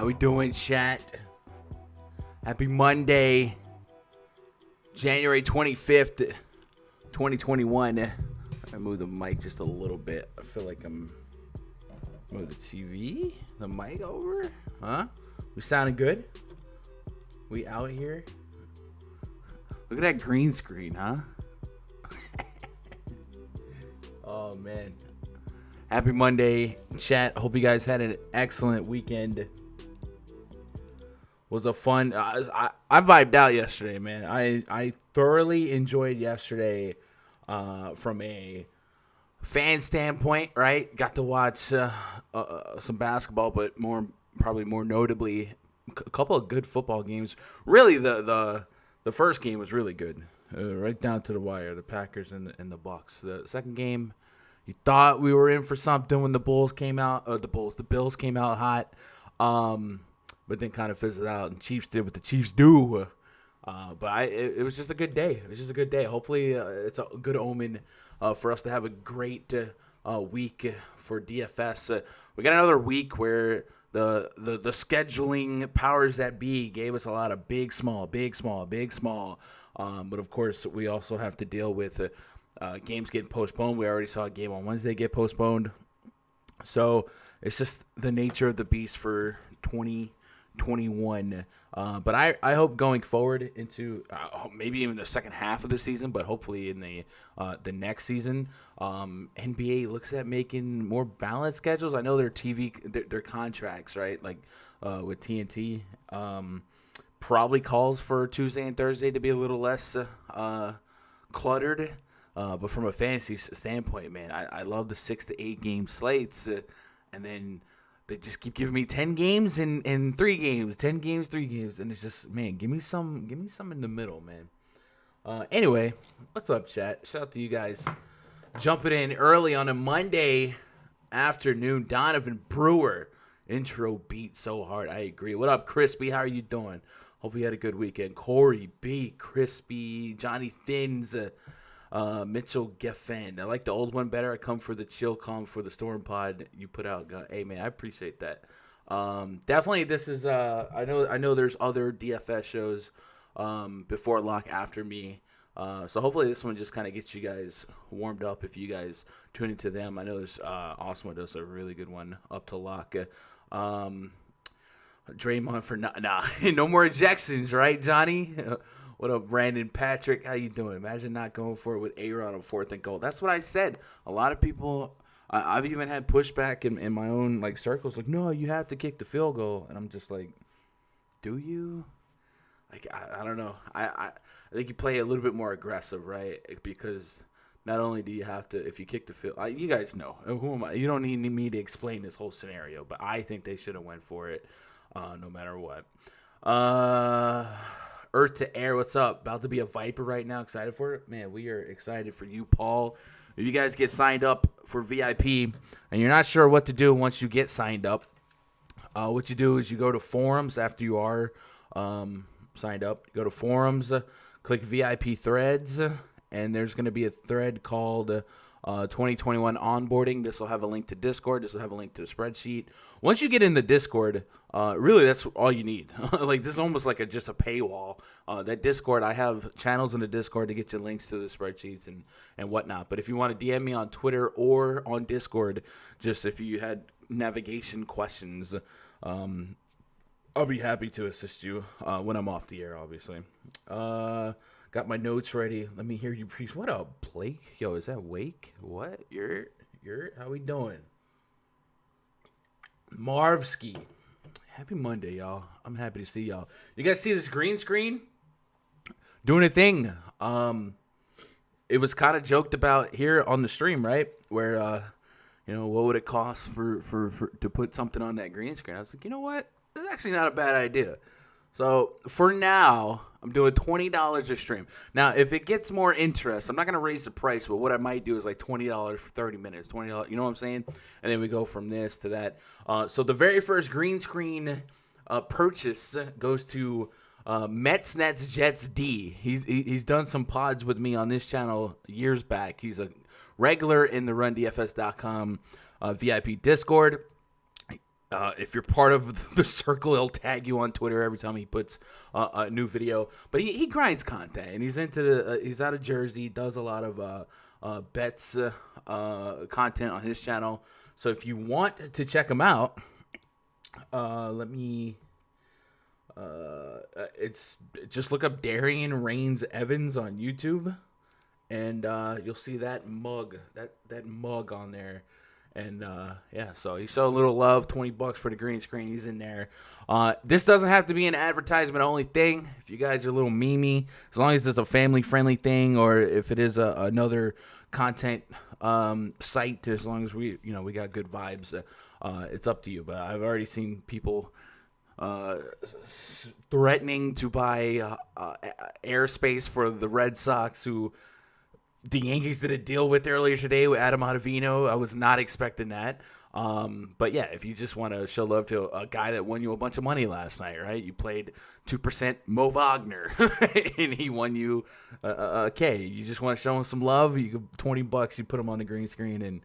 How we doing, chat? Happy Monday, January 25th, 2021. I move the mic just a little bit. I feel like I'm move the TV, the mic over. Huh? We sounding good? We out here? Look at that green screen, huh? Oh, man. Happy Monday, chat. Hope you guys had an excellent weekend. Was a fun. I vibed out yesterday, man. I thoroughly enjoyed yesterday from a fan standpoint, right? Got to watch some basketball, but probably more notably, a couple of good football games. Really, the first game was really good, right down to the wire. The Packers and the Bucks. The second game, you thought we were in for something when the Bills came out hot. But then kind of fizzled out, and Chiefs did what the Chiefs do. But it was just a good day. It was just a good day. Hopefully, it's a good omen for us to have a great week for DFS. We got another week where the scheduling powers that be gave us a lot of big, small. But, of course, we also have to deal with games getting postponed. We already saw a game on Wednesday get postponed. So it's just the nature of the beast for 2021. But I hope going forward into maybe even the second half of the season, but hopefully in the next season, NBA looks at making more balanced schedules. I know their their contracts, right? Like with TNT, probably calls for Tuesday and Thursday to be a little less cluttered. But from a fantasy standpoint, man, I love the 6 to 8 game slates, and then they just keep giving me 10 games and 3 games, 10 games, 3 games, and it's just, man, give me some in the middle, man. Anyway, what's up, chat? Shout out to you guys jumping in early on a Monday afternoon. Donovan Brewer intro beat so hard. I agree. What up, Crispy? How are you doing? Hope you had a good weekend. Corey B, Crispy, Johnny Thins, Mitchell Geffen. I like the old one better. I come for the chill, calm for the storm pod you put out. Hey, man, I appreciate that. Definitely, this is. I know. There's other DFS shows before lock after me. So hopefully this one just kind of gets you guys warmed up if you guys tune into them. I know there's Awesome one does a really good one up to lock. Draymond for no more ejections, right, Johnny? What up, Brandon Patrick? How you doing? Imagine not going for it with A-Rod on 4th and goal. That's what I said. A lot of people, I've even had pushback in my own like circles, like, no, you have to kick the field goal. And I'm just like, do you? Like, I don't know. I think you play a little bit more aggressive, right? Because not only do you have to, if you kick the field, you guys know. Who am I? You don't need me to explain this whole scenario, but I think they should have went for it no matter what. Earth to Air, what's up? About to be a Viper right now. Excited for it? Man, we are excited for you, Paul. If you guys get signed up for VIP and you're not sure what to do once you get signed up, what you do is you go to forums after you are signed up. You go to forums, click VIP threads, and there's going to be a thread called 2021 onboarding. This will have a link to Discord. This will have a link to the spreadsheet. Once you get in the Discord, really that's all you need. Like, this is almost like just a paywall. That Discord, I have channels in the Discord to get you links to the spreadsheets and whatnot. But if you want to DM me on Twitter or on Discord, just if you had navigation questions, I'll be happy to assist you when I'm off the air, obviously. Got my notes ready. Let me hear you preach. What up, Blake? Yo, is that Wake? What? You're how we doing? Marvski. Happy Monday, y'all. I'm happy to see y'all. You guys see this green screen? Doing a thing. It was kind of joked about here on the stream, right? Where what would it cost for to put something on that green screen? I was like, you know what? This is actually not a bad idea. So for now, I'm doing $20 a stream. Now, if it gets more interest, I'm not going to raise the price, but what I might do is like $20 for 30 minutes, $20, you know what I'm saying? And then we go from this to that. So the very first green screen purchase goes to Mets, Nets, Jets D. He's done some pods with me on this channel years back. He's a regular in the RunDFS.com VIP Discord. If you're part of the circle, he'll tag you on Twitter every time he puts a new video. But he grinds content, and he's he's out of Jersey. Does a lot of bets content on his channel. So if you want to check him out, it's just look up Darian Reigns Evans on YouTube, and you'll see that mug on there. And so he showed a little love, $20 for the green screen. He's in there. This doesn't have to be an advertisement only thing. If you guys are a little memey, as long as it's a family friendly thing, or if it is another content site, as long as we got good vibes, it's up to you. But I've already seen people threatening to buy airspace for the Red Sox, who the Yankees did a deal with earlier today with Adam Ottavino. I was not expecting that. But yeah, if you just want to show love to a guy that won you a bunch of money last night, right? You played 2% Mo Wagner, and he won you a K. You just want to show him some love. You give $20. You put him on the green screen, and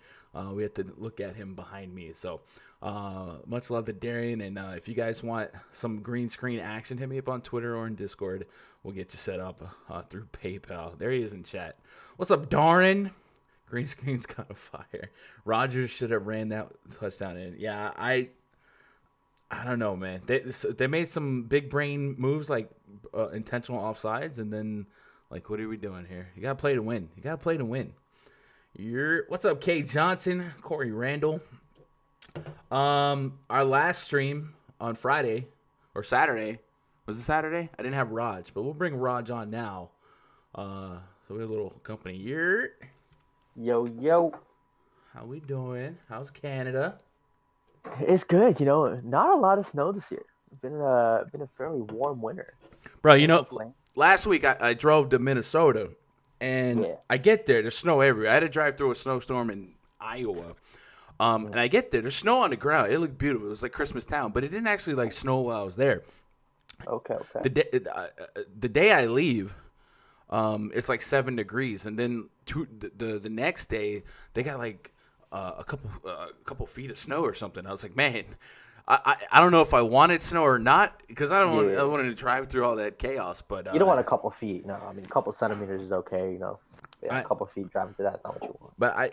we have to look at him behind me. So much love to Darian. And if you guys want some green screen action, hit me up on Twitter or in Discord. We'll get you set up through PayPal. There he is in chat. What's up, Darren? Green screen's kind of fire. Rodgers should have ran that touchdown in. Yeah, I don't know, man. They made some big brain moves, like intentional offsides, and then like, what are we doing here? You gotta play to win. What's up, Kay Johnson, Corey Randall? Our last stream on Friday or Saturday. Was it Saturday? I didn't have Raj, but we'll bring Raj on now. So we have a little company here. Yo. How we doing? How's Canada? It's good. Not a lot of snow this year. It's been a fairly warm winter. Bro, last week I drove to Minnesota, and I get there. There's snow everywhere. I had to drive through a snowstorm in Iowa. And I get there. There's snow on the ground. It looked beautiful. It was like Christmas town, but it didn't actually like snow while I was there. Okay. The day I leave, it's like 7 degrees, and then the next day they got like a couple feet of snow or something. I was like, man, I don't know if I wanted snow or not, because I wanted to drive through all that chaos. But you don't want a couple feet. No, I mean, a couple centimeters is okay. A couple feet driving through that's not what you want. But I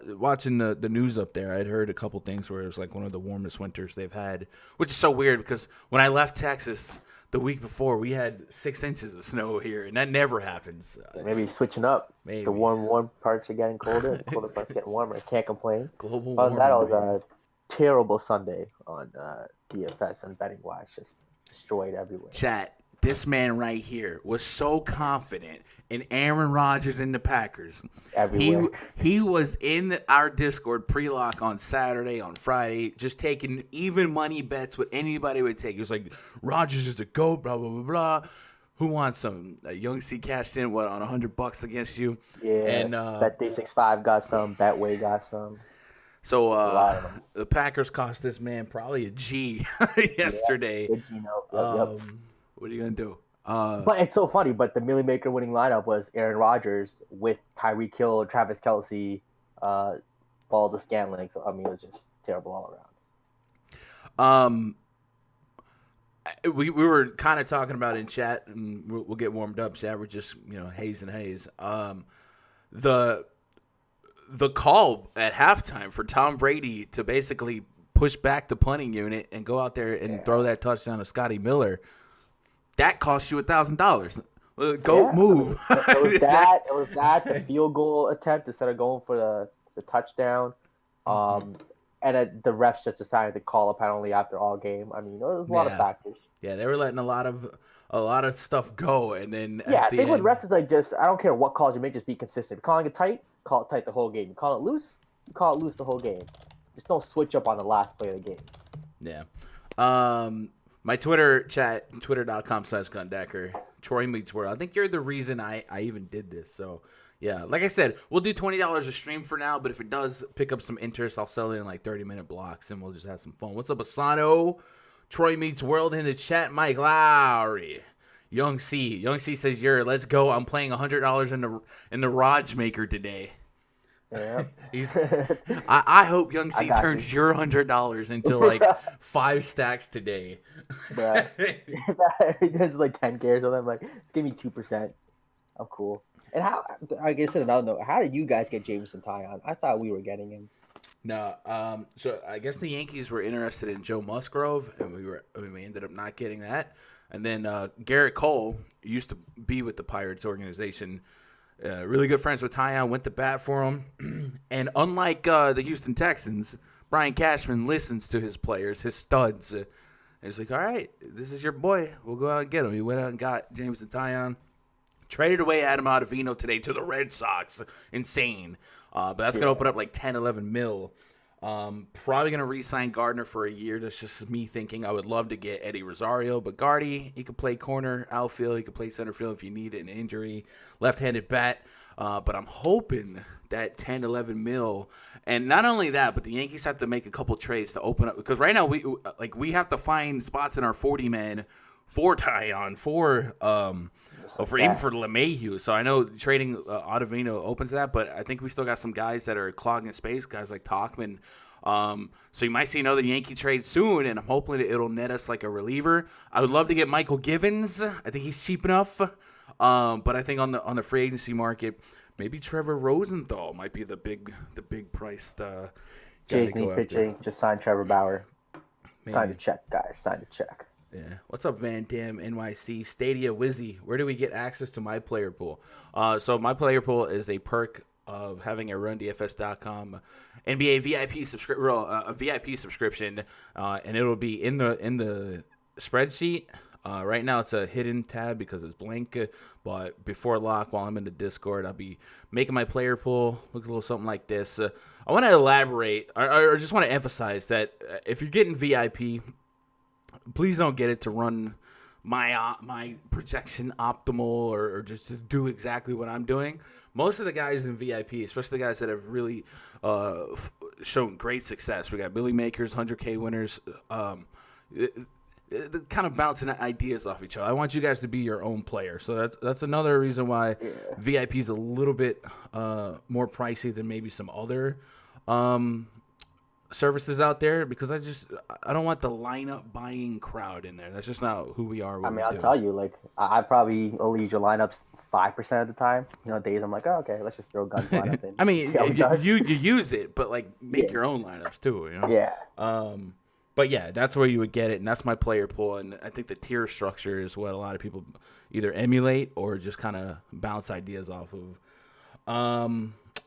watching the news up there, I'd heard a couple things where it was like one of the warmest winters they've had, which is so weird because when I left Texas the week before, we had 6 inches of snow here, and that never happens. Maybe switching up. Maybe. The warm parts are getting colder, and the colder parts are getting warmer. Can't complain. Global warming. That was a terrible Sunday on DFS and betting wise. Just destroyed everywhere. Chat, this man right here was so confident in Aaron Rodgers and the Packers. Everywhere. He was in our Discord pre-lock on Saturday, on Friday, just taking even money bets what anybody would take. He was like, Rodgers is the GOAT, blah, blah, blah, blah. Who wants some? Young C cashed in, on $100 against you? Yeah, and Bet365 got some. Betway got some. So the Packers cost this man probably a G yesterday. Yeah, yep. What are you going to do? But it's so funny. But the Millie Maker winning lineup was Aaron Rodgers with Tyreek Hill, Travis Kelce, Ball Scanling. So I mean, it was just terrible all around. We were kind of talking about in chat, and we'll get warmed up. Chat, we're just haze and haze. The call at halftime for Tom Brady to basically push back the punting unit and go out there and throw that touchdown to Scotty Miller. That cost you $1,000. Go move. It was that the field goal attempt instead of going for the touchdown. And the refs just decided to call a penalty after all game. I mean, there was a lot of factors. Yeah, they were letting a lot of stuff go, and then I think with refs is like, just I don't care what calls you make, just be consistent. Calling it tight, call it tight the whole game. You call it loose, you call it loose the whole game. Just don't switch up on the last play of the game. Yeah. My Twitter chat, twitter.com/Gundecker, Troy Meets World. I think you're the reason I even did this. So, yeah, like I said, we'll do $20 a stream for now, but if it does pick up some interest, I'll sell it in like 30-minute blocks, and we'll just have some fun. What's up, Asano? Troy Meets World in the chat. Mike Lowry. Young C says, let's go. I'm playing $100 in the Raj Maker today. Yeah. He's. I hope Young I C got turns you. your $100 into like 5 stacks today. Bruh. There's like 10K or something. I'm like, just give me 2%. I'm cool. And how? I guess another note. How did you guys get Jameson Taillon? I thought we were getting him. No, so I guess the Yankees were interested in Joe Musgrove, and we ended up not getting that. And then Garrett Cole used to be with the Pirates organization. Really good friends with Taillon, went to bat for him. And unlike the Houston Texans, Brian Cashman listens to his players, his studs. And he's like, all right, this is your boy. We'll go out and get him. He went out and got Jameson Taillon. Traded away Adam Ottavino today to the Red Sox. Insane. But that's going to open up like 10, 11 mil. Probably going to re-sign Gardner for a year. That's just me thinking. I would love to get Eddie Rosario, but Gardy, he could play corner, outfield. He could play center field if you need an injury. Left-handed bat. But I'm hoping that 10, 11 mil. And not only that, but the Yankees have to make a couple trades to open up. Because right now we have to find spots in our 40-man for Taillon, even for LeMahieu. So I know trading Ottavino opens that, but I think we still got some guys that are clogging space, guys like Tauchman. So you might see another Yankee trade soon, and I'm hoping that it'll net us like a reliever. I would love to get Michael Givens. I think he's cheap enough. But I think on the free agency market, maybe Trevor Rosenthal might be the big priced guy Jays to need go pitching. after. Just sign Trevor Bauer. Maybe. Sign the check, guys. Sign the check. Yeah. What's up, Van Dam, NYC, Stadia, Wizzy? Where do we get access to my player pool? So my player pool is a perk of having a RunDFS.com NBA VIP subscription, and it'll be in the spreadsheet. Right now it's a hidden tab because it's blank, but before lock, while I'm in the Discord, I'll be making my player pool look a little something like this. I want to elaborate, or just want to emphasize that if you're getting VIP, please don't get it to run my projection optimal or just to do exactly what I'm doing. Most of the guys in VIP, especially the guys that have really shown great success, we got Billy Makers, 100K winners, kind of bouncing ideas off each other. I want you guys to be your own player. So that's another reason why VIP is a little bit more pricey than maybe some other services out there, because I don't want the lineup buying crowd in there. That's just not who we are. I'll tell you, like I probably only use your lineups 5% of the time. Days I'm like, oh, okay, let's just throw Guns lineup in. I mean, you use it, but like make your own lineups too. Yeah. But yeah, that's where you would get it, and that's my player pool. And I think the tier structure is what a lot of people either emulate or just kind of bounce ideas off of.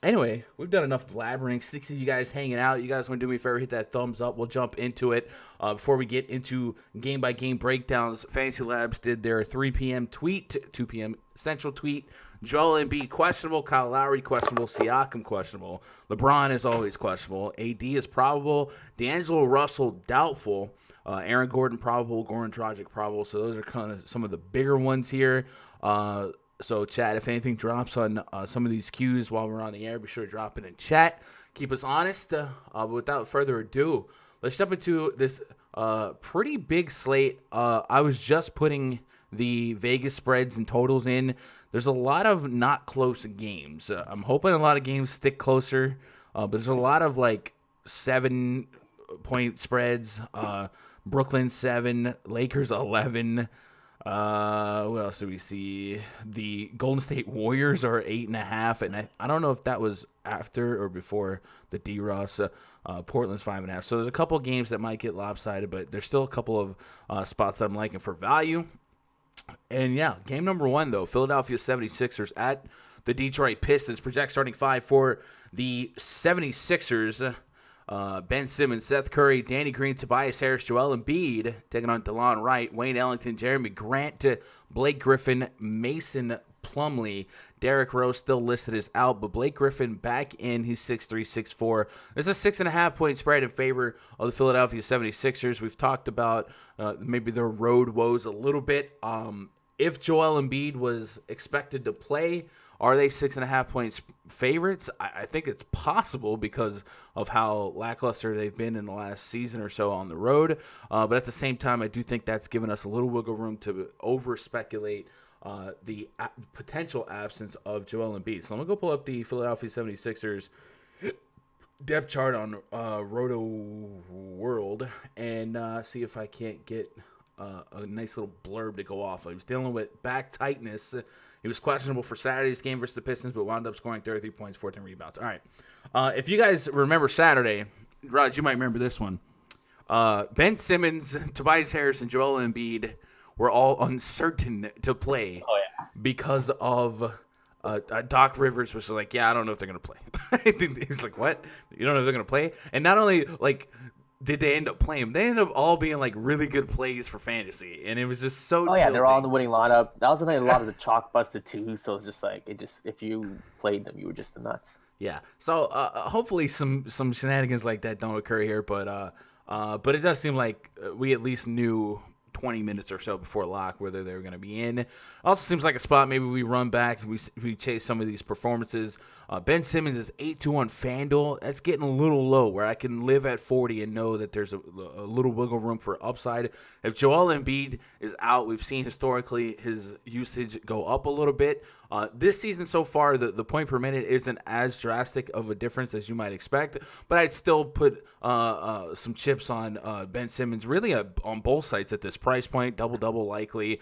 Anyway, we've done enough blabbering. 60 of you guys hanging out. You guys want to do me a favor, hit that thumbs up. We'll jump into it. Before we get into game-by-game breakdowns, Fantasy Labs did their 3 p.m. tweet, 2 p.m. Central tweet. Joel Embiid questionable, Kyle Lowry questionable, Siakam questionable, LeBron is always questionable, AD is probable, D'Angelo Russell doubtful, Aaron Gordon probable, Goran Dragic probable. So those are kind of some of the bigger ones here. So, chat, if anything drops on some of these cues while we're on the air, be sure to drop it in chat. Keep us honest. But without further ado, let's jump into this pretty big slate. I was just putting the Vegas spreads and totals in. There's a lot of not close games. I'm hoping a lot of games stick closer, but there's a lot of like 7-point spreads. Brooklyn 7, Lakers 11. What else do we see? The Golden State Warriors are 8.5, and I don't know if that was after or before the D-Ross. Portland's 5.5. So there's a couple of games that might get lopsided, but there's still a couple of spots that I'm liking for value. And yeah, game number 1 though, Philadelphia 76ers at the Detroit Pistons. Project starting 5 for the 76ers. Ben Simmons, Seth Curry, Danny Green, Tobias Harris, Joel Embiid taking on DeLon Wright, Wayne Ellington, Jeremy Grant, Blake Griffin, Mason Plumlee. Derrick Rose still listed as out, but Blake Griffin back in. He's 6'3", 6'4". There's a 6.5-point spread in favor of the Philadelphia 76ers. We've talked about maybe their road woes a little bit. If Joel Embiid was expected to play, are they 6.5 points favorites? I think it's possible because of how lackluster they've been in the last season or so on the road. But at the same time, I do think that's given us a little wiggle room to over-speculate the potential absence of Joel Embiid. So I'm going to go pull up the Philadelphia 76ers depth chart on Roto World and see if I can't get a nice little blurb to go off. He was dealing with back tightness. He was questionable for Saturday's game versus the Pistons, but wound up scoring 33 points, 14 rebounds. All right. If you guys remember Saturday, Raj, you might remember this one. Ben Simmons, Tobias Harris, and Joel Embiid were all uncertain to play because of Doc Rivers was like, yeah, I don't know if they're going to play. He's like, what? You don't know if they're going to play? And not only, like, did they end up playing, they ended up all being, like, really good plays for fantasy. And it was just so tilting. They're all in the winning lineup. That was a lot of the chalk busted, too. So it's just like, if you played them, you were just the nuts. Yeah. So hopefully some shenanigans like that don't occur here. But it does seem like we at least knew 20 minutes or so before lock whether they were going to be in. Also seems like a spot maybe we run back and we chase some of these performances. Ben Simmons is 8-2 on FanDuel. That's getting a little low where I can live at 40 and know that there's a little wiggle room for upside. If Joel Embiid is out, we've seen historically his usage go up a little bit. This season so far, the point per minute isn't as drastic of a difference as you might expect, but I'd still put some chips on Ben Simmons really on both sides at this price point. Double-double likely.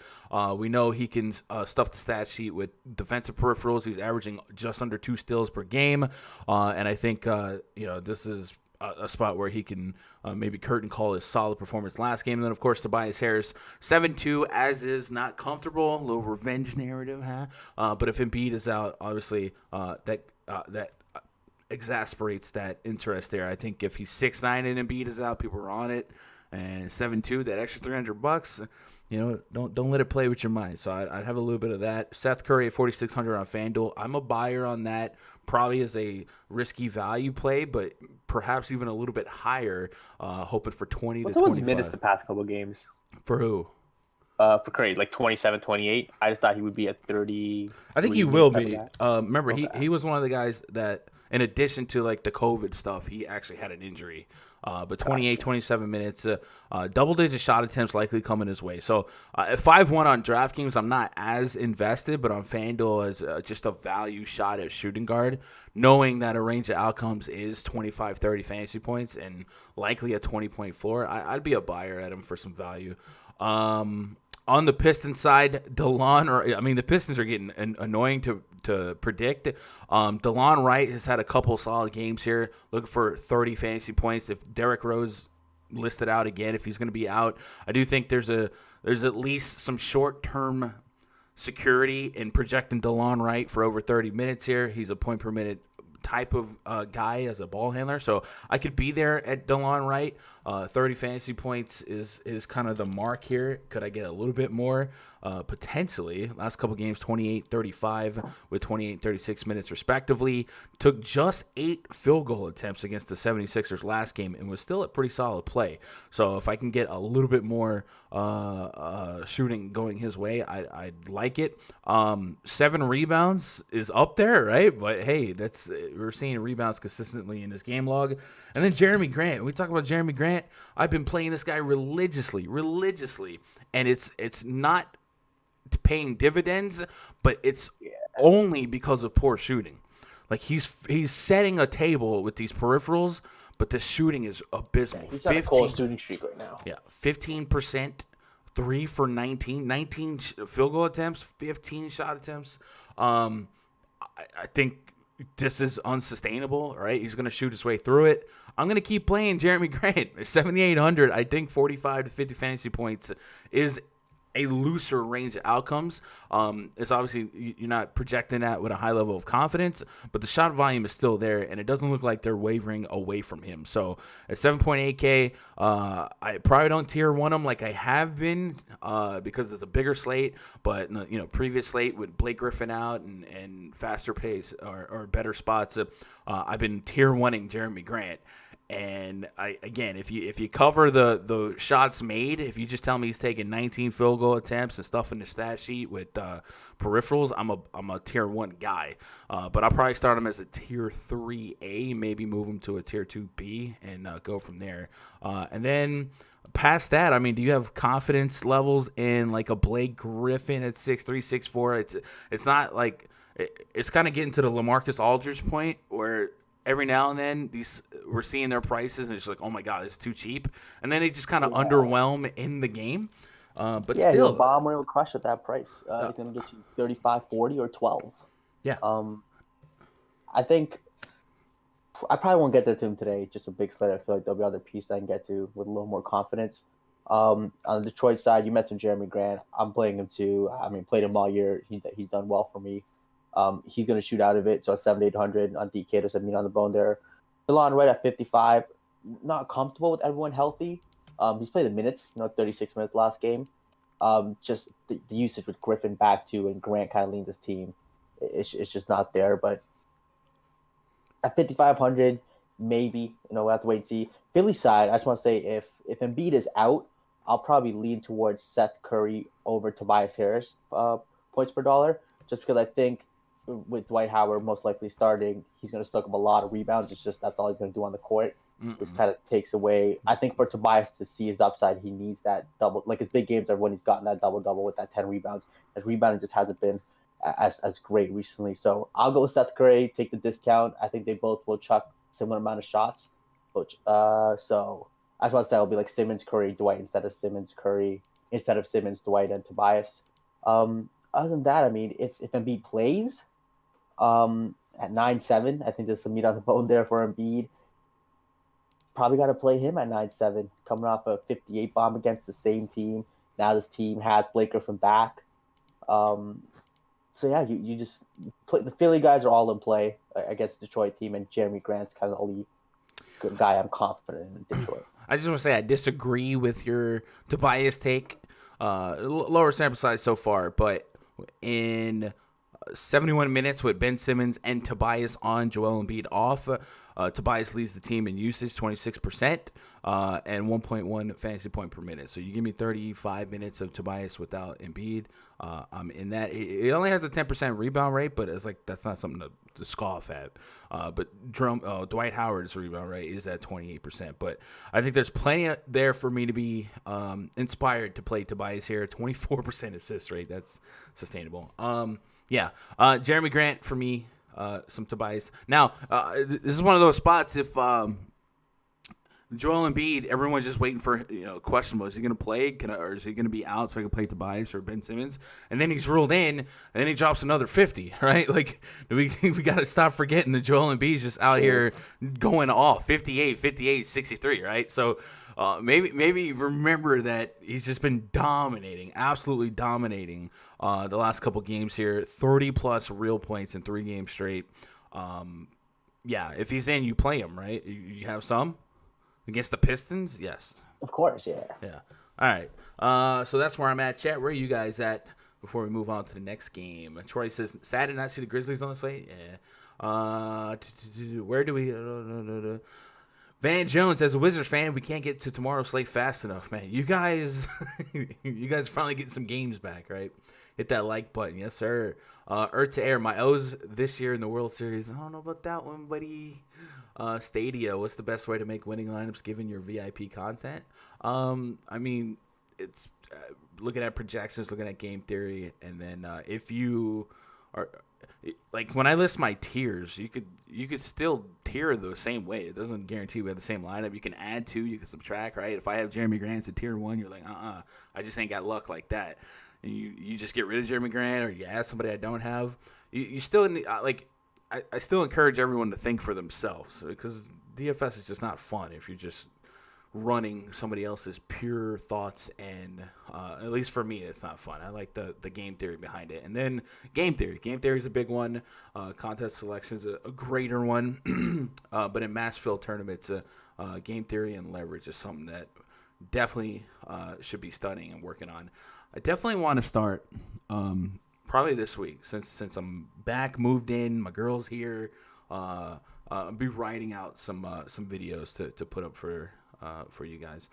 We know he can stuff the stat sheet with defensive peripherals. He's averaging just under 2 steals per game, and I think this is a spot where he can maybe curtain call his solid performance last game. And then, of course, Tobias Harris, 7-2, as is not comfortable. A little revenge narrative, huh? But if Embiid is out, obviously that exasperates that interest there. I think if he's 6'9" and Embiid is out, people are on it. And 7-2, that extra $300, don't let it play with your mind. So I'd have a little bit of that. Seth Curry at 4,600 on FanDuel. I'm a buyer on that. Probably as a risky value play, but perhaps even a little bit higher, hoping for 20 to 25. Minutes the past couple games? For who? For Curry, like 27, 28. I just thought he would be at 30. I think he will be. Remember, he was one of the guys that, in addition to like the COVID stuff, he actually had an injury. But 28, 27 minutes, double-digit shot attempts likely coming his way. So at 5-1 on DraftKings, I'm not as invested, but on FanDuel as just a value shot at shooting guard, knowing that a range of outcomes is 25, 30 fantasy points and likely a 20-point floor, I'd be a buyer at him for some value. On the Pistons side, the Pistons are getting annoying to predict. DeLon Wright has had a couple solid games here, looking for 30 fantasy points. If Derrick Rose listed out again, if he's going to be out, I do think there's at least some short-term security in projecting DeLon Wright for over 30 minutes here. He's a point per minute type of guy as a ball handler, so I could be there at DeLon Wright. 30 fantasy points is kind of the mark here. Could I get a little bit more? Potentially. Last couple games, 28-35 with 28-36 minutes respectively. Took just 8 field goal attempts against the 76ers last game and was still a pretty solid play. So if I can get a little bit more shooting going his way, I'd like it. 7 rebounds is up there, right? But hey, we're seeing rebounds consistently in his game log. And then Jeremy Grant. We talk about Jeremy Grant. I've been playing this guy religiously, and it's not paying dividends, but it's only because of poor shooting. Like he's setting a table with these peripherals, but the shooting is abysmal. He's on a cold shooting streak right now. Yeah, 15%, 3 for 19 field goal attempts, 15 shot attempts. I think this is unsustainable, right? He's going to shoot his way through it. I'm going to keep playing Jeremy Grant. 7,800, I think 45 to 50 fantasy points is a looser range of outcomes. It's obviously you're not projecting that with a high level of confidence, but the shot volume is still there, and it doesn't look like they're wavering away from him. So at 7.8K, I probably don't tier 1 him like I have been because it's a bigger slate, but previous slate with Blake Griffin out and faster pace or better spots, I've been tier 1ing Jeremy Grant. And if you cover the shots made, if you just tell me he's taking 19 field goal attempts and stuff in the stat sheet with peripherals, I'm a tier 1 guy. But I'll probably start him as a tier 3A, maybe move him to a tier 2B and go from there. And then past that, do you have confidence levels in like a Blake Griffin at 6'3", 6'4"? It's not like it's kind of getting to the LaMarcus Aldridge point where every now and then we're seeing their prices and it's like, oh my god, it's too cheap, and then they just kind of Yeah. underwhelm in the game. But Yeah, he'll still, bomb or he'll crush at that price. He's gonna get you 35, 40, or 12. yeah. I think I probably won't get there to him today. Just a big slate. I feel like there'll be other pieces I can get to with a little more confidence. On the Detroit side, you mentioned Jeremy Grant. I'm playing him too. I mean, played him all year. He's done well for me. He's going to shoot out of it. So at 7,800 on DK, there's a meat on the bone there. DeLon Wright at 55. Not comfortable with everyone healthy. He's played the minutes, 36 minutes last game. Just the usage with Griffin back to and Grant kind of leads his team. It's just not there. But at 5,500, maybe, we'll have to wait and see. Philly side, I just want to say if Embiid is out, I'll probably lean towards Seth Curry over Tobias Harris points per dollar, just because I think with Dwight Howard most likely starting, he's going to soak up a lot of rebounds. It's just that's all he's going to do on the court, which kind of takes away. I think for Tobias to see his upside, he needs that double. Like his big games are when he's gotten that double-double with that 10 rebounds. His rebounding just hasn't been as great recently. So I'll go with Seth Curry, take the discount. I think they both will chuck similar amount of shots. So I just want to say it'll be like Simmons, Curry, Dwight instead of Simmons, Curry, instead of Simmons, Dwight, and Tobias. Other than that, I mean, if Embiid plays at 9-7, I think there's some meat on the bone there for Embiid. Probably got to play him at 9-7, coming off a 58 bomb against the same team. Now this team has Blake Griffin back. So yeah, you just play. The Philly guys are all in play against the Detroit team, and Jeremy Grant's kind of the only good guy I'm confident in Detroit. I just want to say I disagree with your Tobias take. Lower sample size so far, but in 71 minutes with Ben Simmons and Tobias on, Joel Embiid off, Tobias leads the team in usage, 26%, and 1.1 fantasy point per minute. So you give me 35 minutes of Tobias without Embiid. I'm in that. It only has a 10% rebound rate, but it's like that's not something to scoff at. But Dwight Howard's rebound rate is at 28%. But I think there's plenty there for me to be inspired to play Tobias here. 24% assist rate. That's sustainable. Jeremy Grant for me. Some Tobias. Now, this is one of those spots if Joel Embiid, everyone's just waiting for, questionable. Is he going to play? Or is he going to be out so I can play Tobias or Ben Simmons? And then he's ruled in, and then he drops another 50, right? Like, we got to stop forgetting that Joel Embiid's just out here going off, 58, 63, right? So maybe remember that he's just been dominating, absolutely dominating the last couple games here. 30-plus real points in 3 games straight. If he's in, you play him, right? You have some? Against the Pistons? Yes. Of course, yeah. Yeah. All right. So that's where I'm at. Chat, where are you guys at before we move on to the next game? Troy says, sad to not see the Grizzlies on the slate. Yeah. Where do we... Van Jones, as a Wizards fan, we can't get to tomorrow's slate fast enough, man. You guys finally getting some games back, right? Hit that like button. Yes, sir. Earth to Air, my O's this year in the World Series. I don't know about that one, buddy. Stadia, what's the best way to make winning lineups given your VIP content? I mean, it's looking at projections, looking at game theory, and then if you are like when I list my tiers, you could still tier the same way. It doesn't guarantee we have the same lineup. You can add 2, you can subtract, right? If I have Jeremy Grant at tier 1, you're like, I just ain't got luck like that. And you just get rid of Jeremy Grant, or you add somebody I don't have. You still need, I still encourage everyone to think for themselves, because DFS is just not fun if you're just running somebody else's pure thoughts, and at least for me, it's not fun. I like the game theory behind it. And then game theory is a big one. Contest selection is a greater one, but in mass field tournaments, game theory and leverage is something that definitely should be studying and working on. I definitely want to start probably this week, since I'm back, moved in, my girl's here. I'll be writing out some videos to put up for you guys.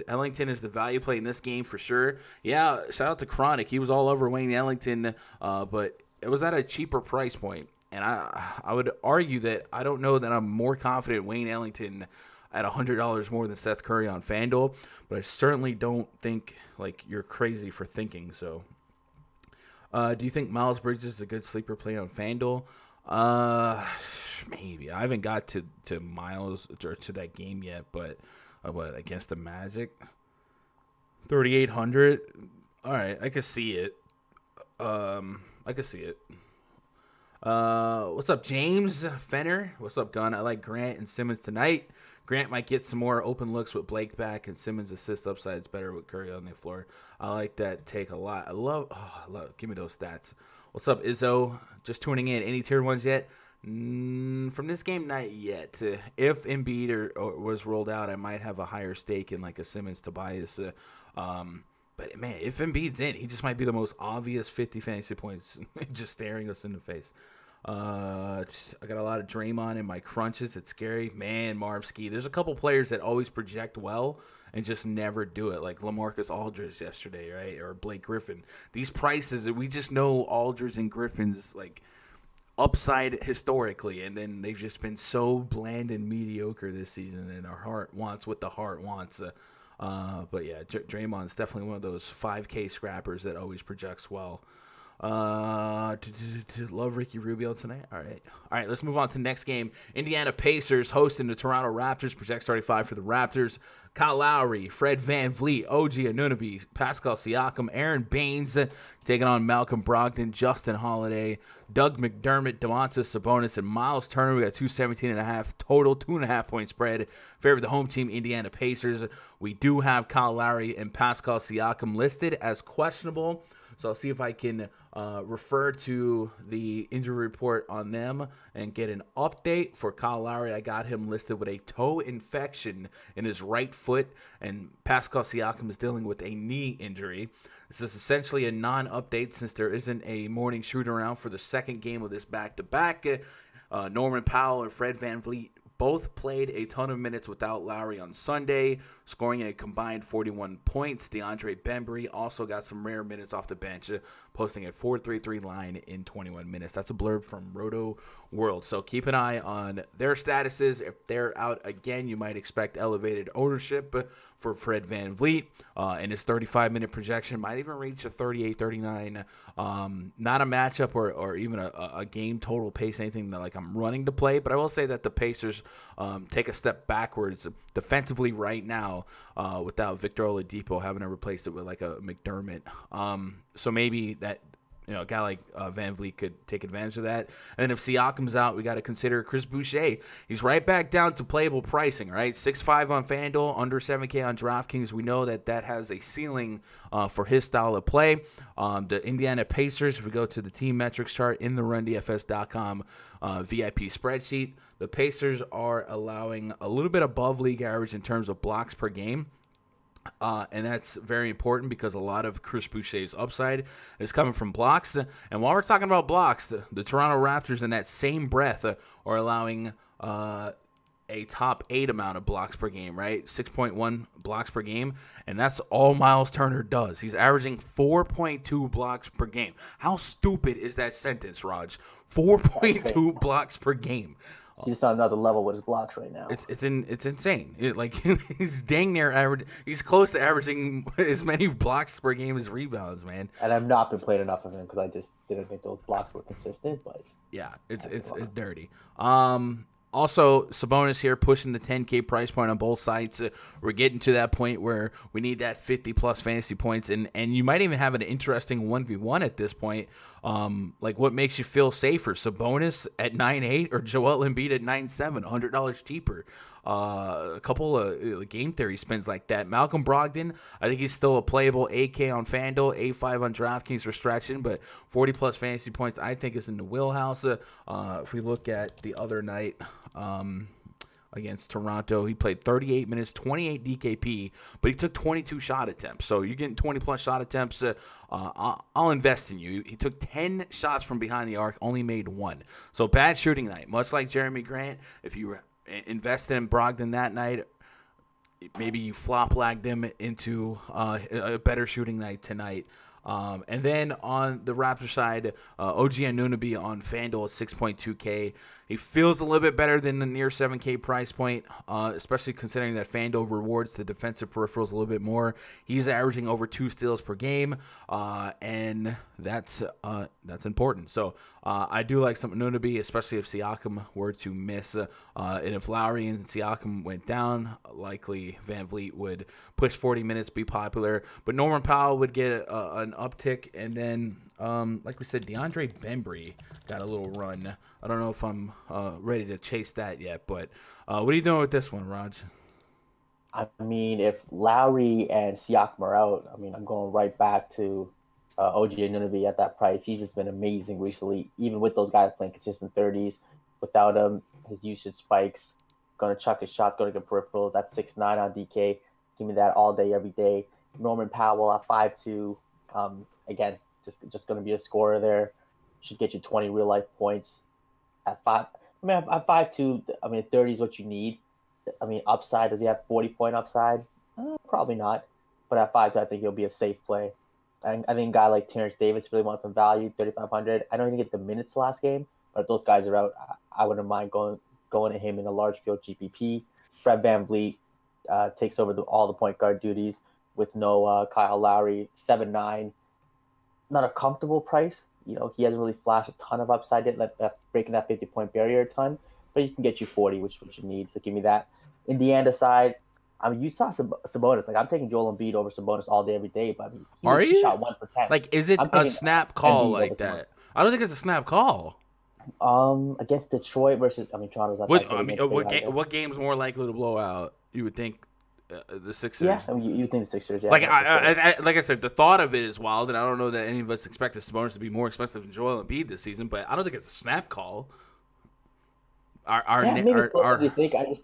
Ellington is the value play in this game for sure. Yeah, shout out to Chronic. He was all over Wayne Ellington, but it was at a cheaper price point. And I would argue that I don't know that I'm more confident Wayne Ellington at $100 more than Seth Curry on FanDuel, but I certainly don't think like you're crazy for thinking so. Do you think Miles Bridges is a good sleeper play on FanDuel? Maybe I haven't got to Miles or to that game yet, but what against the Magic, 3,800. All right, I can see it. I can see it. What's up, James Fenner? What's up, Gunn? I like Grant and Simmons tonight. Grant might get some more open looks with Blake back, and Simmons' assist upside is better with Curry on the floor. I like that take a lot. I love. Give me those stats. What's up, Izzo? Just tuning in. Any tier ones yet? From this game, not yet. If Embiid or was rolled out, I might have a higher stake in like a Simmons Tobias. But man, if Embiid's in, he just might be the most obvious 50 fantasy points, just staring us in the face. I got a lot of Draymond in my crunches. It's scary, man. Marvski. There's a couple players that always project well and just never do it, like LaMarcus Aldridge yesterday, right, or Blake Griffin. These prices, we just know Aldridge and Griffin's like upside historically, and then they've just been so bland and mediocre this season. And our heart wants what the heart wants. But yeah, Draymond's definitely one of those 5K scrappers that always projects well. Love Ricky Rubio tonight. All right. Let's move on to the next game. Indiana Pacers hosting the Toronto Raptors. Project 35 for the Raptors. Kyle Lowry, Fred VanVleet, OG Anunoby, Pascal Siakam, Aaron Baines taking on Malcolm Brogdon, Justin Holiday, Doug McDermott, Domantas Sabonis, and Miles Turner. We got 217.5 total, 2.5 point spread. Favor the home team, Indiana Pacers. We do have Kyle Lowry and Pascal Siakam listed as questionable. So I'll see if I can refer to the injury report on them and get an update. For Kyle Lowry, I got him listed with a toe infection in his right foot, and Pascal Siakam is dealing with a knee injury. This is essentially a non-update since there isn't a morning shoot-around for the second game of this back-to-back. Norman Powell and Fred VanVleet both played a ton of minutes without Lowry on Sunday, scoring a combined 41 points. DeAndre Bembry also got some rare minutes off the bench, posting a 4.33 line in 21 minutes. That's a blurb from Roto World. So keep an eye on their statuses. If they're out again, you might expect elevated ownership for Fred VanVleet. And his 35-minute projection might even reach a 38-39. Not a matchup or even a game total pace, anything that like I'm running to play. But I will say that the Pacers take a step backwards defensively right now without Victor Oladipo, having to replace it with like a McDermott. So maybe that a guy like VanVleet could take advantage of that. And then if Siakam's out, we got to consider Chris Boucher. He's right back down to playable pricing, right? 6.5 on FanDuel, under 7K on DraftKings. We know that has a ceiling for his style of play. The Indiana Pacers, if we go to the team metrics chart in the RunDFS.com VIP spreadsheet, the Pacers are allowing a little bit above league average in terms of blocks per game. And that's very important because a lot of Chris Boucher's upside is coming from blocks. And while we're talking about blocks, the Toronto Raptors in that same breath are allowing a top 8 amount of blocks per game, right? 6.1 blocks per game. And that's all Miles Turner does. He's averaging 4.2 blocks per game. How stupid is that sentence, Raj? 4.2 blocks per game. He's on another level with his blocks right now. It's insane. He's dang near average. He's close to averaging as many blocks per game as rebounds, man. And I've not been playing enough of him because I just didn't think those blocks were consistent. But yeah, it's dirty. Also, Sabonis here pushing the 10K price point on both sides. We're getting to that point where we need that 50-plus fantasy points, and you might even have an interesting 1v1 at this point. Like, what makes you feel safer, Sabonis at 9.8 or Joel Embiid at 9.7, $100 cheaper? A couple of game theory spins like that. Malcolm Brogdon, I think he's still a playable 8K on FanDuel, 8.5 on DraftKings for stretching, but 40-plus fantasy points I think is in the wheelhouse. If we look at the other night against Toronto, he played 38 minutes, 28 DKP, but he took 22 shot attempts. So you're getting 20-plus shot attempts. I'll invest in you. He took 10 shots from behind the arc, only made 1. So bad shooting night. Much like Jeremy Grant, if you invested in Brogdon that night, maybe you flop lagged him into a better shooting night tonight. And then on the Raptors side, OG Anunoby on FanDuel at 6.2K. He feels a little bit better than the near 7K price point, especially considering that FanDuel rewards the defensive peripherals a little bit more. He's averaging over 2 steals per game, and that's important. So I do like some Anunoby, especially if Siakam were to miss. And if Lowry and Siakam went down, likely Van Vliet would push 40 minutes, be popular. But Norman Powell would get an uptick, and then, like we said, DeAndre Bembry got a little run. I don't know if I'm ready to chase that yet, but what are you doing with this one, Raj? I mean, if Lowry and Siakam are out, I mean, I'm going right back to OG Anunoby at that price. He's just been amazing recently, even with those guys playing consistent 30s. Without him, his usage spikes. Going to chuck his shot, going to get peripherals. That's 6'9" on DK. Give me that all day, every day. Norman Powell at 5'2". Again, just going to be a scorer there. Should get you 20 real life points. At 5'2", I mean, 30 is what you need. I mean, upside, does he have 40-point upside? Probably not. But at 5'2", I think he'll be a safe play. I think a guy like Terrence Davis really wants some value, 3,500. I don't even get the minutes last game, but if those guys are out, I wouldn't mind going to him in a large field GPP. Fred VanVleet takes over all the point guard duties with no Kyle Lowry, 7'9". Not a comfortable price. You know, he hasn't really flashed a ton of upside yet, breaking that 50-point barrier a ton, but he can get you 40, which is what you need. So give me that. Indiana side, I mean, you saw Sabonis. Like, I'm taking Joel Embiid over Sabonis all day, every day. But I mean, he shot 1 for 10. Like, is it a snap call like that? I don't think it's a snap call. Against Detroit versus, I mean, Toronto's not that good. What game's more likely to blow out? You would think the Sixers. Yeah, I mean, you think the Sixers? Yeah. Like like I said, the thought of it is wild, and I don't know that any of us expected Sabonis to be more expensive than Joel Embiid this season. But I don't think it's a snap call. You think? I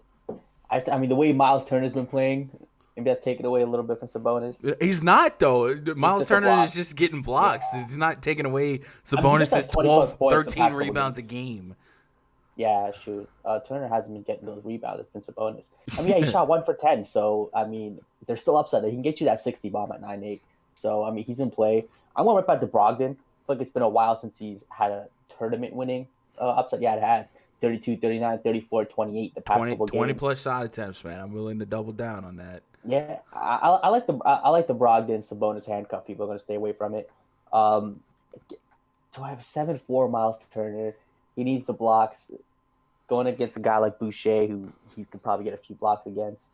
mean, the way Miles Turner's been playing, maybe that's taken away a little bit from Sabonis. He's not, though. Miles Turner is just getting blocks. Yeah. He's not taking away Sabonis' 12, 13 rebounds a game. Yeah, shoot. Turner hasn't been getting those rebounds. It's been Sabonis. I mean, yeah, he shot 1 for 10. So, I mean, they're still upside there. He can get you that 60 bomb at 9-8. So, I mean, he's in play. I'm going right back to Brogdon. I feel like it's been a while since he's had a tournament winning upside. Yeah, it has. 32, 39, 34, 28 the past couple games. 20-plus shot attempts, man. I'm willing to double down on that. Yeah, I like the Brogdon Sabonis handcuff. People are going to stay away from it. Do I have 7'4" Miles Turner? He needs the blocks. Going against a guy like Boucher, who he could probably get a few blocks against.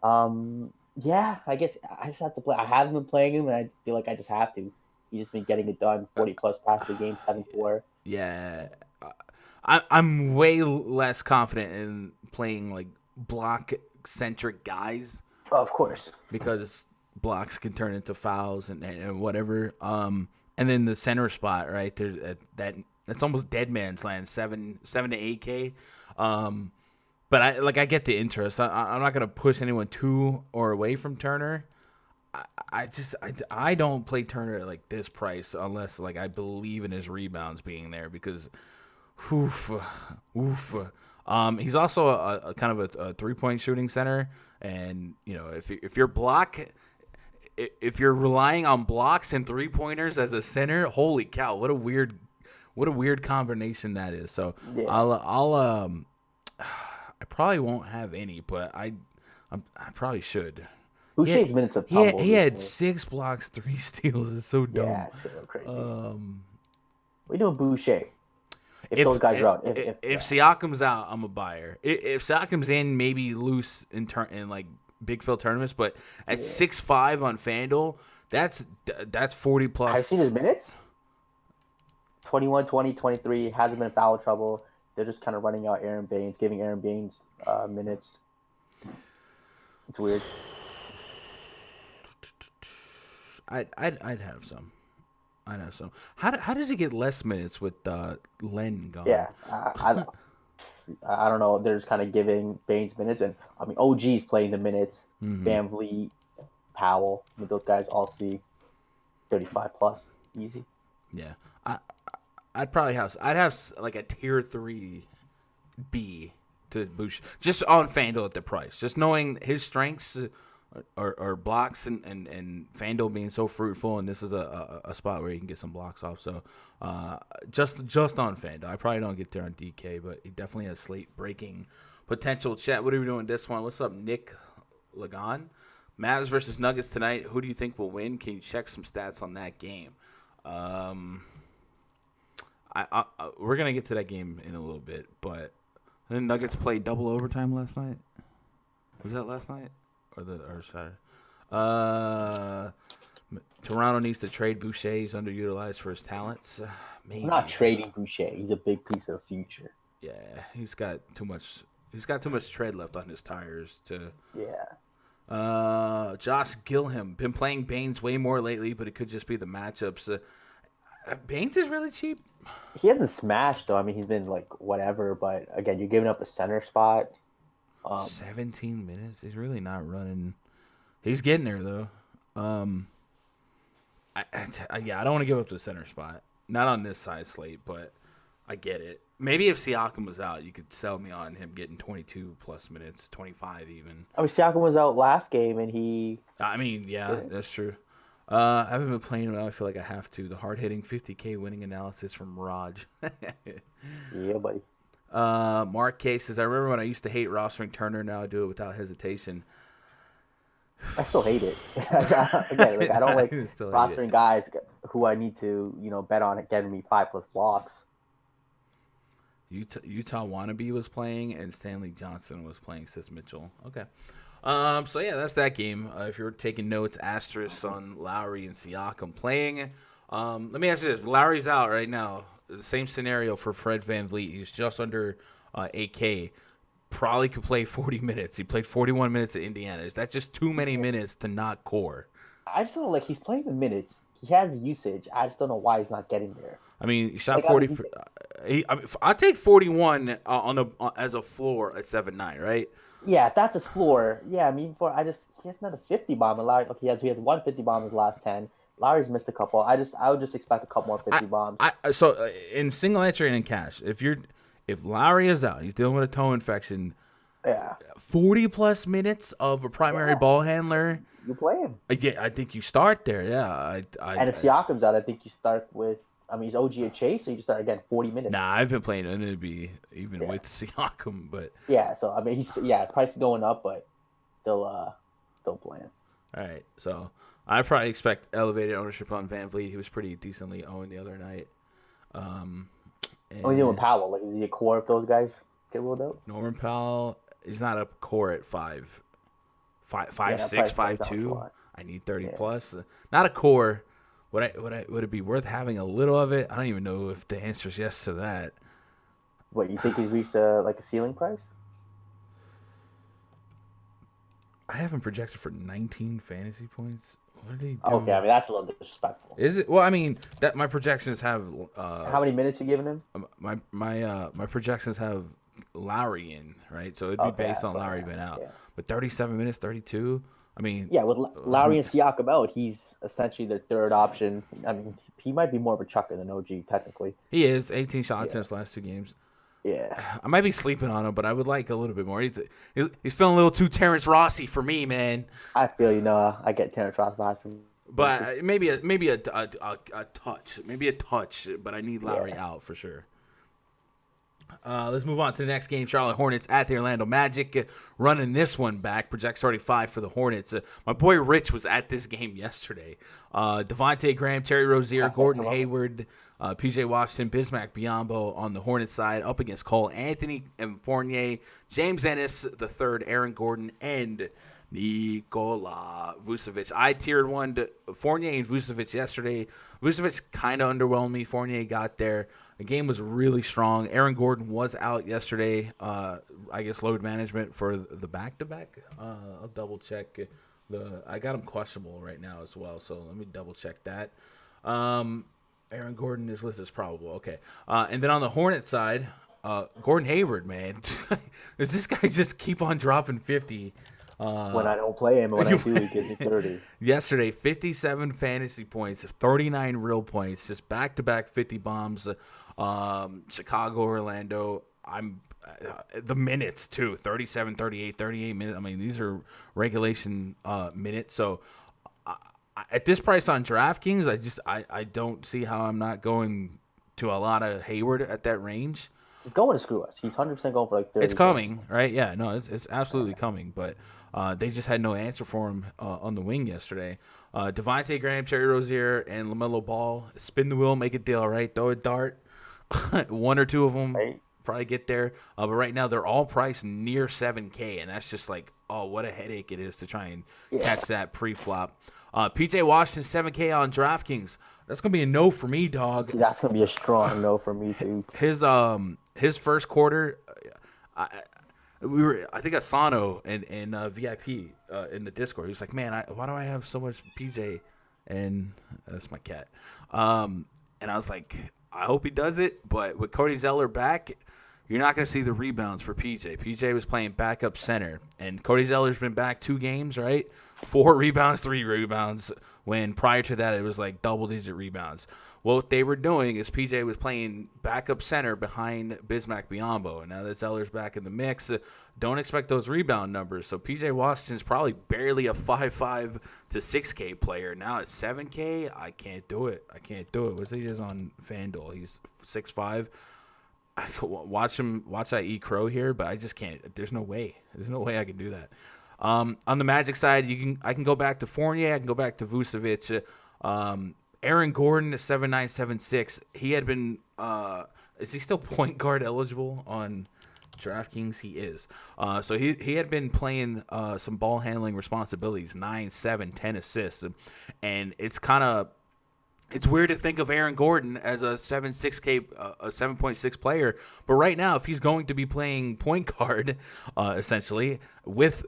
Yeah, I guess I just have to play. I haven't been playing him, and I feel like I just have to. He's just been getting it done. 40-plus passes a game, 7-4. Yeah. I'm way less confident in playing like block-centric guys. Oh, of course. Because blocks can turn into fouls and whatever. And then the center spot, right? There's that's almost dead man's land, 7 to 8K. But I get the interest. I'm not gonna push anyone to or away from Turner. I don't play Turner at like this price unless like I believe in his rebounds being there because. Oof. He's also a kind of a 3-point shooting center, and you know if you're relying on blocks and 3-pointers as a center, holy cow, what a weird combination that is. So yeah. I probably won't have any, but I probably should. Boucher's minutes of tumble. He had 6 blocks, 3 steals. It's so dumb. Yeah, it's so crazy. What are you doing, Boucher? If those guys are out. If Siakam's out, I'm a buyer. If Siakam's in, maybe loose in like big field tournaments, but at 6'5" on FanDuel, that's 40+. I've seen his minutes. 21, 20, 23. Hasn't been in foul trouble. They're just kind of running out Aaron Baines, giving Aaron Baines minutes. It's weird. I'd have some. How does he get less minutes with Len gone? Yeah, I don't know. They're just kind of giving Baines minutes, and I mean OG's playing the minutes. Mm-hmm. VanVleet, Powell, I mean, those guys all see 35+ easy. Yeah, I'd probably have like a tier 3 B to Bush just on FanDuel at the price. Just knowing his strengths or blocks and FanDuel being so fruitful, and this is a spot where you can get some blocks off. So just on FanDuel. I probably don't get there on DK, but he definitely has Slate breaking potential. Chat, what are we doing this one? What's up, Nick Lagan? Mavs versus Nuggets tonight. Who do you think will win? Can you check some stats on that game? We're gonna get to that game in a little bit, but the Nuggets played double overtime last night. Was that last night or Saturday? Toronto needs to trade Boucher. He's underutilized for his talents. Maybe. I'm not trading Boucher. He's a big piece of the future. Yeah, he's got too much. He's got too much tread left on his tires to. Yeah. Josh Gilham been playing Baines way more lately, but it could just be the matchups. Baines is really cheap. He hasn't smashed though. I mean, he's been like whatever, but again, you're giving up a center spot. 17 minutes. He's really not running. He's getting there though. I don't want to give up the center spot. Not on this size slate, but I get it. Maybe if Siakam was out, you could sell me on him getting 22 plus minutes, 25 even. I mean, Siakam was out last game, and he. I mean, yeah, that's true. I haven't been playing well. I feel like I have to. The hard-hitting 50K winning analysis from Raj. Yeah, buddy. Mark K says, I remember when I used to hate rostering Turner. Now I do it without hesitation. I still hate it. Again, like, I don't like rostering guys who I need to, bet on getting me 5+ blocks. Utah Wannabe was playing, and Stanley Johnson was playing, says Mitchell. Okay. So, yeah, that's that game. If you're taking notes, asterisk on Lowry and Siakam playing. Let me ask you this. Lowry's out right now. The same scenario for Fred VanVleet. He's just under 8K. Probably could play 40 minutes. He played 41 minutes at Indiana. Is that just too many minutes to not core? I just don't know. Like, he's playing the minutes. He has the usage. I just don't know why he's not getting there. I mean, he shot 40. I'll take 41 as a floor at 7-9, right? Yeah, if that's his floor. Yeah, I mean, he has another 50 bomb. And Lowry, okay, he has one 50 bomb in his last 10. Lowry's missed a couple. I would just expect a couple more 50 bombs. So in single entry and in cash, if Lowry is out, he's dealing with a toe infection. Yeah. 40 plus minutes of a primary ball handler. You play him. Yeah, I think you start there. Yeah. And if Siakam's out, I think you start with. I mean, he's OG at Chase, so you just start again 40 minutes. Nah, I've been playing NB even with Siakam, but yeah. So I mean, price is going up, but still playing. All right, so I probably expect elevated ownership on VanVleet. He was pretty decently owned the other night. What are you doing, Powell? Like, is he a core if those guys get ruled out? Norman Powell, he's not a core at 5'6", 5'2". I need 30 plus. Not a core. Would it be worth having a little of it? I don't even know if the answer is yes to that. What, you think he's reached a ceiling price? I haven't projected for 19 fantasy points. What did he do? Okay, I mean that's a little disrespectful. Is it? Well, I mean that my projections have. How many minutes you giving him? My projections have Lowry in, right? So it'd be based on Lowry being out. Yeah. But 37 minutes, 32. I mean, yeah, with Lowry and Siakam out, he's essentially their third option. I mean, he might be more of a chucker than OG technically. He is 18 shots in his last 2 games. Yeah, I might be sleeping on him, but I would like a little bit more. He's feeling a little too Terrence Rossi for me, man. I feel I get Terrence Ross vibes from. But maybe a touch, but I need Lowry out for sure. Let's move on to the next game. Charlotte Hornets at the Orlando Magic, running this one back. Projects 35 for the Hornets. My boy Rich was at this game yesterday. Devontae Graham, Terry Rozier, Gordon Hayward, PJ Washington, Bismack Biyombo on the Hornets side, up against Cole Anthony and Fournier, James Ennis the third, Aaron Gordon, and Nikola Vucevic. I tiered one to Fournier and Vucevic yesterday. Vucevic kind of underwhelmed me. Fournier got there. The game was really strong. Aaron Gordon was out yesterday. I guess load management for the back-to-back. I'll double-check. I got him questionable right now as well, so let me double-check that. Aaron Gordon is listed as probable. Okay. And then on the Hornets side, Gordon Hayward, man. Does this guy just keep on dropping 50? When I don't play him, when I do, he gives me 30. Yesterday, 57 fantasy points, 39 real points, just back-to-back 50 bombs. Chicago, Orlando. I'm the minutes too, 37, 38, 38 minutes. I mean, these are regulation minutes. So at this price on DraftKings, I don't see how I'm not going to a lot of Hayward at that range. He's going to screw us. He's 100% going for like 30. It's coming, right? Yeah, no, it's absolutely coming. But they just had no answer for him on the wing yesterday. Devontae Graham, Terry Rozier, and LaMelo Ball. Spin the wheel, make a deal, right? Throw a dart. One or two of them probably get there. But right now, they're all priced near 7K, and that's just like, oh, what a headache it is to try and catch that pre-flop. PJ Washington, 7K on DraftKings. That's going to be a no for me, dog. That's going to be a strong no for me, too. His first quarter, I think Asano and VIP in the Discord. He was like, man, why do I have so much PJ? And that's my cat. And I was like, I hope he does it. But with Cody Zeller back, you're not going to see the rebounds for PJ. PJ was playing backup center. And Cody Zeller's been back 2 games, right? 4 rebounds, 3 rebounds. When prior to that, it was like double-digit rebounds. What they were doing is PJ was playing backup center behind Bismack Biyombo. And now that Zeller's back in the mix, don't expect those rebound numbers. So PJ Washington's probably barely a 5.5 to 6K player. Now at 7K, I can't do it. What's he is on FanDuel? He's 6'5". Watch that E Crow here, but I just can't. There's no way I can do that. On the Magic side, I can go back to Fournier. I can go back to Vucevic. Aaron Gordon, 7'9", 7'6". He had been. Is he still point guard eligible on DraftKings? He is. So he had been playing some ball handling responsibilities, 9, 7, 10 assists, and it's weird to think of Aaron Gordon as a 7.6K, a 7.6 player, but right now, if he's going to be playing point guard, essentially with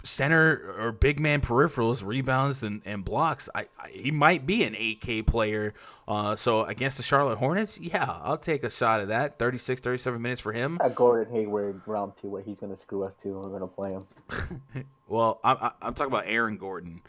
center or big man peripherals, rebounds and blocks, he might be an 8K player. So against the Charlotte Hornets, yeah, I'll take a shot at that. 36, 37 minutes for him. Gordon Hayward round 2, where he's going to screw us too. We're going to play him. Well, I'm talking about Aaron Gordon.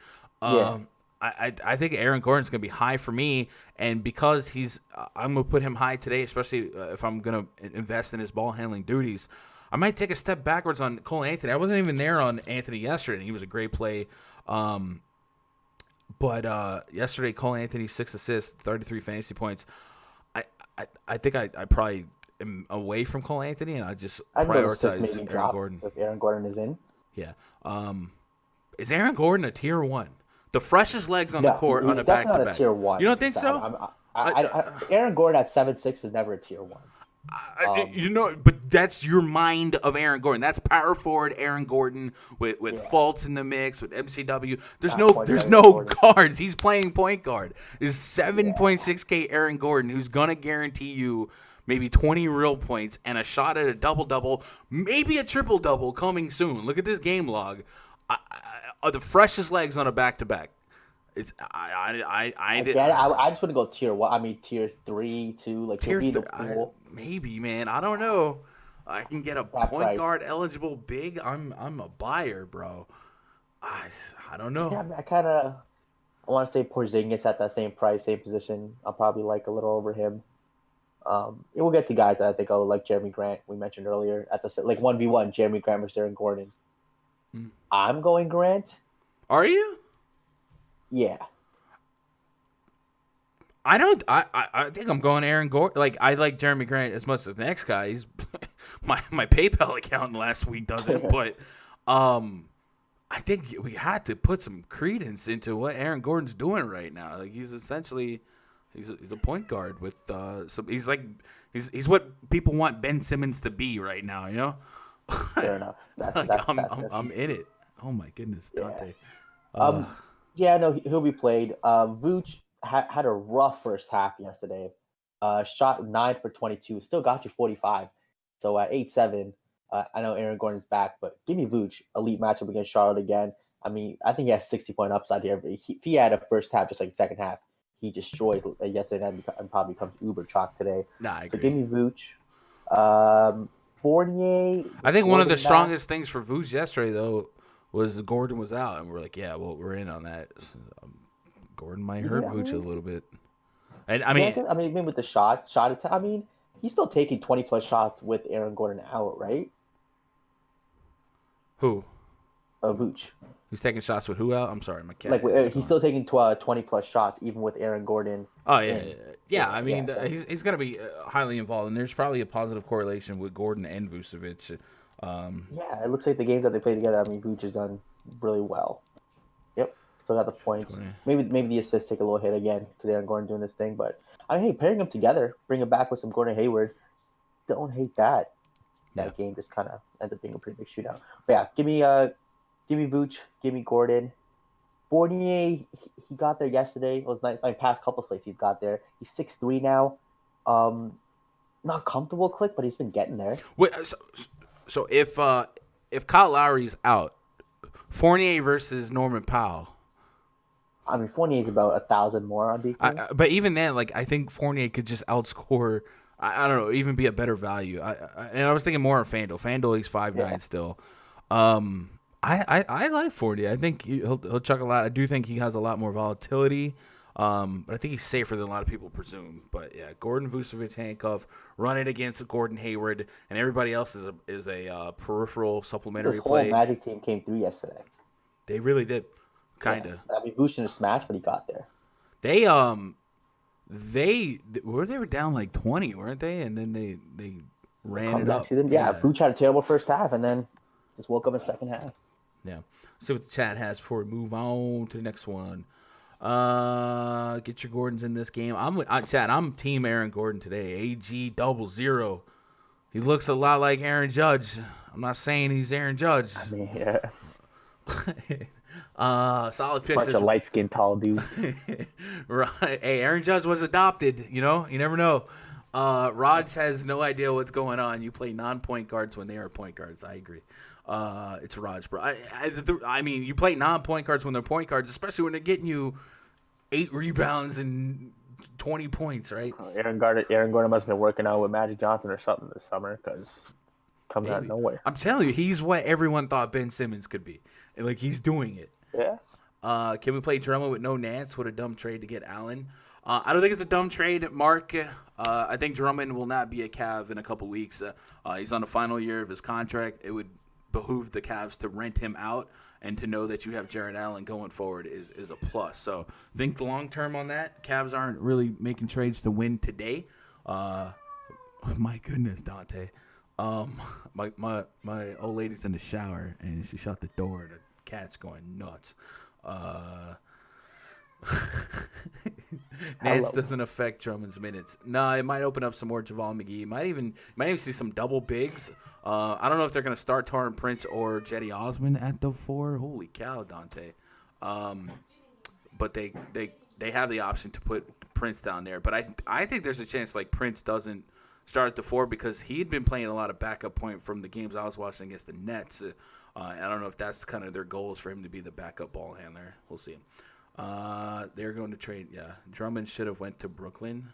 Yeah. I think Aaron Gordon's going to be high for me, and because I'm going to put him high today, especially if I'm going to invest in his ball handling duties. I might take a step backwards on Cole Anthony. I wasn't even there on Anthony yesterday, and he was a great play. But yesterday, Cole Anthony, 6 assists, 33 fantasy points. I think I probably am away from Cole Anthony, and I just prioritize Aaron Gordon. If Aaron Gordon is in. Yeah. Is Aaron Gordon a tier 1? The freshest legs on the court on a back-to-back. That's not a tier 1. You don't think so? Aaron Gordon at 7'6" is never a tier 1. But that's your mind of Aaron Gordon. That's power forward Aaron Gordon with Fultz in the mix, with MCW. There's no guards. He's playing point guard. Is 7.6K Aaron Gordon, who's gonna guarantee you maybe 20 real points and a shot at a double-double, maybe a triple-double coming soon. Look at this game log. The freshest legs on a back-to-back. I just want to go tier 1. I mean, tier 3, 2, like tier 3. Maybe, man. I don't know. I can get a point guard eligible big. I'm a buyer, bro. I don't know. Yeah, I want to say Porzingis at that same price, same position. I'll probably like a little over him. We'll get to guys that I think I'll like Jeremy Grant. We mentioned earlier at the like 1v1, Jeremy Grant versus Aaron Gordon. I'm going Grant. Are you? Yeah. I think I'm going Aaron Gordon. Like, I like Jeremy Grant as much as the next guy. He's my PayPal account last week doesn't, but I think we had to put some credence into what Aaron Gordon's doing right now. Like, he's essentially he's a point guard with some. He's what people want Ben Simmons to be right now. You know. Fair enough. I'm in it. Oh my goodness, Dante. Yeah. No, he'll be played. Vooch had a rough first half yesterday. Shot 9 for 22. Still got you 45. So at 8-7, I know Aaron Gordon's back, but give me Vooch. Elite matchup against Charlotte again. I mean, I think he has 60-point upside here. But if he had a first half just like second half, he destroys yesterday and probably becomes uber chalk today. Nah, I agree. So give me Vooch. Fournier. I think one of the strongest things for Vooch yesterday, though, was Gordon was out, and we're like, yeah, well, we're in on that. Gordon might hurt Vooch a little bit. And I mean, with the shot attack. I mean, He's still taking 20+ shots with Aaron Gordon out, right? Who? Vooch. He's taking shots with who out? I'm sorry, my cat. Like he's still taking 20+ shots even with Aaron Gordon. Oh yeah. I mean, so. he's going to be highly involved, and there's probably a positive correlation with Gordon and Vucevic. Yeah, it looks like the games that they play together. I mean, Vooch has done really well. Yep, still got the points. 20. Maybe the assists take a little hit again because Aaron Gordon doing this thing. But I mean, hey, pairing them together, bring it back with some Gordon Hayward. Don't hate that. That game just kind of ends up being a pretty big shootout. But yeah, give me Vooch, give me Gordon. Fournier, he got there yesterday. It was nice. Past couple slates he's got there. He's 6'3" now. Not comfortable click, but he's been getting there. Wait, so if Kyle Lowry's out, Fournier versus Norman Powell. I mean, Fournier's about 1,000 more on defense. But even then, like, I think Fournier could just outscore. I don't know, even be a better value. And I was thinking more of FanDuel. FanDuel, he's 5'9" still. I like Fournier. I think he'll chuck a lot. I do think he has a lot more volatility. But I think he's safer than a lot of people presume. But yeah, Gordon, Vucevic, handcuff, run it against Gordon Hayward, and everybody else is a peripheral supplementary this play. Whole Magic team came through yesterday. They really did, kind of. Yeah. I mean, Vucevic a smash, but he got there. They were down like 20, weren't they? And then they ran it up. Yeah, Vucevic had a terrible first half, and then just woke up in the second half. Yeah. See what the chat has before we move on to the next one. Get your Gordons in this game. I'm team Aaron Gordon today. AG 00. He looks a lot like Aaron Judge. I'm not saying he's Aaron Judge. I mean, yeah. Solid picks. Bunch of light-skinned tall dudes. Right. Hey, Aaron Judge was adopted. You never know. Raj has no idea what's going on. You play non-point guards when they are point guards. I agree. It's Raj, bro. I mean, you play non-point guards when they're point guards, especially when they're getting you 8 rebounds and 20 points, right? Aaron Gordon must have been working out with Magic Johnson or something this summer because comes out of nowhere. I'm telling you, he's what everyone thought Ben Simmons could be. Like, he's doing it. Yeah. Can we play Drummond with no Nance? What a dumb trade to get Allen. I don't think it's a dumb trade, Mark. I think Drummond will not be a Cav in a couple weeks. He's on the final year of his contract. It would behoove the Cavs to rent him out, and to know that you have Jared Allen going forward is a plus. So think long term on that. Cavs aren't really making trades to win today. My goodness, Dante. My old lady's in the shower and she shut the door. The cat's going nuts. Nance doesn't affect Drummond's minutes. No, it might open up some more JaVale McGee. Might even see some double bigs. I don't know if they're going to start Taurean Prince or Jetty Osman at the 4. Holy cow, Dante. But they have the option to put Prince down there. But I think there's a chance like Prince doesn't start at the 4 because he'd been playing a lot of backup point from the games I was watching against the Nets. I don't know if that's kind of their goals for him to be the backup ball handler. We'll see. They're going to trade. Yeah, Drummond should have went to Brooklyn.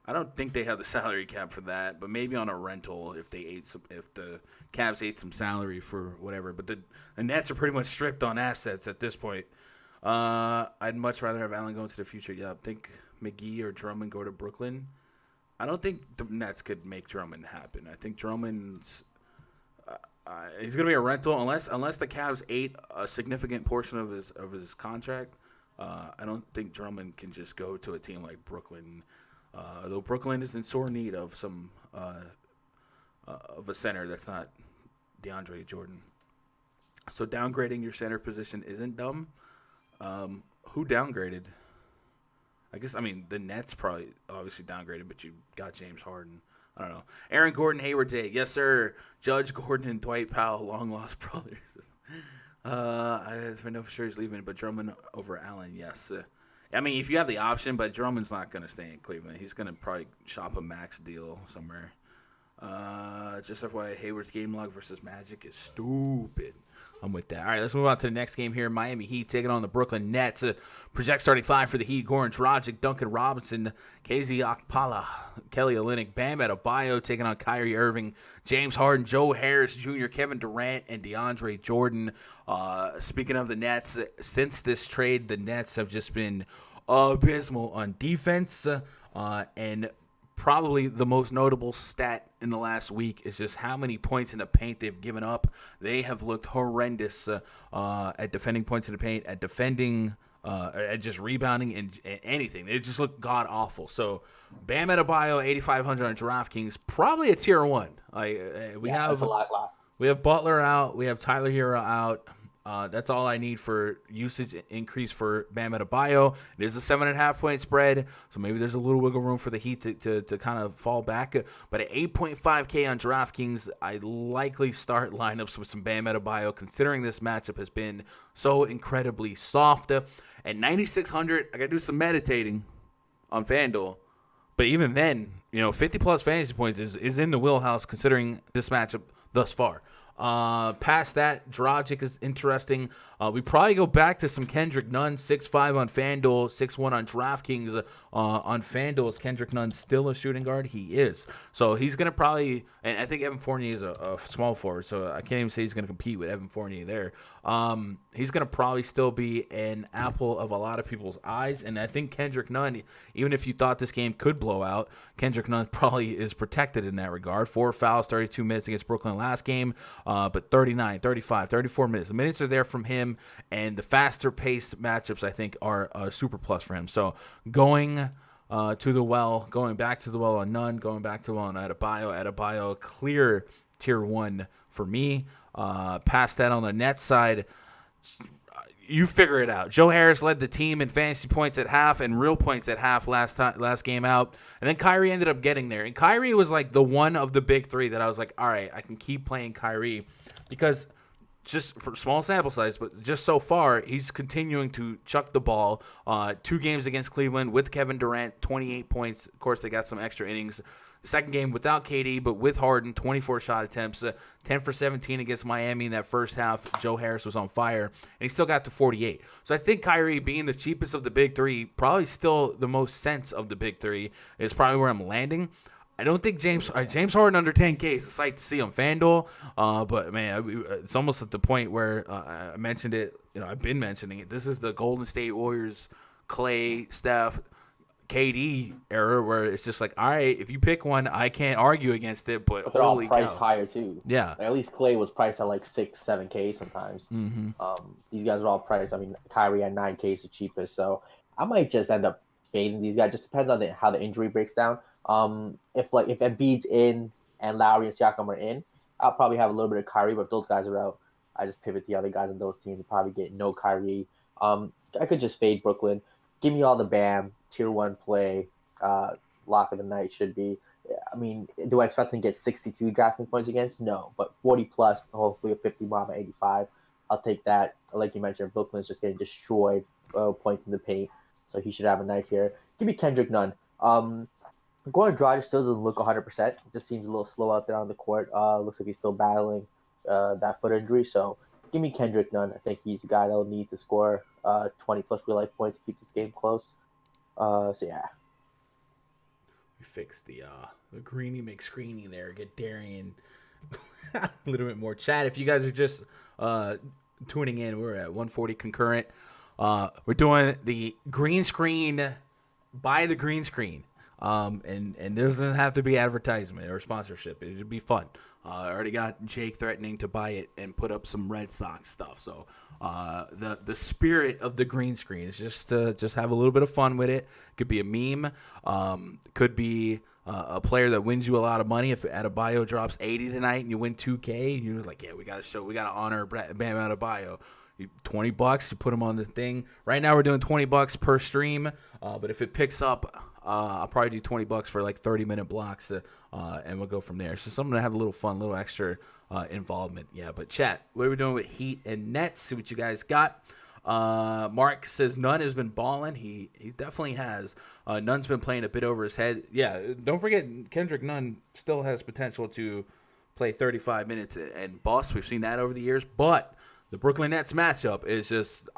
I don't think they have the salary cap for that, but maybe on a rental if the Cavs ate some salary for whatever. But the Nets are pretty much stripped on assets at this point. I'd much rather have Allen go into the future. Yeah, I think McGee or Drummond go to Brooklyn. I don't think the Nets could make Drummond happen. I think Drummond's he's going to be a rental unless the Cavs ate a significant portion of his contract. I don't think Drummond can just go to a team like Brooklyn. Though Brooklyn is in sore need of some of a center that's not DeAndre Jordan. So downgrading your center position isn't dumb. Who downgraded? I mean the Nets probably obviously downgraded, but you got James Harden. I don't know. Aaron Gordon, Hayward Day. Yes, sir. Judge Gordon and Dwight Powell, long-lost brothers. I know for sure he's leaving, but Drummond over Allen, yes. I mean, if you have the option, but Drummond's not going to stay in Cleveland. He's going to probably shop a max deal somewhere. Just FYI, Hayward's game log versus Magic is stupid. I'm with that. All right, let's move on to the next game here. Miami Heat taking on the Brooklyn Nets. Project starting 5 for the Heat. Goran Dragic, Duncan Robinson, KZ Okpala, Kelly Olynyk, Bam Adebayo taking on Kyrie Irving, James Harden, Joe Harris Jr., Kevin Durant, and DeAndre Jordan. Speaking of the Nets, since this trade, the Nets have just been abysmal on defense and probably the most notable stat in the last week is just how many points in the paint they've given up. They have looked horrendous at defending points in the paint, at defending, at just rebounding and anything. They just look god awful. So Bam Adebayo, 8,500 on DraftKings, probably a tier 1. We have a lot. We have Butler out. We have Tyler Hero out. That's all I need for usage increase for Bam Adebayo. It is a 7.5 point spread, so maybe there's a little wiggle room for the Heat to kind of fall back. But at 8.5K on DraftKings, I likely start lineups with some Bam Adebayo, considering this matchup has been so incredibly soft. At 9,600, I got to do some meditating on FanDuel. But even then, 50-plus fantasy points is in the wheelhouse considering this matchup thus far. Past that, Dragic is interesting. We probably go back to some Kendrick Nunn, 6'5" on FanDuel, 6'1" on DraftKings. On FanDuel, is Kendrick Nunn still a shooting guard? He is. So he's going to probably, and I think Evan Fournier is a small forward, so I can't even say he's going to compete with Evan Fournier there. He's going to probably still be an apple of a lot of people's eyes, and I think Kendrick Nunn, even if you thought this game could blow out, Kendrick Nunn probably is protected in that regard. 4 fouls, 32 minutes against Brooklyn last game, but 39, 35, 34 minutes. The minutes are there from him, and the faster-paced matchups, I think, are a super plus for him. So going to the well, going back to the well on Nunn, going back to the well on Adebayo, clear tier 1 for me. Past that on the Nets side, you figure it out. Joe Harris led the team in fantasy points at half and real points at half last game out. And then Kyrie ended up getting there. And Kyrie was like the one of the big 3 that I was like, all right, I can keep playing Kyrie because just for small sample size, but just so far, he's continuing to chuck the ball. 2 games against Cleveland with Kevin Durant, 28 points. Of course, they got some extra innings. The second game without KD, but with Harden, 24 shot attempts, 10 for 17 against Miami in that first half. Joe Harris was on fire, and he still got to 48. So I think Kyrie, being the cheapest of the big 3, probably still the most sense of the big 3, is probably where I'm landing. I don't think James Harden under 10K is a sight to see on FanDuel, but man, it's almost at the point where I mentioned it. I've been mentioning it. This is the Golden State Warriors, Clay, Steph, KD era where it's just like, all right, if you pick one, I can't argue against it. But they're holy all priced cow. higher too. Yeah, at least Clay was priced at like 6-7K sometimes. Mm-hmm. These guys are all priced. I mean, Kyrie at 9K is the cheapest, so I might just end up fading these guys. Just depends on how the injury breaks down. If Embiid's in and Lowry and Siakam are in, I'll probably have a little bit of Kyrie. But if those guys are out, I just pivot the other guys on those teams and probably get no Kyrie. I could just fade Brooklyn. Give me all the Bam tier 1 play. Lock of the night should be. I mean, do I expect them to get 62 drafting points against? No, but 40 plus, hopefully a 50 bomb at 85. I'll take that. Like you mentioned, Brooklyn's just getting destroyed points in the paint, so he should have a night here. Give me Kendrick Nunn. Goran Dragic still doesn't look 100%. Just seems a little slow out there on the court. Looks like he's still battling that foot injury. So give me Kendrick Nunn. I think he's a guy that will need to score 20-plus real-life points to keep this game close. So, yeah. We fixed the Greeny McScreeny there. Get Darian a little bit more chat. If you guys are just tuning in, we're at 140 concurrent. We're doing the green screen by the green screen. And there doesn't have to be advertisement or sponsorship. It should be fun. I already got Jake threatening to buy it and put up some Red Sox stuff. So the spirit of the green screen is just to have a little bit of fun with it. Could be a meme. Could be a player that wins you a lot of money. If Adebayo drops 80 tonight and you win 2K, you're like, yeah, we got to honor Bam Adebayo. $20, you put them on the thing. Right now we're doing $20 per stream, but if it picks up, I'll probably do $20 for like 30-minute blocks, and we'll go from there. So something to have a little fun, a little extra involvement. Yeah, but chat, what are we doing with Heat and Nets? See what you guys got. Mark says Nunn has been balling. He definitely has. Nunn's been playing a bit over his head. Yeah, don't forget Kendrick Nunn still has potential to play 35 minutes and bust. We've seen that over the years, but the Brooklyn Nets matchup is just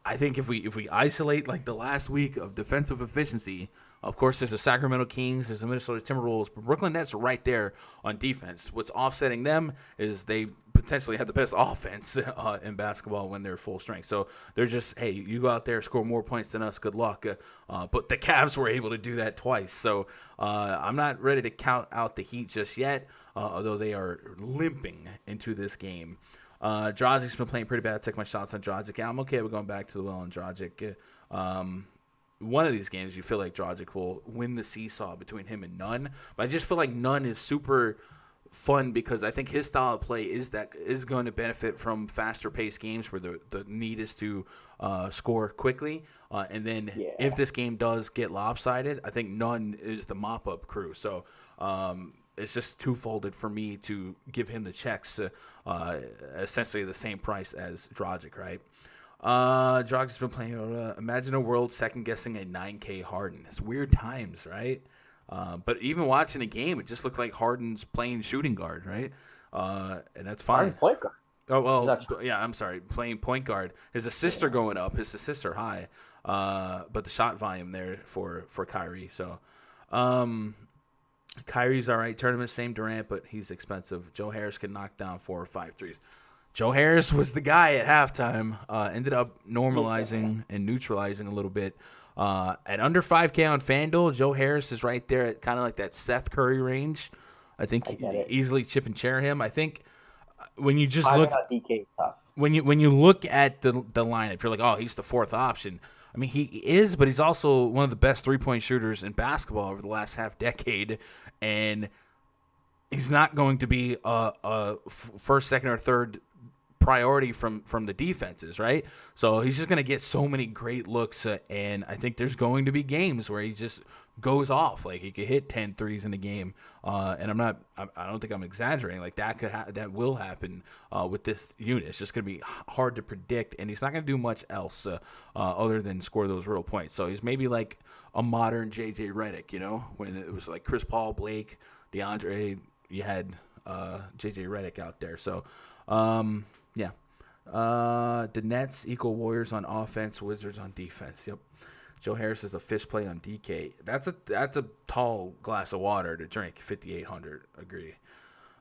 I think if we isolate like the last week of defensive efficiency, Of course, there's the Sacramento Kings, there's the Minnesota Timberwolves, but Brooklyn Nets are right there on defense. What's offsetting them is they potentially have the best offense in basketball when they're full strength. So they're just, hey, you go out there, score more points than us, good luck. But the Cavs were able to do that twice. So I'm not ready to count out the Heat just yet, although they are limping into this game. Dragic's been playing pretty bad. I take my shots on Dragic. Yeah, I'm okay with going back to the well on Dragic. One of these games, you feel like Dragic will win the seesaw between him and Nunn. But I just feel like Nunn is super fun because I think his style of play is going to benefit from faster paced games where the need is to score quickly. And then if this game does get lopsided, I think Nunn is the mop up crew. So it's just twofolded for me to give him the checks essentially the same price as Dragic, right? Dragic's been playing. Imagine a world second guessing a 9K Harden. It's weird times, right? But even watching the game, it just looked like Harden's playing shooting guard, right? And that's fine. Point guard. Oh well, yeah. I'm sorry, playing point guard. His assists are going up. His assists are high, but the shot volume there for Kyrie. So, Kyrie's all right. Tournament same Durant, but he's expensive. Joe Harris can knock down 4 or 5 threes. Joe Harris was the guy at halftime. Ended up normalizing and neutralizing a little bit. At under 5K on FanDuel, Joe Harris is right there at kind of like that Seth Curry range. I think easily chip and chair him. I think when you just look when you look at the lineup, you're like, oh, he's the fourth option. I mean, he is, but he's also one of the best 3-point shooters in basketball over the last half decade, and he's not going to be a first, second, or third priority from the defenses, right? So he's just going to get so many great looks, and I think there's going to be games where he just goes off. Like, he could hit 10 threes in a game, and I don't think I'm exaggerating. Like, that will happen with this unit. It's just going to be hard to predict, and he's not going to do much else other than score those real points. So he's maybe like a modern JJ Redick, you know, when it was like Chris Paul, Blake, DeAndre, you had JJ Redick out there. So yeah. The Nets equal Warriors on offense, Wizards on defense. Yep. Joe Harris is a fish play on DK. That's a tall glass of water to drink. 5,800. Agree.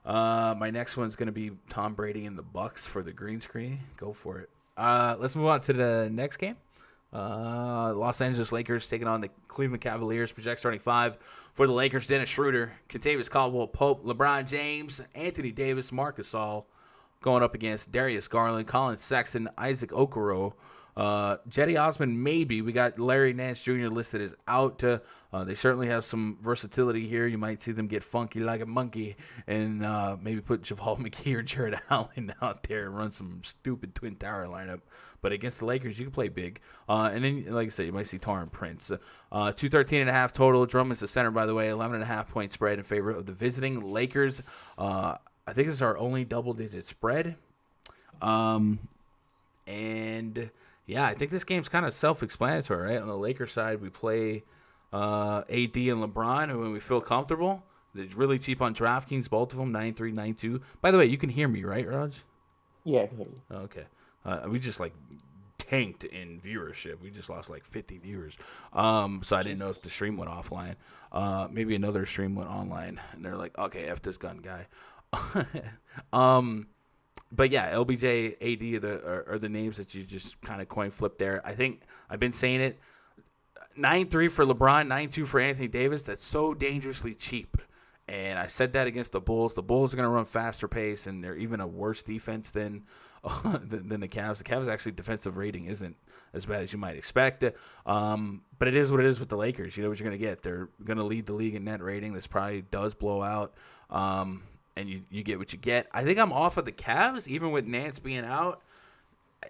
My next one's going to be Tom Brady and the Bucks for the green screen. Go for it. Let's move on to the next game. Los Angeles Lakers taking on the Cleveland Cavaliers. Project starting 5 for the Lakers: Dennis Schroeder, Kentavious Caldwell-Pope, LeBron James, Anthony Davis, Marc Gasol. Going up against Darius Garland, Colin Sexton, Isaac Okoro, Jetty Osman maybe. We got Larry Nance Jr. listed as out. They certainly have some versatility here. You might see them get funky like a monkey and maybe put JaVale McGee or Jared Allen out there and run some stupid Twin Tower lineup. But against the Lakers, you can play big. And then, like I said, you might see Taurean Prince. 213.5 total. Drummond's the center, by the way. 11.5 point spread in favor of the visiting Lakers. I think this is our only double-digit spread. And, yeah, I think this game's kind of self-explanatory, right? On the Lakers side, we play AD and LeBron, who when we feel comfortable. They're really cheap on DraftKings, both of them, 9.3, 9.2. By the way, you can hear me, right, Raj? Yeah, I can hear you. Okay. We just, tanked in viewership. We just lost, 50 viewers. So I didn't know if the stream went offline. Maybe another stream went online, and they're like, okay, F this gun guy. But yeah, LBJ, AD are the names that you just kind of coin flip there. I think I've been saying it. 9.3 for LeBron, 9.2 for Anthony Davis. That's so dangerously cheap. And I said that against the Bulls. The Bulls are going to run faster pace, and they're even a worse defense than the Cavs. The Cavs' actually defensive rating isn't as bad as you might expect. But it is what it is with the Lakers. You know what you're going to get. They're going to lead the league in net rating. This probably does blow out. And you get what you get. I think I'm off of the Cavs, even with Nance being out.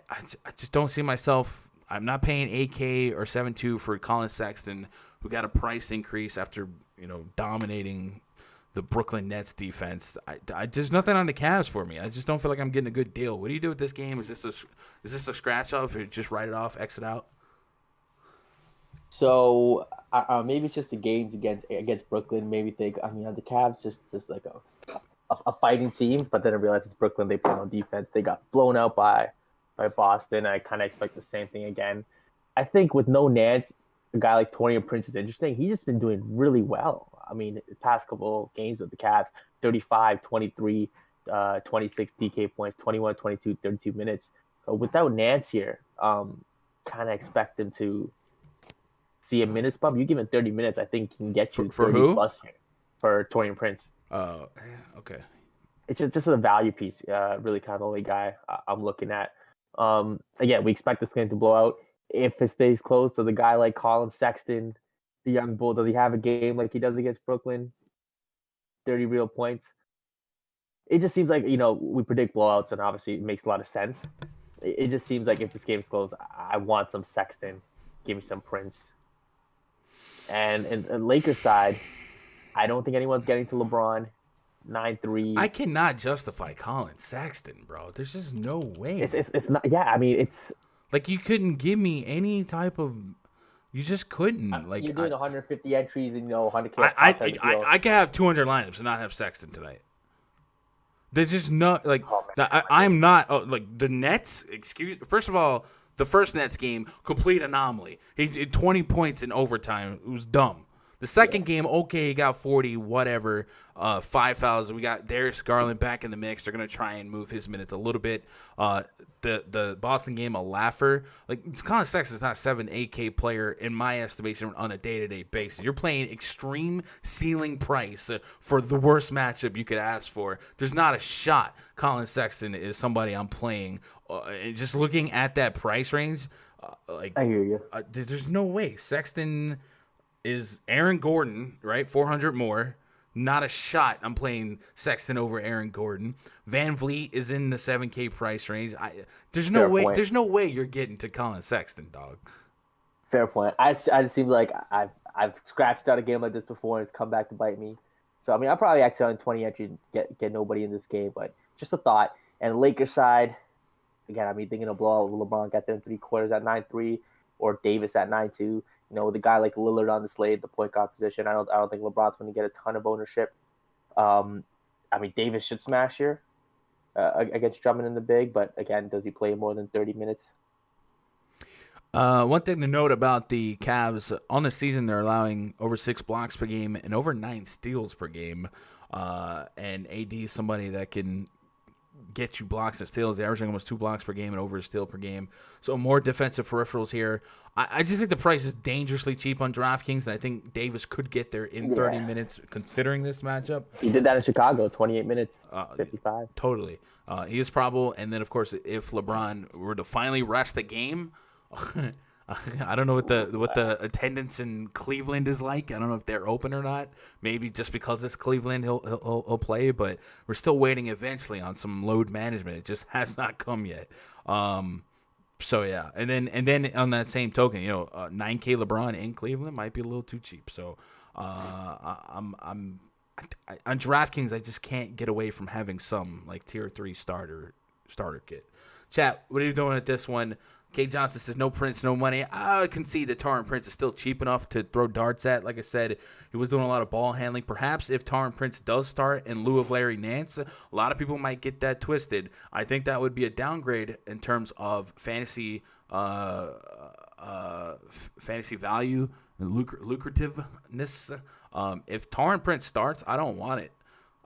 I just don't see myself. I'm not paying 8K or 7.2 for Colin Sexton, who got a price increase after dominating the Brooklyn Nets defense. There's nothing on the Cavs for me. I just don't feel like I'm getting a good deal. What do you do with this game? Is this a scratch off or just write it off, exit out? So maybe it's just the games against Brooklyn. Maybe think the Cavs just like a fighting team, but then I realized it's Brooklyn. They play on defense. They got blown out by Boston. I kind of expect the same thing again. I think with no Nance, a guy like Torian Prince is interesting. He's just been doing really well. I mean, the past couple games with the Cavs, 35, 23, 26 DK points, 21, 22, 32 minutes. So without Nance here, kind of expect him to see a minutes bump. You give him 30 minutes, I think he can get you For 30 who? plus here for Torian Prince. Okay. It's just a value piece. Really kind of the only guy I'm looking at. Again, we expect this game to blow out. If it stays close, so the guy like Colin Sexton, the young bull, does he have a game like he does against Brooklyn? 30 real points. It just seems like, we predict blowouts, and obviously it makes a lot of sense. It just seems like if this game's close, I want some Sexton. Give me some Prince. And Lakers side, I don't think anyone's getting to LeBron. 9-3. I cannot justify Colin Sexton, bro. There's just no way. It's not. Yeah, I mean, it's like you couldn't give me any type of. You just couldn't. Like you're doing 150 entries and 100K. I could have 200 lineups and not have Sexton tonight. There's just no like. I'm not like the Nets. First of all, the first Nets game, complete anomaly. He did 20 points in overtime. It was dumb. The second game, okay, he got 40, whatever. 5 fouls. We got Darius Garland back in the mix. They're gonna try and move his minutes a little bit. The Boston game, a laugher. Like Colin Sexton's not 7-8K player in my estimation on a day-to-day basis. You're playing extreme ceiling price for the worst matchup you could ask for. There's not a shot Colin Sexton is somebody I'm playing. Just looking at that price range, I hear you. There's no way Sexton is Aaron Gordon, right? 400 more. Not a shot. I'm playing Sexton over Aaron Gordon. Van Vliet is in the 7K price range. There's no way. There's no way you're getting to Colin Sexton, dog. Fair point. I just seem like I've scratched out a game like this before, and it's come back to bite me. So I mean, I'll probably exit on 20 entries and get nobody in this game, but just a thought. And Lakers side, again, I mean, thinking of blowout. LeBron got there in 3/4 at 9-3, or Davis at 9-2. With a guy like Lillard on the slate, the point guard position, I don't think LeBron's going to get a ton of ownership. I mean, Davis should smash here against Drummond in the big, but again, does he play more than 30 minutes? One thing to note about the Cavs, on the season they're allowing over 6 blocks per game and over 9 steals per game. And AD is somebody that can get you blocks and steals. They're averaging almost 2 blocks per game and over a steal per game. So more defensive peripherals here. I just think the price is dangerously cheap on DraftKings, and I think Davis could get there in 30 minutes considering this matchup. He did that in Chicago, 28 minutes, 55. Totally. He is probable. And then, of course, if LeBron were to finally rest the game, I don't know what the attendance in Cleveland is like. I don't know if they're open or not. Maybe just because it's Cleveland, he'll play. But we're still waiting eventually on some load management. It just has not come yet. So yeah, and then on that same token, 9K LeBron in Cleveland might be a little too cheap. So I'm on DraftKings, I just can't get away from having some like tier 3 starter kit. Chat, what are you doing at this one? K Johnson says, no Prince, no money. I would concede that Taurean Prince is still cheap enough to throw darts at. Like I said, he was doing a lot of ball handling. Perhaps if Taurean Prince does start in lieu of Larry Nance, a lot of people might get that twisted. I think that would be a downgrade in terms of fantasy value and lucrativeness. If Taurean Prince starts, I don't want it.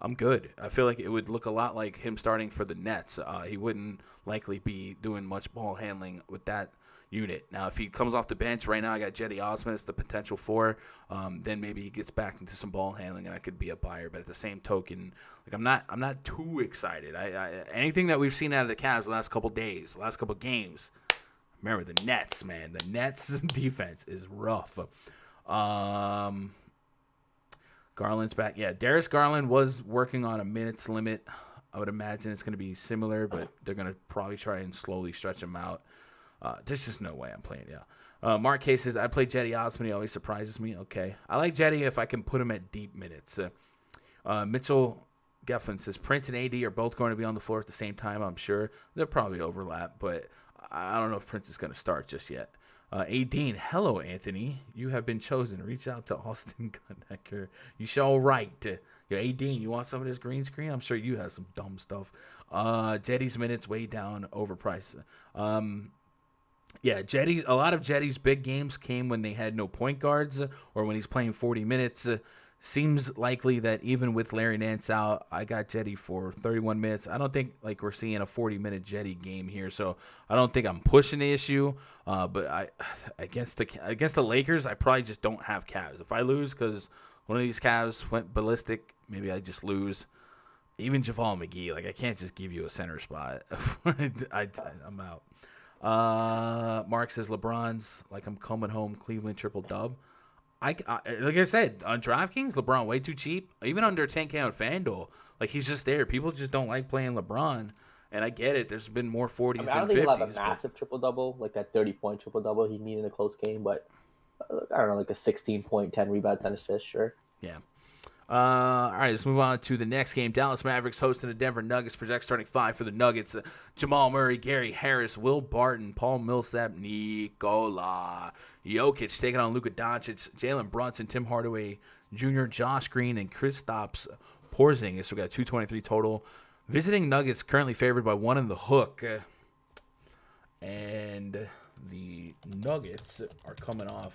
I'm good. I feel like it would look a lot like him starting for the Nets. He wouldn't likely be doing much ball handling with that unit. Now, if he comes off the bench right now, I got Jetty Osman as the potential for. Then maybe he gets back into some ball handling, and I could be a buyer. But at the same token, like I'm not too excited. Anything that we've seen out of the Cavs the last couple days, last couple games. Remember the Nets, man. The Nets defense is rough. Garland's back. Yeah, Darius Garland was working on a minutes limit. I would imagine it's going to be similar, but they're going to probably try and slowly stretch him out. There's just no way I'm playing. Yeah. Mark K says, I play Jetty Osman. He always surprises me. Okay. I like Jetty if I can put him at deep minutes. Mitchell Geffin says, Prince and AD are both going to be on the floor at the same time, I'm sure. They'll probably overlap, but I don't know if Prince is going to start just yet. Dean, hello, Anthony. You have been chosen. Reach out to Austin Gunnecker. You shall write. Yo, Dean, you want some of this green screen? I'm sure you have some dumb stuff. Jetty's minutes way down, overpriced. Yeah, Jetty. A lot of Jetty's big games came when they had no point guards or when he's playing 40 minutes. Seems likely that even with Larry Nance out, I got Jetty for 31 minutes. I don't think like we're seeing a 40-minute Jetty game here, so I don't think I'm pushing the issue. But against the Lakers, I probably just don't have Cavs. If I lose because one of these Cavs went ballistic, maybe I just lose. Even JaVale McGee, like I can't just give you a center spot. I'm out. Mark says LeBron's like I'm coming home Cleveland triple dub. I like I said on DraftKings, LeBron way too cheap. Even under 10K on FanDuel, like he's just there. People just don't like playing LeBron, and I get it. There's been more 40s I than don't think 50s. he'll have a massive triple double, like that 30-point triple double he needed in a close game, but I don't know, like a 16-point, 10 rebound, 10 assists, sure. Yeah. All right, let's move on to the next game. Dallas Mavericks hosting the Denver Nuggets. Project starting 5 for the Nuggets. Jamal Murray, Gary Harris, Will Barton, Paul Millsap, Nikola Jokic taking on Luka Doncic, Jalen Brunson, Tim Hardaway Jr., Josh Green, and Kristaps Porzingis. So we got 223 total. Visiting Nuggets currently favored by 1 in the hook. And the Nuggets are coming off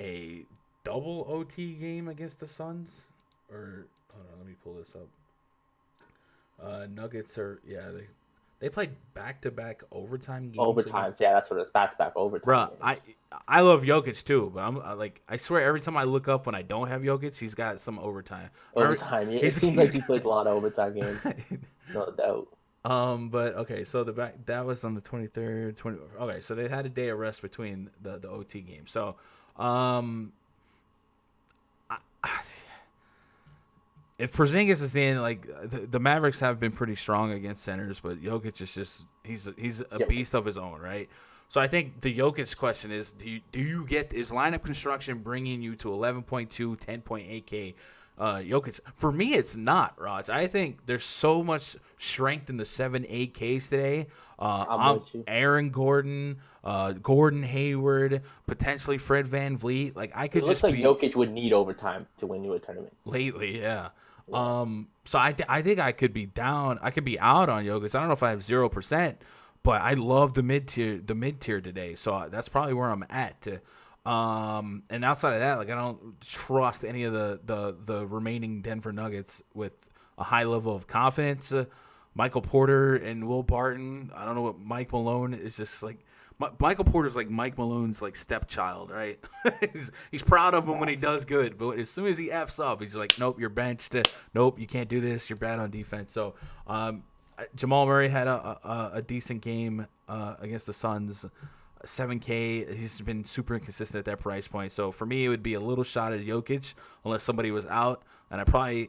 a double OT game against the Suns, or hold on, let me pull this up. Nuggets are they played back-to-back overtime games. Overtime, yeah, that's what it's back-to-back overtime. Bro, games. I love Jokic too, but I swear every time I look up when I don't have Jokic, he's got some overtime. Overtime, it seems like he played a lot of overtime games, no doubt. But okay, so that was on the 23rd, okay, so they had a day of rest between the OT game. So, if Porzingis is in, like the Mavericks have been pretty strong against centers, but Jokic is just he's a beast of his own, right? So I think the Jokic question is, is lineup construction bringing you to 11.2, 10.8K Jokic? For me, it's not, Raj. I think there's so much strength in the 7-8Ks today. I'm Aaron Gordon, Gordon Hayward, potentially Fred VanVleet. Like I could just like Jokic would need overtime to win you a tournament. Lately, yeah. So I think I could be down. I could be out on Jokic. I don't know if I have 0%, but I love the mid tier today. So that's probably where I'm at. And outside of that, like I don't trust any of the remaining Denver Nuggets with a high level of confidence. Michael Porter and Will Barton. I don't know what Mike Malone is just like. Michael Porter's like Mike Malone's like stepchild, right? he's proud of him when he does good, but as soon as he F's up, he's like, nope, you're benched. Nope, you can't do this. You're bad on defense. So Jamal Murray had a decent game against the Suns. 7K. He's been super inconsistent at that price point. So for me, it would be a little shot at Jokic unless somebody was out, and I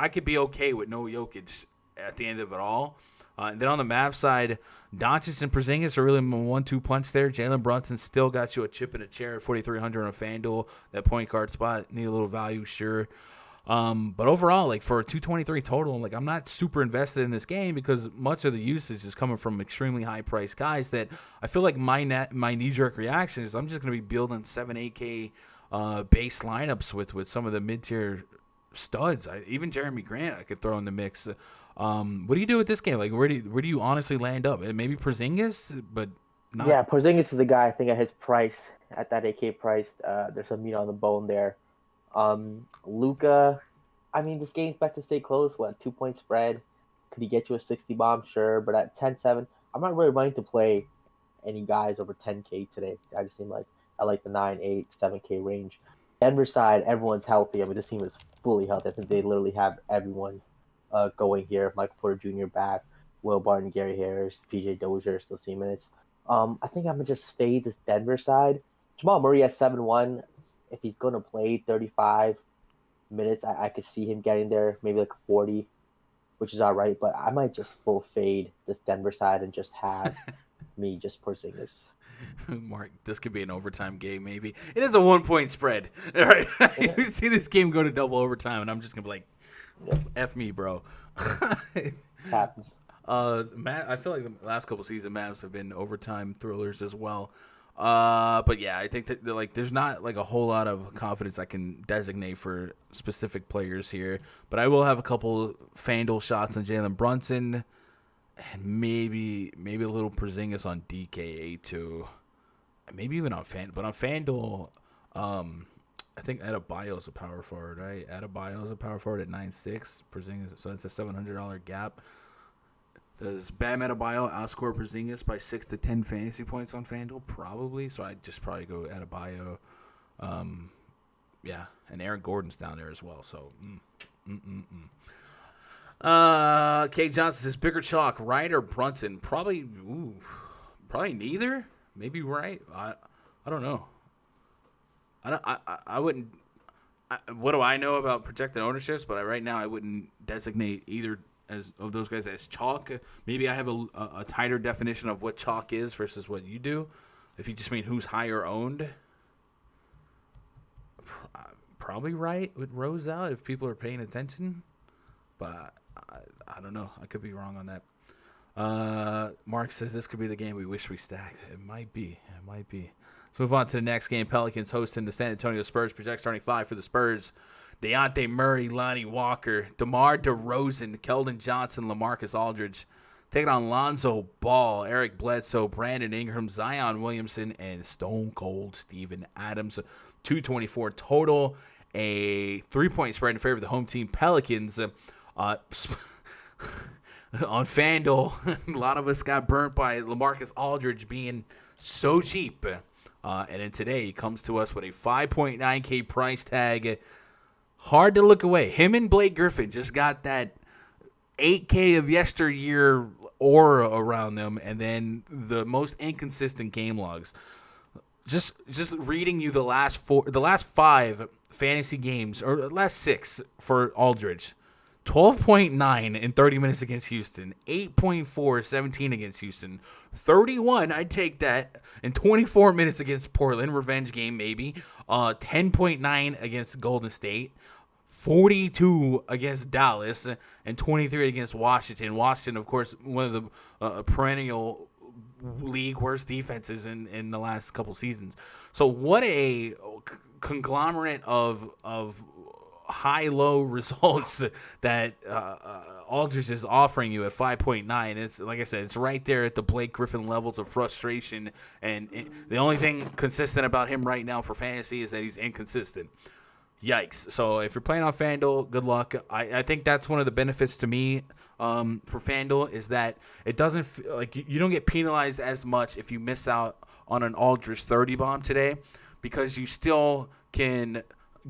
could be okay with no Jokic at the end of it all. And then on the Mavs side, Doncic and Porzingis are really a 1-2 punch there. Jalen Brunson still got you a chip in a chair at 4,300 on FanDuel. That point guard spot, need a little value, sure. But overall, like for a 223 total, like I'm not super invested in this game because much of the usage is coming from extremely high priced guys that I feel like my knee-jerk reaction is I'm just going to be building 7-8K base lineups with some of the mid-tier studs. Even Jeremy Grant I could throw in the mix. What do you do with this game? Like, where do you honestly land up? Maybe Porzingis, but not. Yeah, Porzingis is the guy. I think at his price, at that 8K price, there's some meat on the bone there. Luka, I mean, this game's back to stay close. What, 2-point spread? Could he get you a 60 bomb? Sure, but at 10-7, I'm not really wanting to play any guys over 10K today. I just seem like I like the 9, 8, 7K range. Denver side, everyone's healthy. I mean, this team is fully healthy. I think they literally have everyone going here. Michael Porter Jr. back, Will Barton, Gary Harris, PJ Dozier still seeing minutes. I think I'm going to just fade this Denver side. Jamal Murray at 7-1. If he's going to play 35 minutes, I could see him getting there, maybe like 40, which is all right. But I might just full fade this Denver side and just have me just Porzingis. Mark, this could be an overtime game, maybe. It is a 1-point spread. All right. You see this game go to double overtime, and I'm just going to be like, F me, bro. Happens. I feel like the last couple seasons, Mavs have been overtime thrillers as well. But yeah, I think that like there's not like a whole lot of confidence I can designate for specific players here. But I will have a couple FanDuel shots on Jalen Brunson And maybe a little Porzingis on DKA too. Maybe even on but on FanDuel, I think Adebayo's a power forward, right? Adebayo's a power forward at 9.6. Porzingis, so it's a $700 gap. Does Bam Adebayo outscore Porzingis by 6 to 10 fantasy points on FanDuel? Probably. So I'd just probably go Adebayo. Yeah, and Aaron Gordon's down there as well. So, Kate Johnson says bigger chalk, Wright or Brunson? Probably neither. Maybe Wright. I don't know. I wouldn't. What do I know about projected ownerships? But right now I wouldn't designate either as of those guys as chalk. Maybe I have a tighter definition of what chalk is versus what you do. If you just mean who's higher owned, probably right with Rose out if people are paying attention. But I don't know. I could be wrong on that. Mark says this could be the game we wish we stacked. It might be. Let's move on to the next game. Pelicans hosting the San Antonio Spurs. Project starting 5 for the Spurs. Dejounte Murray, Lonnie Walker, DeMar DeRozan, Keldon Johnson, LaMarcus Aldridge. Taking on Lonzo Ball, Eric Bledsoe, Brandon Ingram, Zion Williamson, and Stone Cold Steven Adams. 224 total. A 3-point spread in favor of the home team Pelicans. On FanDuel, a lot of us got burnt by LaMarcus Aldridge being so cheap. And then today he comes to us with a 5.9K price tag. Hard to look away. Him and Blake Griffin just got that 8K of yesteryear aura around them, and then the most inconsistent game logs. Just reading you the last 5 fantasy games, or the last 6 for Aldridge. 12.9 in 30 minutes against Houston. 8.4, 17 against Houston. 31, I'd take that. In 24 minutes against Portland. Revenge game, maybe. 10.9 against Golden State. 42 against Dallas. And 23 against Washington. Washington, of course, one of the perennial league worst defenses in the last couple seasons. So what a conglomerate of high-low results that Aldridge is offering you at 5.9. It's like I said, it's right there at the Blake Griffin levels of frustration. And the only thing consistent about him right now for fantasy is that he's inconsistent. Yikes. So if you're playing on FanDuel, good luck. I think that's one of the benefits to me for FanDuel is that it doesn't like you don't get penalized as much if you miss out on an Aldridge 30 bomb today, because you still can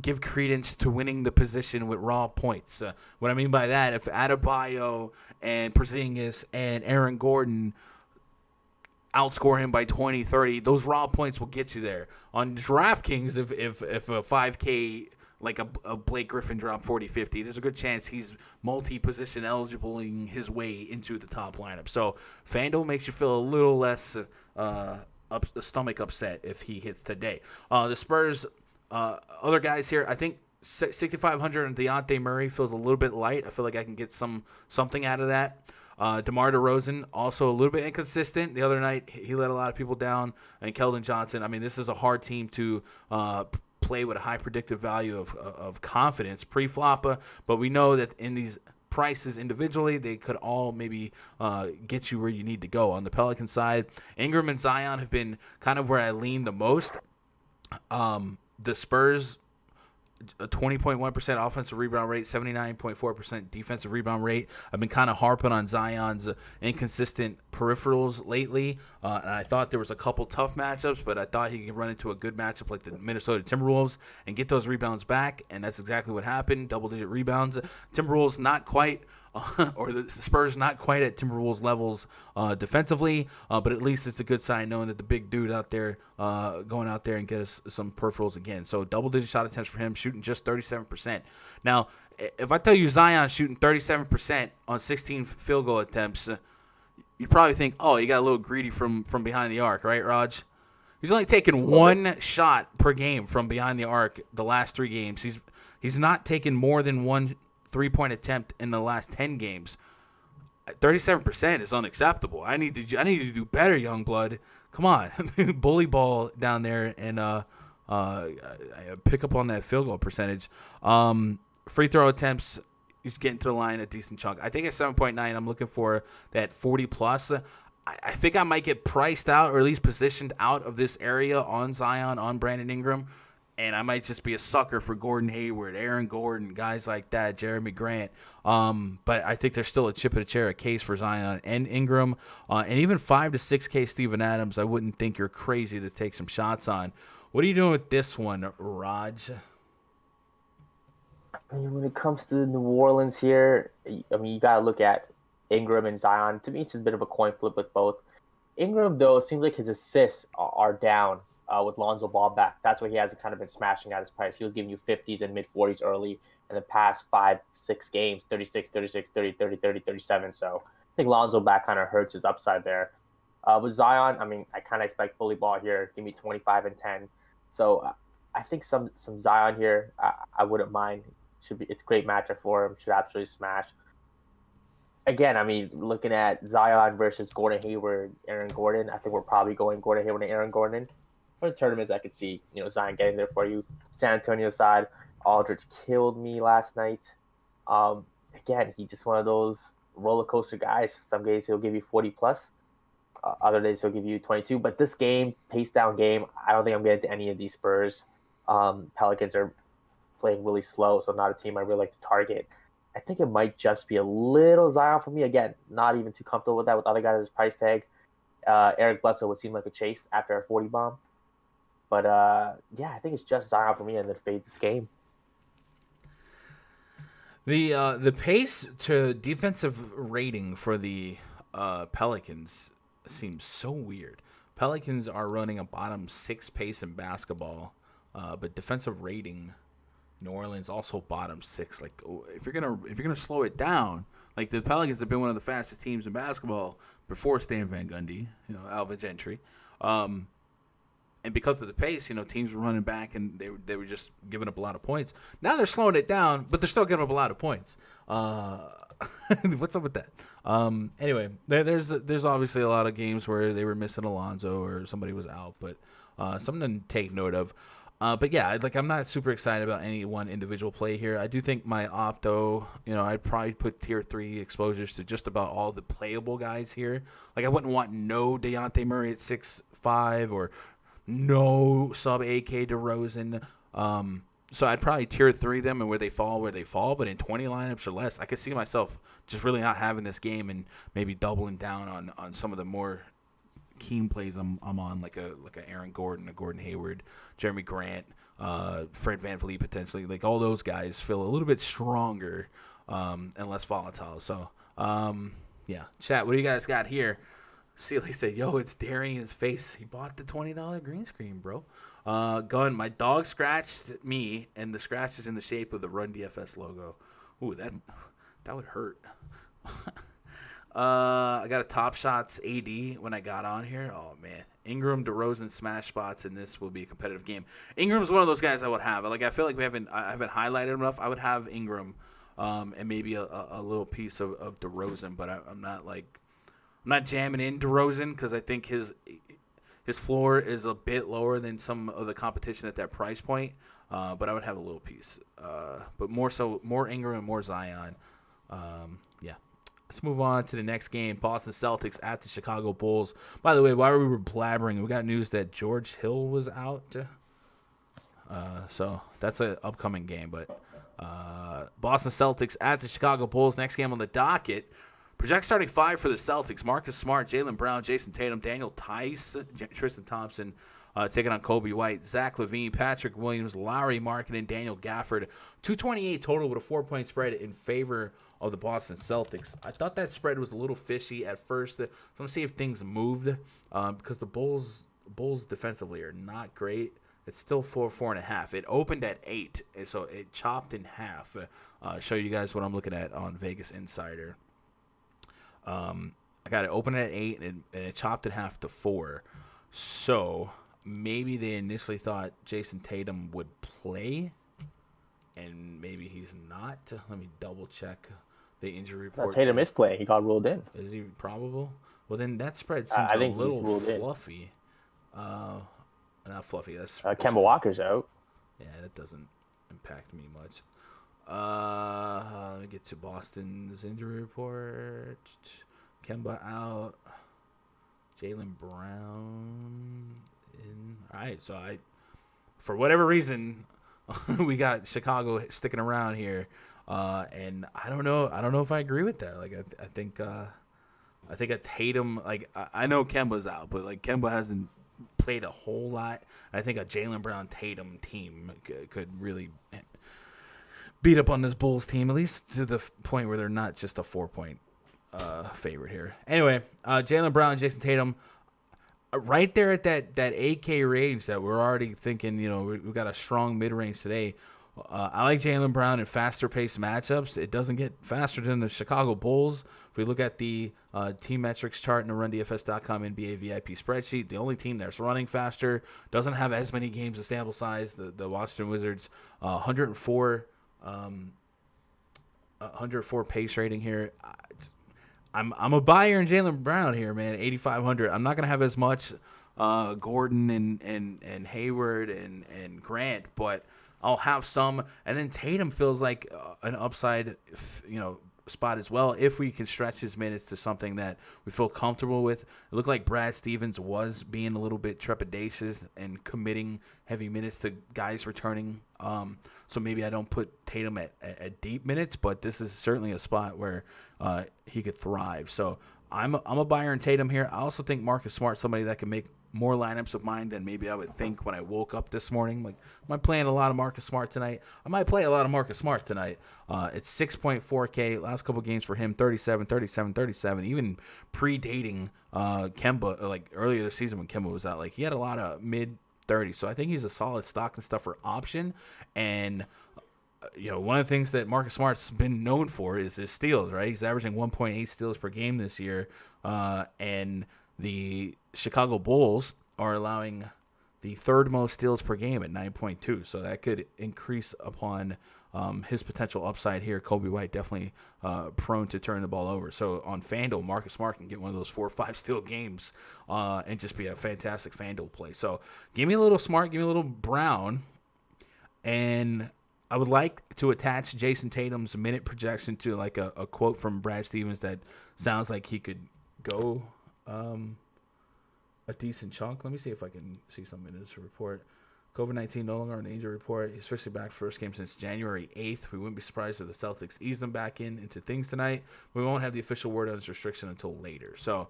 give credence to winning the position with raw points. What I mean by that, if Adebayo and Porzingis and Aaron Gordon outscore him by 20, 30, those raw points will get you there. On DraftKings, if a 5K, like a Blake Griffin drop 40, 50, there's a good chance he's multi-position elligibling his way into the top lineup. So FanDuel makes you feel a little less stomach upset if he hits today. The Spurs, other guys here, I think 6,500 and Dejounte Murray feels a little bit light. I feel like I can get something out of that. DeMar DeRozan, also a little bit inconsistent. The other night, he let a lot of people down. And Keldon Johnson, I mean, this is a hard team to play with a high predictive value of confidence pre-flop. But we know that in these prices individually, they could all maybe get you where you need to go. On the Pelican side, Ingram and Zion have been kind of where I lean the most. The Spurs, a 20.1% offensive rebound rate, 79.4% defensive rebound rate. I've been kind of harping on Zion's inconsistent peripherals lately, and I thought there was a couple tough matchups, but I thought he could run into a good matchup like the Minnesota Timberwolves and get those rebounds back, and that's exactly what happened, double-digit rebounds. Timberwolves not quite, or the Spurs not quite at Timberwolves levels defensively, but at least it's a good sign knowing that the big dude out there going out there and get us some peripherals again. So double-digit shot attempts for him, shooting just 37%. Now, if I tell you Zion shooting 37% on 16 field goal attempts, you'd probably think, oh, he got a little greedy from behind the arc, right, Raj? He's only taken one shot per game from behind the arc the last 3 games. He's not taken more than one 3-point attempt in the last 10 games. 37% is unacceptable. I need to do better, young blood. Come on, bully ball down there and pick up on that field goal percentage. Free throw attempts, he's getting to the line a decent chunk. I think at 7.9, I'm looking for that 40 plus. I think I might get priced out or at least positioned out of this area on Zion, on Brandon Ingram, and I might just be a sucker for Gordon Hayward, Aaron Gordon, guys like that, Jeremy Grant. But I think there's still a chip at a chair, a case for Zion and Ingram, and even 5 to 6K Steven Adams. I wouldn't think you're crazy to take some shots on. What are you doing with this one, Raj? I mean, when it comes to New Orleans here, I mean, you got to look at Ingram and Zion. To me, it's just a bit of a coin flip with both. Ingram, though, it seems like his assists are down with Lonzo Ball back. That's why he hasn't kind of been smashing at his price. He was giving you 50s and mid-40s early in the past 5-6 games, 36, 36, 30, 30, 30, 37. So I think Lonzo back kind of hurts his upside there. With Zion, I mean, I kind of expect bully ball here. Give me 25 and 10. So I think some Zion here, I wouldn't mind. It's a great matchup for him. Should absolutely smash. Again, I mean, looking at Zion versus Gordon Hayward, Aaron Gordon, I think we're probably going Gordon Hayward and Aaron Gordon. For the tournaments, I could see, Zion getting there for you. San Antonio side, Aldridge killed me last night. Again, he's just one of those roller coaster guys. Some days he'll give you 40 plus. Other days he'll give you 22. But this game, pace down game, I don't think I'm getting to any of these Spurs. Pelicans are playing really slow, so not a team I really like to target. I think it might just be a little Zion for me. Again, not even too comfortable with that with other guys' at his price tag. Eric Bledsoe would seem like a chase after a 40 bomb. But, yeah, I think it's just Zion for me and then fade this game. The pace to defensive rating for the Pelicans seems so weird. Pelicans are running a bottom 6 pace in basketball, but defensive rating, New Orleans also bottom 6. Like, if you're gonna slow it down, like the Pelicans have been one of the fastest teams in basketball before Stan Van Gundy, Alvin Gentry, and because of the pace, teams were running back and they were just giving up a lot of points. Now they're slowing it down, but they're still giving up a lot of points. What's up with that? Anyway, there's obviously a lot of games where they were missing Alonzo or somebody was out, but something to take note of. But yeah, I'm not super excited about any one individual play here. I do think my opto, I'd probably put tier 3 exposures to just about all the playable guys here. Like I wouldn't want no Dejounte Murray at 6'5" or no sub AK DeRozan. So I'd probably tier 3 them and where they fall. But in 20 lineups or less, I could see myself just really not having this game and maybe doubling down on some of the more keen plays I'm on, like a Aaron Gordon, a Gordon Hayward, Jeremy Grant, Fred VanVleet potentially. Like all those guys feel a little bit stronger and less volatile. So yeah, chat. What do you guys got here? Sealy said, "Yo, it's Darian's face. He bought the $20 green screen, bro." Gun, my dog scratched me, and the scratch is in the shape of the Run DFS logo. Ooh, that would hurt. I got a Top Shots AD when I got on here. Oh, man. Ingram, DeRozan, smash spots, and this will be a competitive game. Ingram's one of those guys I would have. I feel like I haven't highlighted him enough. I would have Ingram and maybe a little piece of DeRozan, but I'm not jamming in DeRozan because I think his floor is a bit lower than some of the competition at that price point. But I would have a little piece. But more Ingram and more Zion. Yeah. Let's move on to the next game. Boston Celtics at the Chicago Bulls. By the way, while we were blabbering, we got news that George Hill was out. So that's an upcoming game. But Boston Celtics at the Chicago Bulls. Next game on the docket. Project starting 5 for the Celtics. Marcus Smart, Jaylen Brown, Jason Tatum, Daniel Tice, Tristan Thompson taking on Kobe White, Zach LaVine, Patrick Williams, Larry Markkinen, Daniel Gafford. 228 total with a 4-point spread in favor of the Boston Celtics. I thought that spread was a little fishy at first. I'm going to see if things moved because the Bulls defensively are not great. It's still 4.5. It opened at 8, so it chopped in half. Show you guys what I'm looking at on Vegas Insider. I got it open at 8 and it chopped in half to 4. So maybe they initially thought Jason Tatum would play, and maybe he's not. Let me double check the injury report. Tatum is playing. He got ruled in. Is he probable? Well, then that spread seems a little fluffy. Not fluffy. That's Kemba Walker's out. Yeah, that doesn't impact me much. Let me get to Boston's injury report. Kemba out. Jaylen Brown in. All right, so for whatever reason, we got Chicago sticking around here, and I don't know. I don't know if I agree with that. Like, I think a Tatum. Like, I know Kemba's out, but like Kemba hasn't played a whole lot. I think a Jaylen Brown Tatum team could really beat up on this Bulls team, at least to the point where they're not just a 4-point favorite here. Anyway, Jaylen Brown, Jason Tatum, right there at that 8K range that we're already thinking, we've got a strong mid-range today. I like Jaylen Brown in faster-paced matchups. It doesn't get faster than the Chicago Bulls. If we look at the team metrics chart in the RunDFS.com NBA VIP spreadsheet, the only team that's running faster doesn't have as many games of sample size. The Washington Wizards, 104 pace rating here. I'm a buyer in Jaylen Brown here, man. 8,500. I'm not gonna have as much Gordon and Hayward and Grant, but I'll have some. And then Tatum feels like an upside, spot as well if we can stretch his minutes to something that we feel comfortable with. It looked like Brad Stevens was being a little bit trepidatious and committing heavy minutes to guys returning. So maybe I don't put Tatum at deep minutes, but this is certainly a spot where he could thrive. So I'm a buyer in Tatum here. I also think Marcus Smart, somebody that can make more lineups of mine than maybe I would think when I woke up this morning. Like, am I playing a lot of Marcus Smart tonight? I might play a lot of Marcus Smart tonight. It's 6.4K. Last couple games for him, 37, 37, 37. Even predating Kemba, like earlier this season when Kemba was out, like he had a lot of mid-30s. So I think he's a solid stock and stuff for option. And one of the things that Marcus Smart's been known for is his steals, right? He's averaging 1.8 steals per game this year. And the Chicago Bulls are allowing the third most steals per game at 9.2. So that could increase upon his potential upside here. Kobe White definitely prone to turn the ball over. So on FanDuel, Marcus Smart can get one of those 4 or 5 steal games and just be a fantastic FanDuel play. So give me a little Smart, give me a little Brown, and I would like to attach Jason Tatum's minute projection to like a quote from Brad Stevens that sounds like he could go a decent chunk. Let me see if I can see something in this report. COVID-19 no longer on the injury report. He's officially back first game since January 8th. We wouldn't be surprised if the Celtics ease them back into things tonight. We won't have the official word on this restriction until later. So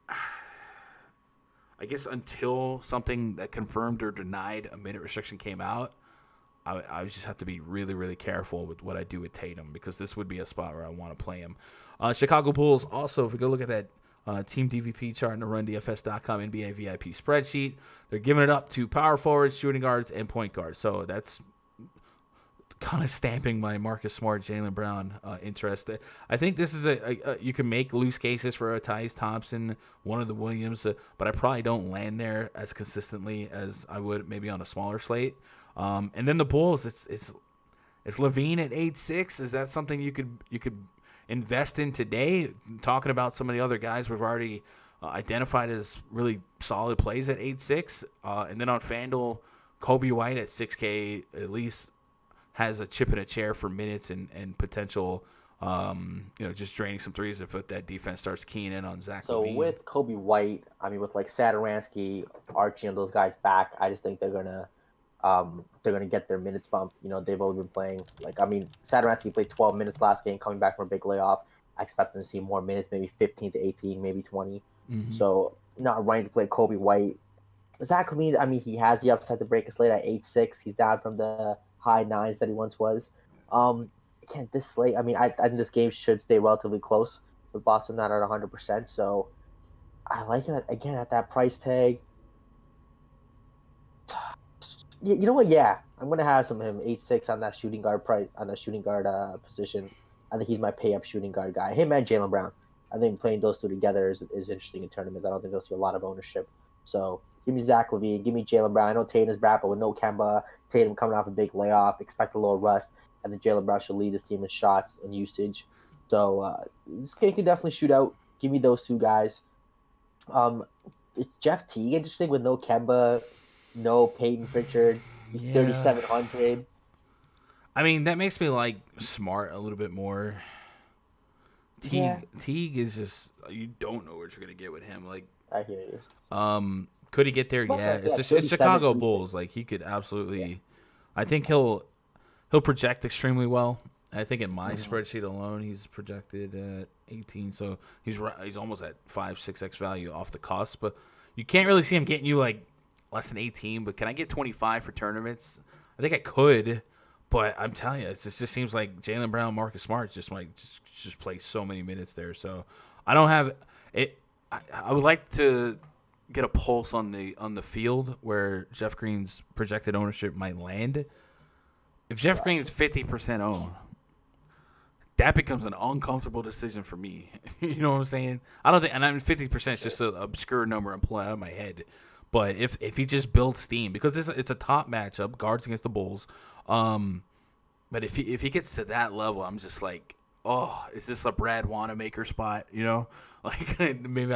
I guess until something that confirmed or denied a minute restriction came out, I just have to be really, really careful with what I do with Tatum because this would be a spot where I want to play him. Chicago Bulls also, if we go look at that team DVP chart in the RunDFS.com NBA VIP spreadsheet, they're giving it up to power forwards, shooting guards, and point guards. So that's kind of stamping my Marcus Smart, Jaylen Brown interest. I think this is you can make loose cases for a Tyus Thompson, one of the Williams, but I probably don't land there as consistently as I would maybe on a smaller slate. And then the Bulls, it's Levine at 8.6. Is that something you could invest in today? Talking about some of the other guys we've already identified as really solid plays at 8.6. And then on FanDuel, Kobe White at 6K at least has a chip in a chair for minutes and potential, just draining some threes if that defense starts keying in on Zach LaVine. So with Kobe White, I mean, with like Satoransky, Archie, and those guys back, I just think they're gonna get their minutes bumped. They've only been playing Satoransky played 12 minutes last game, coming back from a big layoff. I expect them to see more minutes, maybe 15 to 18, maybe 20. Mm-hmm. So not running to play Kobe White. Zach LaVine, I mean, he has the upside to break a slate at 8.6. He's down from the high 9s that he once was. Again, this slate, I think this game should stay relatively close with Boston not at 100%. So I like it again at that price tag. You know what? Yeah, I'm gonna have some of him 8.6 on that shooting guard position. I think he's my pay up shooting guard guy. Him and Jaylen Brown. I think playing those two together is interesting in tournaments. I don't think they'll see a lot of ownership. So give me Zach LaVine, give me Jaylen Brown. I know Tatum's back, but with no Kemba, Tatum coming off a big layoff, expect a little rust. I think Jaylen Brown should lead this team in shots and usage. So this game can definitely shoot out. Give me those two guys. Is Jeff Teague interesting with no Kemba? No Peyton Pritchard. He's 3,700. I mean, that makes me like Smart a little bit more. Yeah, Teague is just you don't know what you're gonna get with him. Like, I hear you. could he get there? Smart Yeah, might be like it's 37, Chicago 3 Bulls. Like he could Yeah. absolutely. I think he'll project extremely well. I think in my Mhm. spreadsheet alone, he's projected at 18. So he's almost at 5-6x value off the cusp. But you can't really see him getting you like less than 18. But can I get 25 for tournaments? I think I could. But I'm telling you, it just seems like Jaylen Brown, Marcus Smart just play so many minutes there. So I don't have it. I would like to get a pulse on the field where Jeff Green's projected ownership might land. If Jeff Green is 50% owned, that becomes an uncomfortable decision for me. You know what I'm saying? I don't think, and I'm 50% is just an obscure number I'm pulling out of my head. But if he just builds steam, because it's a top matchup, guards against the Bulls. But if he gets to that level, I'm just like, oh, is this a Brad Wanamaker spot? You know, like maybe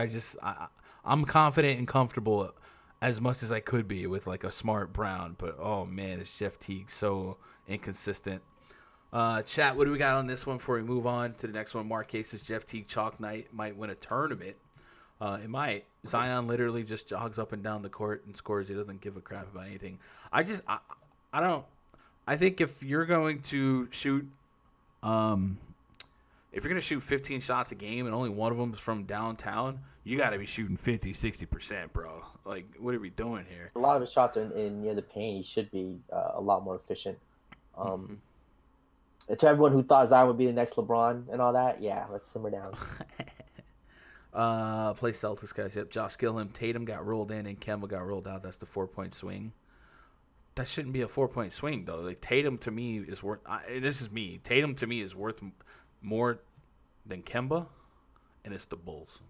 I'm confident and comfortable as much as I could be with like a Smart Brown. But oh man, it's Jeff Teague so inconsistent. Chat, what do we got on this one before we move on to the next one? Mark Case's Jeff Teague Chalk Night might win a tournament. It might. Zion literally just jogs up and down the court and scores. He doesn't give a crap about anything. I don't. I think if you're going to shoot, if you're going to shoot 15 shots a game and only one of them is from downtown, you got to be shooting 50, 60%, bro. Like, what are we doing here? A lot of his shots are in near the paint. He should be a lot more efficient. Mm-hmm. To everyone who thought Zion would be the next LeBron and all that, yeah, let's simmer down. Play Celtics guys. Yep. Josh Gilliam, Tatum got rolled in and Kemba got rolled out. That's the 4-point swing. That shouldn't be a 4-point swing though. Like Tatum to me is worth. This is me. Tatum to me is worth more than Kemba, and it's the Bulls.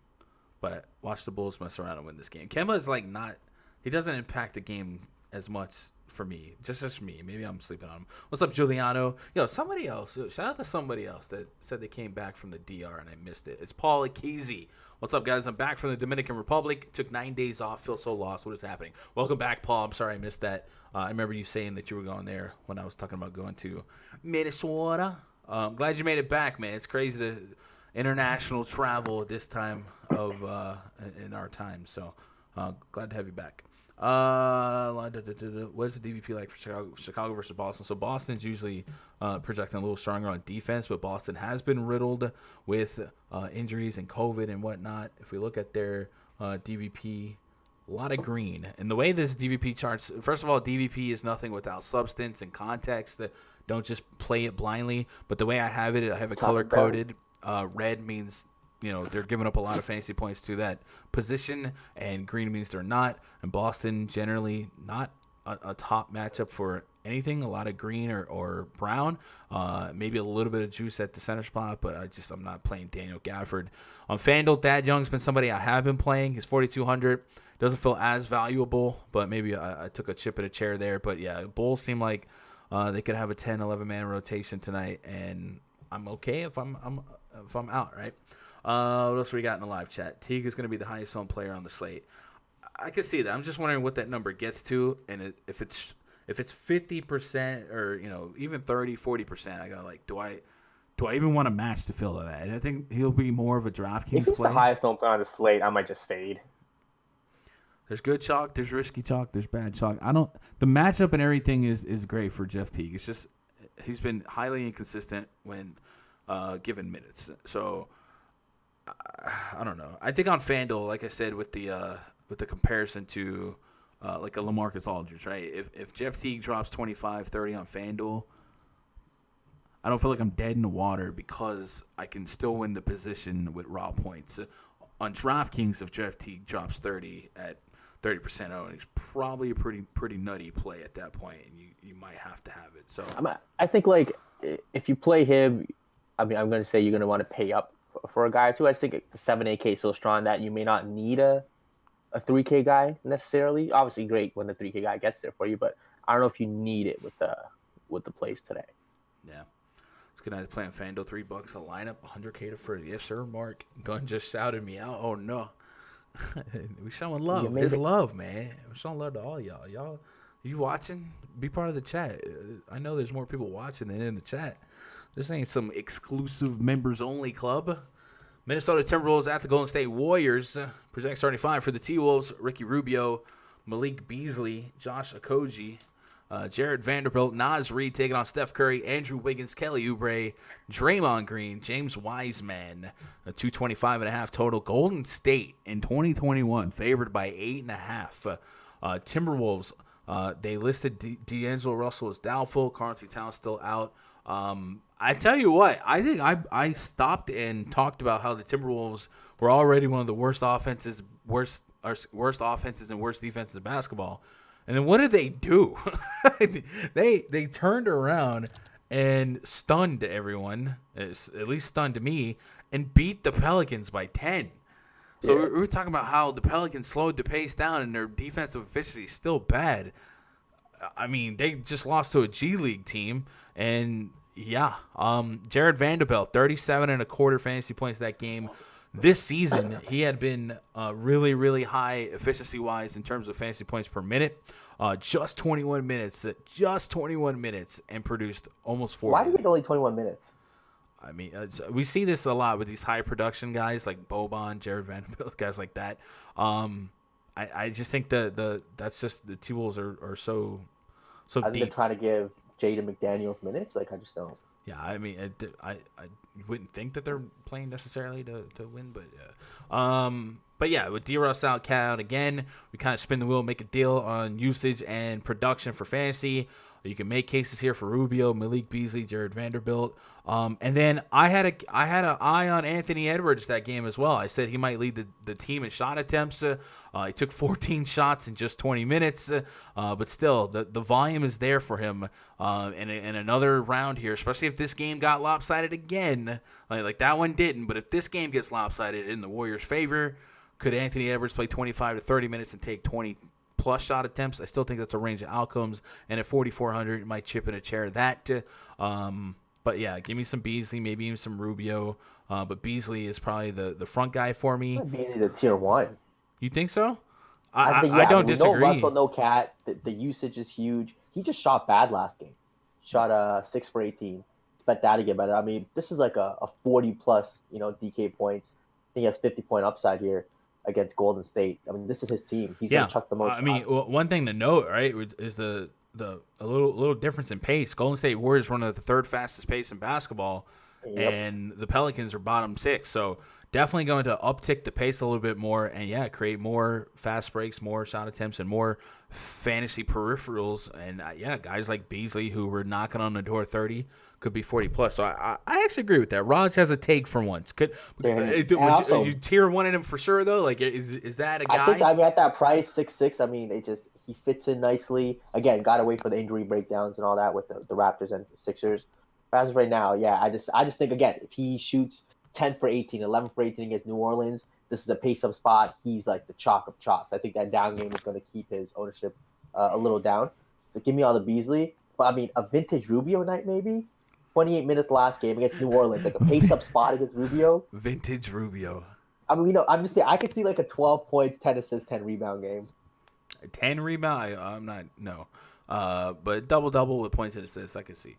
But watch the Bulls mess around and win this game. Kemba is like not. He doesn't impact the game as much for me. Just as me. Maybe I'm sleeping on him. What's up, Giuliano? Yo, somebody else. Shout out to somebody else that said they came back from the DR and I missed it. It's Paul Akezi. What's up, guys? I'm back from the Dominican Republic. Took 9 days off. Feel so lost. What is happening? Welcome back, Paul. I'm sorry I missed that. I remember you saying that you were going there when I was talking about going to Minnesota. Glad you made it back, man. It's crazy to international travel at this time of in our time. So glad to have you back. What is the DVP like for Chicago versus Boston? So Boston's usually projecting a little stronger on defense, but Boston has been riddled with injuries and COVID and whatnot. If we look at their DVP, a lot of green. And the way this DVP charts, first of all, DVP is nothing without substance and context. Don't just play it blindly. But the way I have it, I have it color-coded. Red means they're giving up a lot of fantasy points to that position, and green means they're not. And Boston generally not a top matchup for anything. A lot of green or brown, maybe a little bit of juice at the center spot, but I'm not playing Daniel Gafford. On FanDuel, Thad Young's been somebody I have been playing. He's 4,200. Doesn't feel as valuable, but maybe I took a chip in a chair there. But yeah, Bulls seem like they could have a 10, 11-man rotation tonight, and I'm okay if I'm out, right? What else we got in the live chat? Teague is going to be the highest owned player on the slate. I can see that. I'm just wondering what that number gets to, and if it's 50% or even 30, 40%, I got like, do I even want to match to fill that? And I think he'll be more of a DraftKings If it's play. the highest owned player on the slate, I might just fade. There's good chalk, there's risky chalk, there's bad chalk. The matchup and everything is great for Jeff Teague. It's just he's been highly inconsistent when given minutes. So I don't know. I think on FanDuel, like I said, with the comparison to like a LaMarcus Aldridge, right? If Jeff Teague drops 25, 30 on FanDuel, I don't feel like I'm dead in the water because I can still win the position with raw points. On DraftKings, if Jeff Teague drops 30 at 30% owned, it's probably a pretty nutty play at that point, and you might have to have it. So I think like if you play him, I'm going to say you're going to want to pay up for a guy or two. I just think the 7-8K is so strong that you may not need a 3K guy necessarily. Obviously, great when the 3K guy gets there for you, but I don't know if you need it with the plays today. Yeah. It's good night to play on FanDuel. $3 a lineup, 100K to first. Yes, sir, Mark. Gunn just shouted me out. Oh, no. We showing love. It's love, man. We're showing love to all y'all. You watching? Be part of the chat. I know there's more people watching than in the chat. This ain't some exclusive members-only club. Minnesota Timberwolves at the Golden State Warriors. Project starting five for the T-Wolves: Ricky Rubio, Malik Beasley, Josh Okogie, Jared Vanderbilt, Naz Reid taking on Steph Curry, Andrew Wiggins, Kelly Oubre, Draymond Green, James Wiseman. A 225.5 total. Golden State in 2021 favored by 8.5. Timberwolves, they listed D'Angelo Russell as doubtful. Karl-Anthony Towns still out. I tell you what, I think I stopped and talked about how the Timberwolves were already one of the worst offenses and worst defenses in basketball. And then what did they do? They turned around and stunned everyone, at least stunned me, and beat the Pelicans by 10. So we were talking about how the Pelicans slowed the pace down and their defensive efficiency is still bad. I mean, they just lost to a G League team, and Jared Vanderbilt, 37.25 fantasy points that game. This season, he had been really, really high efficiency-wise in terms of fantasy points per minute. Just 21 minutes, and produced almost 40. Why do you get only 21 minutes? I mean, we see this a lot with these high production guys like Boban, Jared Vanderbilt, guys like that. I just think that's just the T-Wolves are so I think deep. they're trying to give Jaden McDaniels minutes. Like, I just don't. Yeah, I mean, I wouldn't think that they're playing necessarily to win, but yeah. But yeah, with D-Russ out, Cat out again, we kind of spin the wheel, make a deal on usage and production for fantasy. You can make cases here for Rubio, Malik Beasley, Jared Vanderbilt. And then I had an eye on Anthony Edwards that game as well. I said he might lead the team in shot attempts. He took 14 shots in just 20 minutes. But still, the volume is there for him in another round here, especially if this game got lopsided again. Like that one didn't. But if this game gets lopsided in the Warriors' favor, could Anthony Edwards play 25 to 30 minutes and take 20-plus shot attempts? I still think that's a range of outcomes. And at 4,400, you might chip in a chair of that. But yeah, give me some Beasley, maybe even some Rubio. But Beasley is probably the front guy for me. Beasley the tier 1. You think so? I don't disagree. No Russell, no Cat. The usage is huge. He just shot bad last game. Shot 6 for 18. Expect that to get better. I mean, this is like a 40-plus, DK points. I think he has 50-point upside here against Golden State. I mean, this is his team. He's going to chuck the most. I mean, one thing to note, right, is a little difference in pace. Golden State Warriors run at the third fastest pace in basketball, and the Pelicans are bottom 6. So definitely going to uptick the pace a little bit more and, create more fast breaks, more shot attempts, and more fantasy peripherals. And, guys like Beasley, who were knocking on the door 30, could be 40-plus. So I actually agree with that. Raj has a take for once. Would you tier one in him for sure, though? Like, is that a guy? I think at that price, 6'6", I mean, he fits in nicely. Again, got to wait for the injury breakdowns and all that with the Raptors and the Sixers. But as of right now, I just think, again, if he shoots 10 for 18, 11 for 18 against New Orleans, this is a pace-up spot. He's like the chalk of chalks. I think that down game is going to keep his ownership a little down. So give me all the Beasley. But, I mean, a vintage Rubio night maybe? 28 minutes last game against New Orleans, like a pace-up spot against Rubio. Vintage Rubio. I mean, I'm just saying, I could see like a 12 points, 10 assists, 10 rebound game. 10 rebound? I'm not, no. But double-double with points and assists, I could see.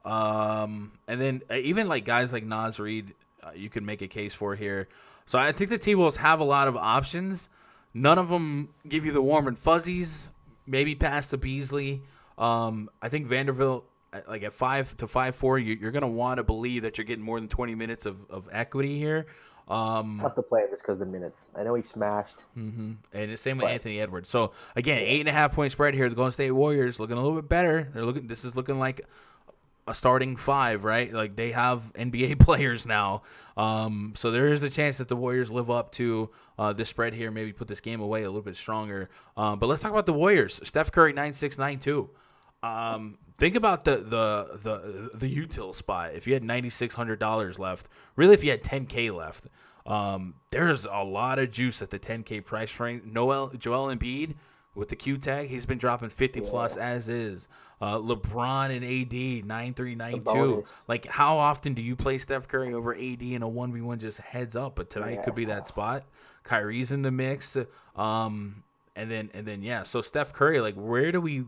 And then even like guys like Naz Reid, you can make a case for here. So I think the T-Wolves have a lot of options. None of them give you the warm and fuzzies. Maybe past the Beasley. I think Vanderbilt, like at 5 to 5'4", you're going to want to believe that you're getting more than 20 minutes of equity here. Tough to play just because of the minutes. I know he smashed. Mm-hmm. And the same with Anthony Edwards. So again, 8.5 point spread here. The Golden State Warriors looking a little bit better. This is looking like a starting 5, right? Like they have NBA players now. So there is a chance that the Warriors live up to this spread here. Maybe put this game away a little bit stronger. But let's talk about the Warriors. Steph Curry 9'6", 9'2". Think about the util spot. If you had $9,600 left, really if you had $10K left, there's a lot of juice at the $10K price range. Joel Embiid with the Q tag, he's been dropping 50-plus as is. LeBron and AD, 9'3", 9'2". Like, how often do you play Steph Curry over AD in a 1v1 just heads up? But tonight could be that spot. Kyrie's in the mix. And then yeah. So Steph Curry, like, where do we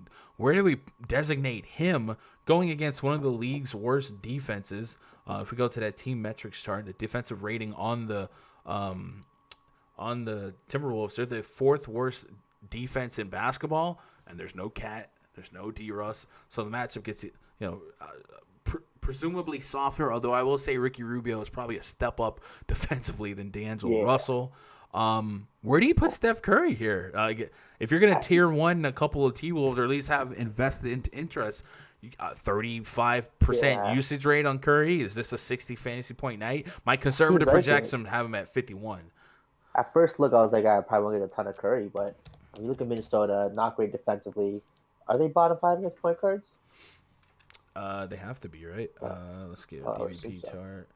designate him going against one of the league's worst defenses? If we go to that team metrics chart, the defensive rating on the Timberwolves, they're the fourth worst defense in basketball, and there's no Cat, there's no D Russ, so the matchup gets presumably softer. Although I will say Ricky Rubio is probably a step up defensively than D'Angelo Russell. Where do you put Steph Curry here? If you're gonna tier one a couple of T-Wolves, or at least have invested interest, 35% usage rate on Curry. Is this a 60 fantasy point night? My conservative projection have him at 51. At first look, I was like, I probably won't get a ton of Curry, but when you look at Minnesota, not great defensively. Are they bottom 5 against point guards? They have to be, right? Let's get a DVP chart.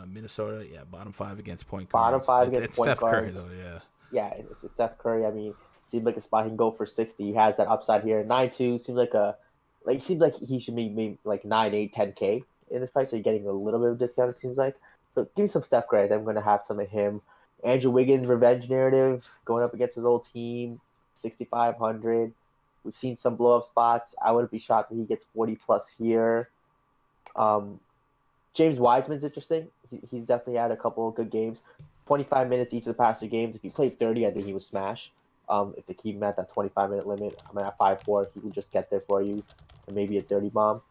Minnesota, bottom 5 against point guards. Bottom 5 against point Steph guards. Curry, though, yeah. Yeah, it's Steph Curry. I mean, seems like a spot he can go for 60. He has that upside here. 9.2 seems like he should be maybe like 9, 8, 10K in this price. So you're getting a little bit of a discount, it seems like. So give me some Steph Curry. I'm going to have some of him. Andrew Wiggins, revenge narrative, going up against his old team, 6,500. We've seen some blow-up spots. I wouldn't be shocked if he gets 40-plus here. James Wiseman's interesting. He's definitely had a couple of good games. 25 minutes each of the past 2 games. If he played 30, I think he would smash. If they keep him at that 25-minute limit, I'm at 5'4", he will just get there for you, and maybe a 30 bomb.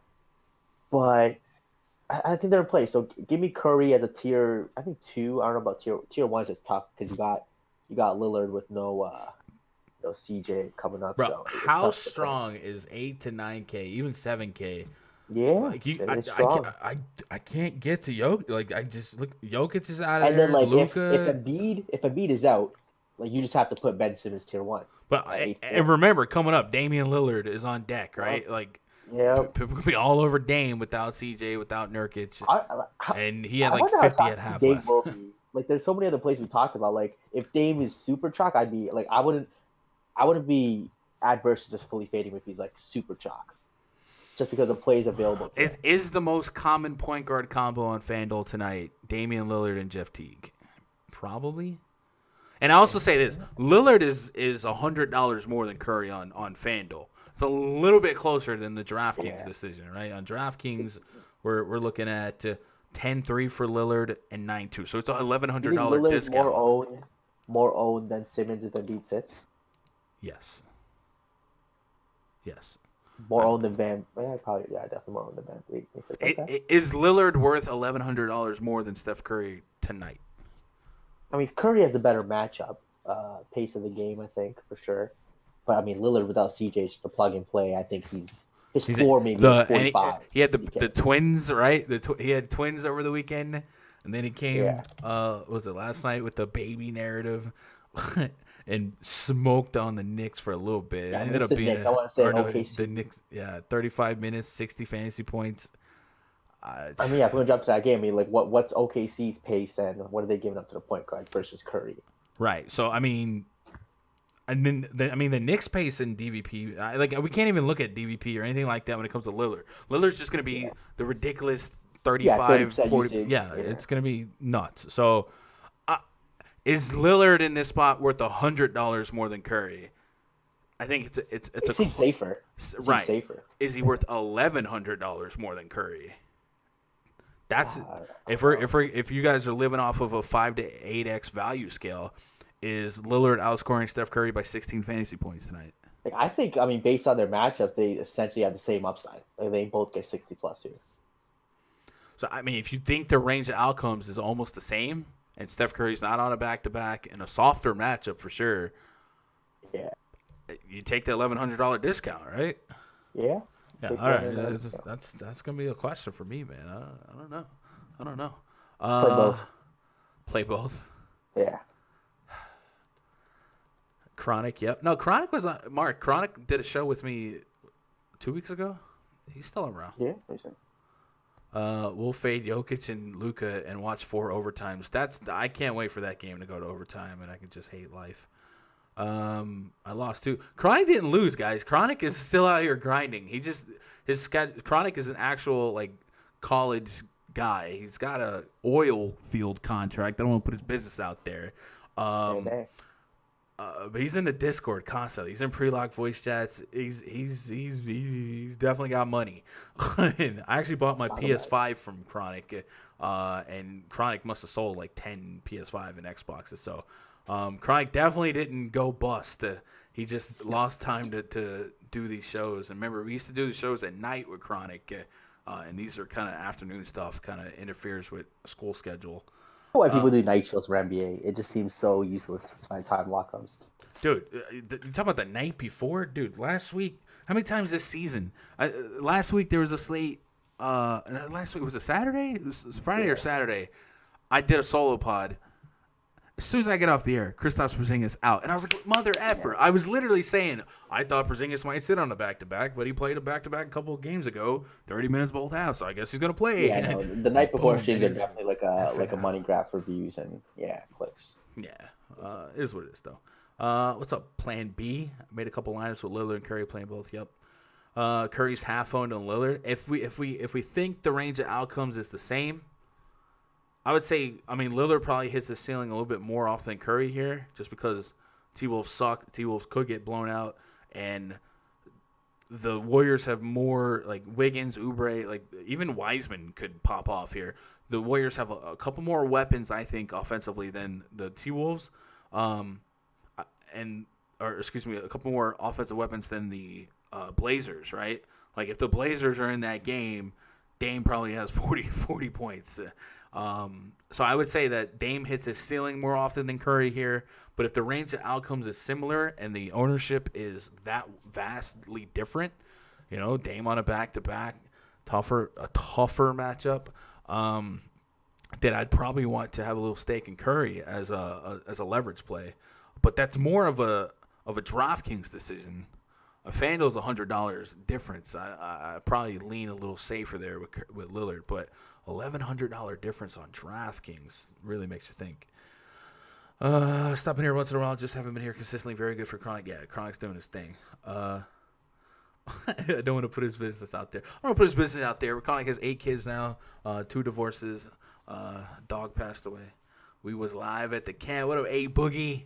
But I think they're in play. So give me Curry as a tier, I think 2. I don't know about tier 1 is just tough because you got Lillard with no CJ coming up. Bro, so how strong is 8 to 9K, even 7K? Yeah, like I can't get to Jokic. Like I just look, Jokic is out of and there. And then like Luka, if Embiid is out, like you just have to put Ben Simmons tier 1. But and remember, coming up, Damian Lillard is on deck, right? Like, people gonna be all over Dame without CJ, without Nurkic, and he had like 50 at half last. Like, there's so many other plays we talked about. Like, if Dame is super chalk, I'd be like, I wouldn't be adverse to just fully fading if he's like super chalk, just because the plays available. Is the most common point guard combo on FanDuel tonight Damian Lillard and Jeff Teague? Probably. And I also say this: Lillard is $100 more than Curry on FanDuel. It's a little bit closer than the DraftKings decision, right? On DraftKings, we're looking at 10-3 for Lillard and 9-2, so it's a $1,100 discount. More owned than Simmons if Embiid sits. Yes. More owned than Van. Definitely more owned than Van. Okay. Is Lillard worth $1,100 more than Steph Curry tonight? I mean, Curry has a better matchup, pace of the game, I think, for sure. But I mean, Lillard without CJ, just a plug and play. I think his floor maybe 45. He had the twins, right? He had twins over the weekend, and then he came. Was it last night with the baby narrative, and smoked on the Knicks for a little bit. Yeah, ended up being Knicks. I want to say OKC. The Knicks. 35 minutes, 60 fantasy points. If we're gonna jump to that game, I mean, like, what's OKC's pace and what are they giving up to the point guard versus Curry? Right. So I mean, the Knicks pace in DVP, we can't even look at DVP or anything like that when it comes to Lillard. Lillard's just gonna be the ridiculous 35, 40. It's gonna be nuts. So, is Lillard in this spot worth $100 more than Curry? I think it's safer. Right. Safer. Is he worth $1,100 more than Curry? That's if you guys are living off of a 5 to 8x value scale, is Lillard outscoring Steph Curry by 16 fantasy points tonight? I think based on their matchup, they essentially have the same upside. Like, they both get 60 plus here. So I mean, if you think the range of outcomes is almost the same, and Steph Curry's not on a back-to-back and a softer matchup for sure, you take the $1,100 discount, right? Yeah. Yeah, all right. That's gonna be a question for me, man. I don't know. Play both. Yeah. Chronic, yep. No, Chronic was on. Mark Chronic did a show with me 2 weeks ago. He's still around. Yeah, for sure. We'll fade Jokic and Luka and watch 4 overtimes. I can't wait for that game to go to overtime, and I can just hate life. I lost 2. Chronic didn't lose, guys. Chronic is still out here grinding. Chronic is an actual college guy. He's got a oil field contract. I don't want to put his business out there. But he's in the Discord constantly. He's in pre-lock voice chats. He's definitely got money. And I actually bought my PS5 from Chronic, and Chronic must have sold like 10 PS5 and Xboxes. So Chronic definitely didn't go bust. He just lost time to do these shows. And remember, we used to do the shows at night with Chronic, and these are kind of afternoon stuff. Kind of interferes with school schedule. Why people do night shows for NBA? It just seems so useless by the time lock comes. Dude, you talk about the night before? Dude, last week, how many times this season? Last week there was a slate. Last week, was it Saturday? It was Friday or Saturday. I did a solo pod. As soon as I get off the air, Kristaps Porzingis out. And I was like, mother effer. I was literally saying, I thought Porzingis might sit on the back-to-back, but he played a back-to-back a couple of games ago, 30 minutes both halves, so I guess he's going to play. Yeah, no, the night before stream is definitely like a money grab for views and, clicks. Yeah, it is what it is, though. What's up, Plan B? I made a couple lineups with Lillard and Curry playing both. Yep. Curry's half-owned on Lillard. If we think the range of outcomes is the same, I would say, Lillard probably hits the ceiling a little bit more often than Curry here, just because T-Wolves suck. T-Wolves could get blown out, and the Warriors have more, like, Wiggins, Oubre, like, even Wiseman could pop off here. The Warriors have a couple more weapons, I think, offensively than the T-Wolves, a couple more offensive weapons than the Blazers, right? Like, if the Blazers are in that game, Dame probably has 40 points. So I would say that Dame hits his ceiling more often than Curry here. But if the range of outcomes is similar and the ownership is that vastly different, Dame on a back-to-back, a tougher matchup, then I'd probably want to have a little stake in Curry as a leverage play. But that's more of a DraftKings decision. A FanDuel's $100 difference. I probably lean a little safer there with Lillard, but $1,100 difference on DraftKings really makes you think. Stopping here once in a while, just haven't been here consistently. Very good for Chronic. Yeah, Chronic's doing his thing. I don't want to put his business out there. I'm gonna put his business out there. Chronic has 8 kids now, 2 divorces. Dog passed away. We was live at the camp. What up, A Boogie?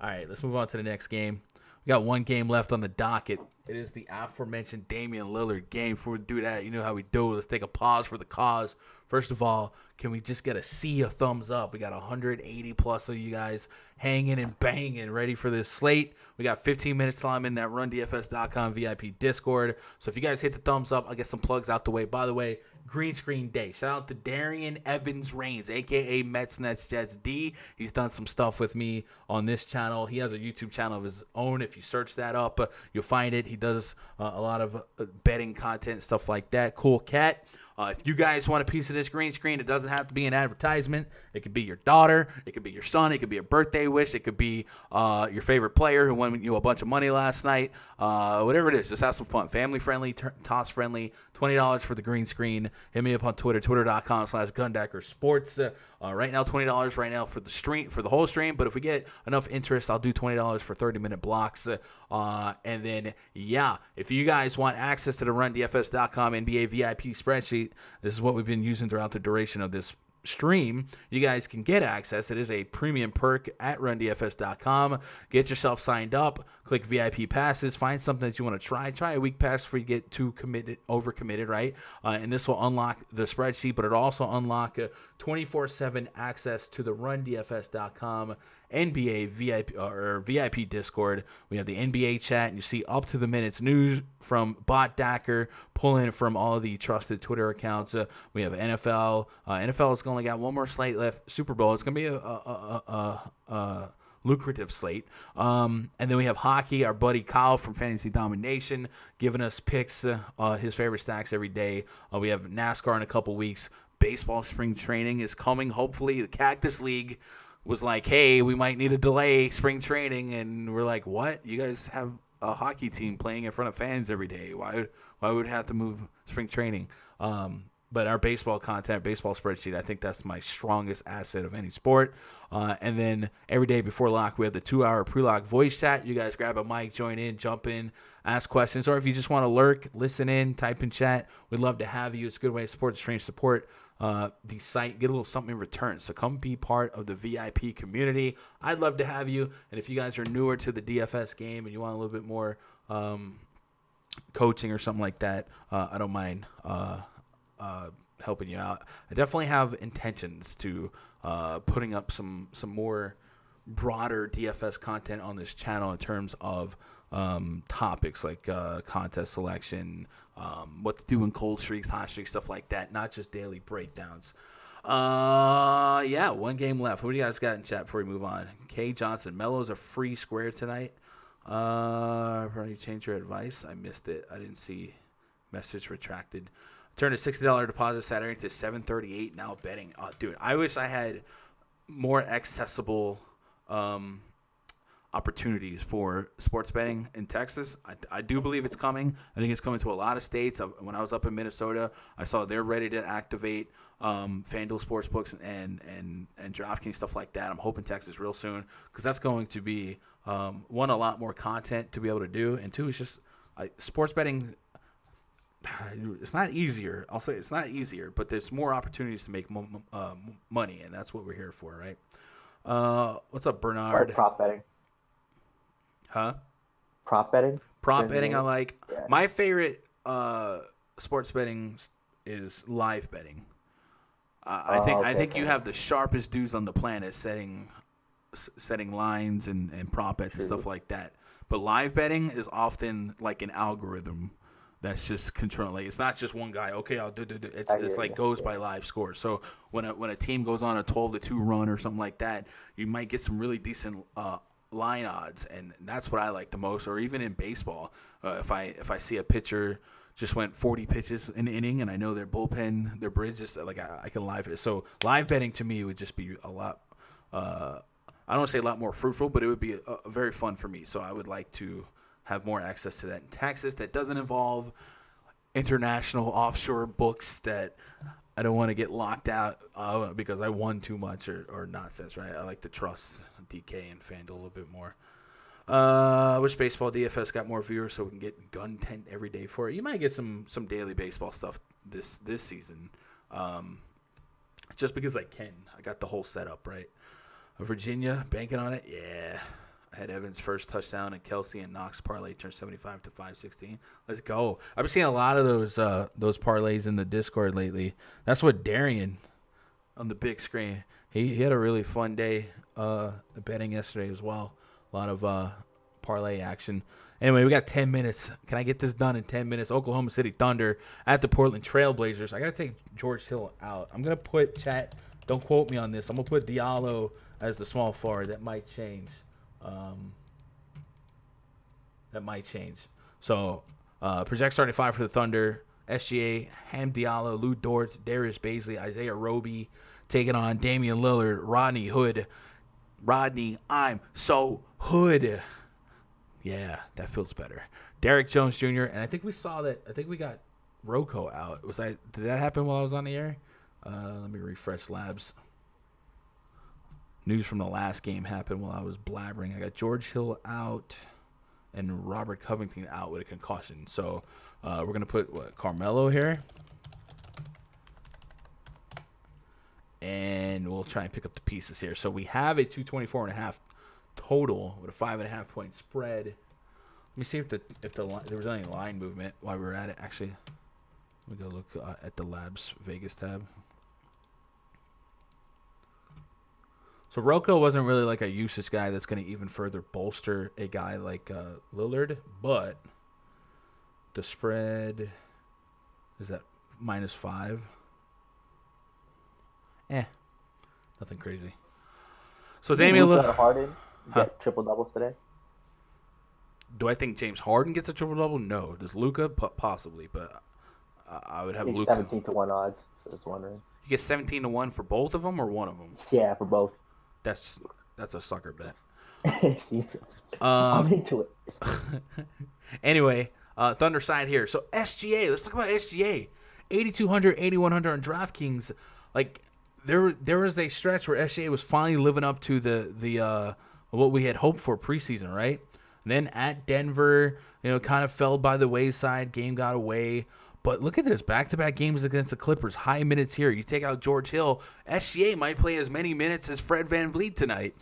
All right, let's move on to the next game. We got one game left on the docket. It is the aforementioned Damian Lillard game. Before we do that, you know how we do. Let's take a pause for the cause. First of all, can we just get a sea of thumbs up? We got 180 plus of you guys hanging and banging, ready for this slate. We got 15 minutes till I'm in that RunDFS.com VIP Discord. So if you guys hit the thumbs up, I'll get some plugs out the way. By the way, Green Screen Day. Shout out to Darian Evans Reigns, a.k.a. Mets Nets Jets D. He's done some stuff with me on this channel. He has a YouTube channel of his own. If you search that up, you'll find it. He does a lot of betting content, stuff like that. Cool cat. If you guys want a piece of this green screen, it doesn't have to be an advertisement. It could be your daughter. It could be your son. It could be a birthday wish. It could be your favorite player who won you a bunch of money last night. Whatever it is, just have some fun. Family-friendly, toss-friendly, $20 for the green screen. Hit me up on Twitter, twitter.com/GundackerSports. Right now, $20 right now for the stream, for the whole stream. But if we get enough interest, I'll do $20 for 30-minute blocks. And then, if you guys want access to the RunDFS.com NBA VIP spreadsheet, this is what we've been using throughout the duration of this stream. You guys can get access. It is a premium perk at RunDFS.com. Get yourself signed up. Click VIP passes. Find something that you want to try. Try a week pass before you get too overcommitted, right? And this will unlock the spreadsheet, but it'll also unlock 24/7 access to the RunDFS.com NBA VIP or VIP Discord. We have the NBA chat, and you see up to the minutes news from Bot Dacker, pulling from all the trusted Twitter accounts. We have NFL. NFL is only got one more slate left. Super Bowl. It's gonna be a lucrative slate. And then we have hockey. Our buddy Kyle from Fantasy Domination giving us picks, his favorite stacks every day. We have NASCAR in a couple weeks. Baseball spring training is coming. Hopefully, the Cactus League was like, hey, we might need to delay spring training. And we're like, what? You guys have a hockey team playing in front of fans every day. Why would we have to move spring training? But our baseball content, baseball spreadsheet, I think that's my strongest asset of any sport. And then every day before lock, we have the 2-hour pre-lock voice chat. You guys grab a mic, join in, jump in, ask questions. Or if you just want to lurk, listen in, type in chat, we'd love to have you. It's a good way to support the stream, support the site, get a little something in return. So come be part of the VIP community. I'd love to have you. And if you guys are newer to the DFS game and you want a little bit more coaching or something like that, I don't mind helping you out. I definitely have intentions to putting up some more broader DFS content on this channel in terms of topics like contest selection, what to do in cold streaks, hot streaks, stuff like that, not just daily breakdowns. Yeah, one game left. What do you guys got in chat before we move on? Kay Johnson, Melo's a free square tonight. Probably change your advice. I missed it. I didn't see message retracted. Turned a $60 deposit Saturday to $738 now betting. Oh, dude, I wish I had more accessible opportunities for sports betting in Texas. I do believe it's coming. I think it's coming to a lot of states. When I was up in Minnesota, I saw they're ready to activate FanDuel Sportsbooks and DraftKings, stuff like that. I'm hoping Texas real soon because that's going to be, one, a lot more content to be able to do, and two, it's just sports betting. It's not easier. I'll say it's not easier, but there's more opportunities to make money, and that's what we're here for, right? What's up, Bernard? Or prop betting. Huh? Prop betting? Prop betting I like. Yeah. My favorite sports betting is live betting. I think you have the sharpest dudes on the planet setting lines and prop bets and stuff like that. But live betting is often like an algorithm that's just controlling. It's not just one guy. Okay, I'll do. It's like goes by live scores. So when a team goes on a 12-2 run or something like that, you might get some really decent line odds, and that's what I like the most. Or even in baseball, if I see a pitcher just went 40 pitches in an inning, and I know their bullpen, their bridge is like I can live it. So live betting to me would just be a lot. I don't want to say a lot more fruitful, but it would be a very fun for me. So I would like to have more access to that in Texas. That doesn't involve international offshore books that I don't want to get locked out because I won too much or nonsense, right? I like to trust DK and FanDuel a little bit more. Which baseball DFS got more viewers so we can get gun tent every day for it? You might get some daily baseball stuff this season. Just because I can. I got the whole setup, right? Virginia, banking on it? Yeah. I had Evans' first touchdown and Kelsey and Knox parlay turned 75 to 516. Let's go. I've been seeing a lot of those parlays in the Discord lately. That's what Darian on the big screen. He had a really fun day betting yesterday as well. A lot of parlay action. Anyway, we got 10 minutes. Can I get this done in 10 minutes? Oklahoma City Thunder at the Portland Trailblazers. I got to take George Hill out. I'm going to put chat. Don't quote me on this. I'm going to put Diallo as the small forward. That might change. So, project starting five for the Thunder. SGA, Ham Diallo, Lou Dort, Darius Baisley, Isaiah Roby, taking on Damian Lillard, Rodney Hood. Rodney, I'm so hood. Yeah, that feels better. Derek Jones Jr., and I think we saw that. I think we got Rocco out. Did that happen while I was on the air? Let me refresh labs. News from the last game happened while I was blabbering. I got George Hill out and Robert Covington out with a concussion. So we're going to put Carmelo here. And we'll try and pick up the pieces here. So we have a 224.5 total with a 5.5 point spread. Let me see if there was any line movement while we were at it. Actually, let me go look at the Labs Vegas tab. So Rocco wasn't really like a usage guy that's going to even further bolster a guy like Lillard, but the spread is at -5. Nothing crazy. So Damian Lillard, Harden get triple doubles today. Do I think James Harden gets a triple double? No. Does Luka? Possibly, but I would have Luka. 17-1 odds. So I was wondering. You get 17-1 for both of them or one of them? Yeah, for both. That's a sucker bet. I'm into it. Anyway, Thunder side here. So SGA, let's talk about SGA. 8,200, 8,100 on DraftKings. Like there was a stretch where SGA was finally living up to the what we had hoped for preseason, right? And then at Denver, kind of fell by the wayside. Game got away, But look at this. Back-to-back games against the Clippers. High minutes here. You take out George Hill. SGA might play as many minutes as Fred VanVleet tonight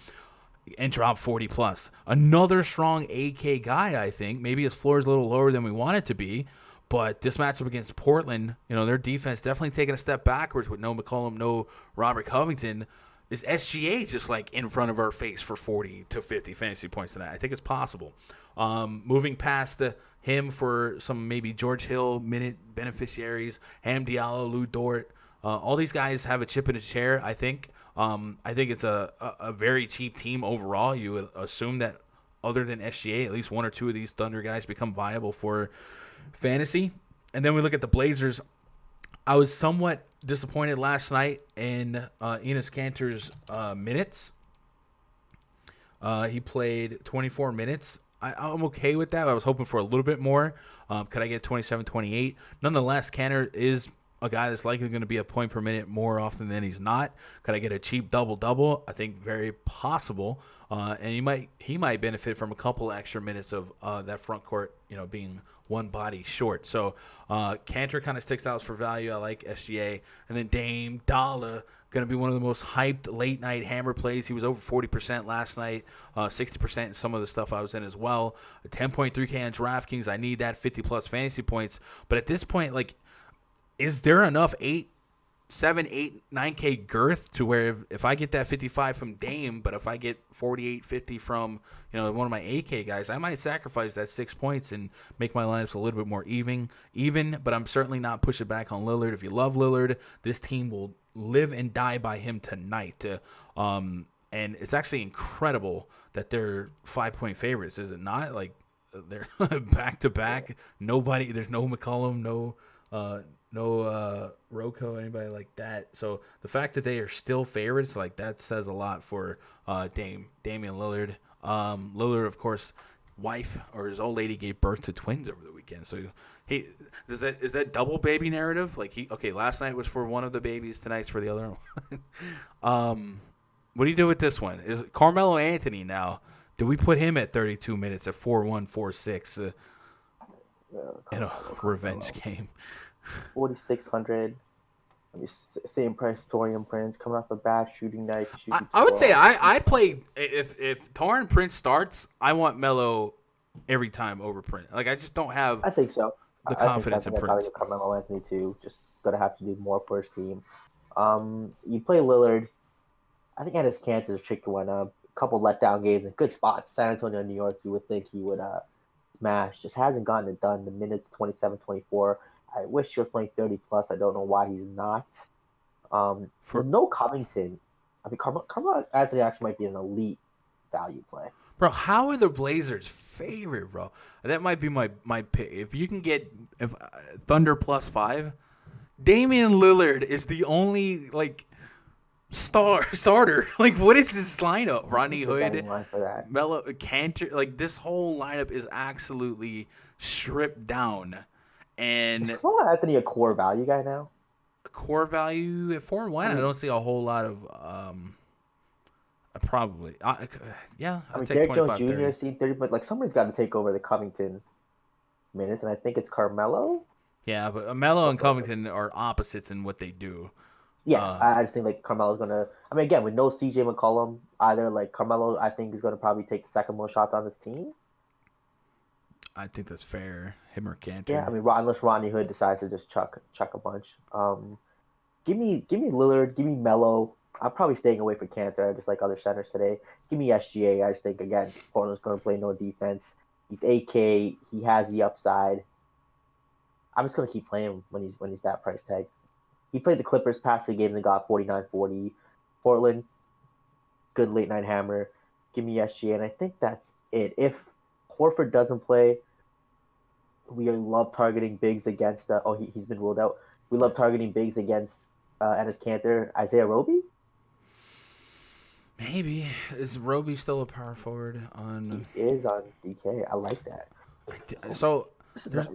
and drop 40+. Another strong AK guy, I think. Maybe his floor is a little lower than we want it to be. But this matchup against Portland, their defense definitely taking a step backwards with no McCollum, no Robert Covington. Is SGA just like in front of our face for 40 to 50 fantasy points tonight? I think it's possible. Moving past him for some maybe George Hill minute beneficiaries, Ham Diallo, Lou Dort. All these guys have a chip in a chair, I think. I think it's a very cheap team overall. You would assume that other than SGA, at least one or two of these Thunder guys become viable for fantasy. And then we look at the Blazers. I was somewhat disappointed last night in Enes Kanter's minutes. He played 24 minutes. I'm okay with that. I was hoping for a little bit more. Could I get 27, 28? Nonetheless, Kanter is a guy that's likely going to be a point per minute more often than he's not. Could I get a cheap double-double? I think very possible. And he might benefit from a couple extra minutes of that front court, being one body short. So Kanter kind of sticks out for value. I like SGA. And then Dame Dollar, going to be one of the most hyped late-night hammer plays. He was over 40% last night, 60% in some of the stuff I was in as well. A 10.3K on DraftKings. I need that 50-plus fantasy points. But at this point, is there enough 7, 8, 9K girth to where if I get that 55 from Dame, but if I get 48, 50 from one of my AK guys, I might sacrifice that 6 points and make my lineups a little bit more even. But I'm certainly not pushing back on Lillard. If you love Lillard, this team will live and die by him tonight. And it's actually incredible that they're 5-point favorites, is it not? They're back to back. Nobody. There's no McCollum. No Rocco, anybody like that. So the fact that they are still favorites, that says a lot for Damian Lillard. Lillard, of course, wife or his old lady gave birth to twins over the weekend. So is that double baby narrative? Last night was for one of the babies, tonight's for the other one. What do you do with this one? Is Carmelo Anthony now? Do we put him at 32 minutes at 4-1, 4-6 in a revenge game? 4,600. Same price, Torian Prince coming off a bad shooting night. I would say I'd play if Torian Prince starts. I want Melo every time over Prince. I just don't have. I think so. The confidence in Prince. Carmelo Anthony too. Just gonna have to do more for his team. You play Lillard. I think Enes Kanter is a tricky one. A couple letdown games and good spots. San Antonio, New York. You would think he would smash. Just hasn't gotten it done. The minutes 27, 24. I wish he was playing 30+. I don't know why he's not. With no Covington, I mean, Carmelo Anthony actually might be an elite value play. Bro, how are the Blazers favorite, bro? That might be my pick. If you can get Thunder +5, Damian Lillard is the only starter. What is this lineup? Rodney Hood, Melo, Kanter. This whole lineup is absolutely stripped down. And is Carmelo Anthony a core value guy now? A core value at 4-1. I don't see a whole lot of probably. Yeah, I'd take Derek 25, Jones Jr. 30. seen 30, but somebody's got to take over the Covington minutes, and I think it's Carmelo. Yeah, but Melo and Covington are opposites in what they do. Yeah, I just think Carmelo's gonna. I mean, again, with no CJ McCollum either, Carmelo, I think is gonna probably take the second most shots on this team. I think that's fair. Him or Kanter. Yeah, I mean, unless Rodney Hood decides to just chuck a bunch. Give me Lillard. Give me Melo. I'm probably staying away from Kanter, just like other centers today. Give me SGA. I just think, again, Portland's going to play no defense. He's AK. He has the upside. I'm just going to keep playing him when he's that price tag. He played the Clippers past the game and got 49-40. Portland, good late night hammer. Give me SGA, and I think that's it. If Horford doesn't play, we love targeting bigs against. He's been ruled out. We love targeting bigs against Enes Kanter. Isaiah Roby. Maybe is Roby still a power forward on? He is on DK. I like that. So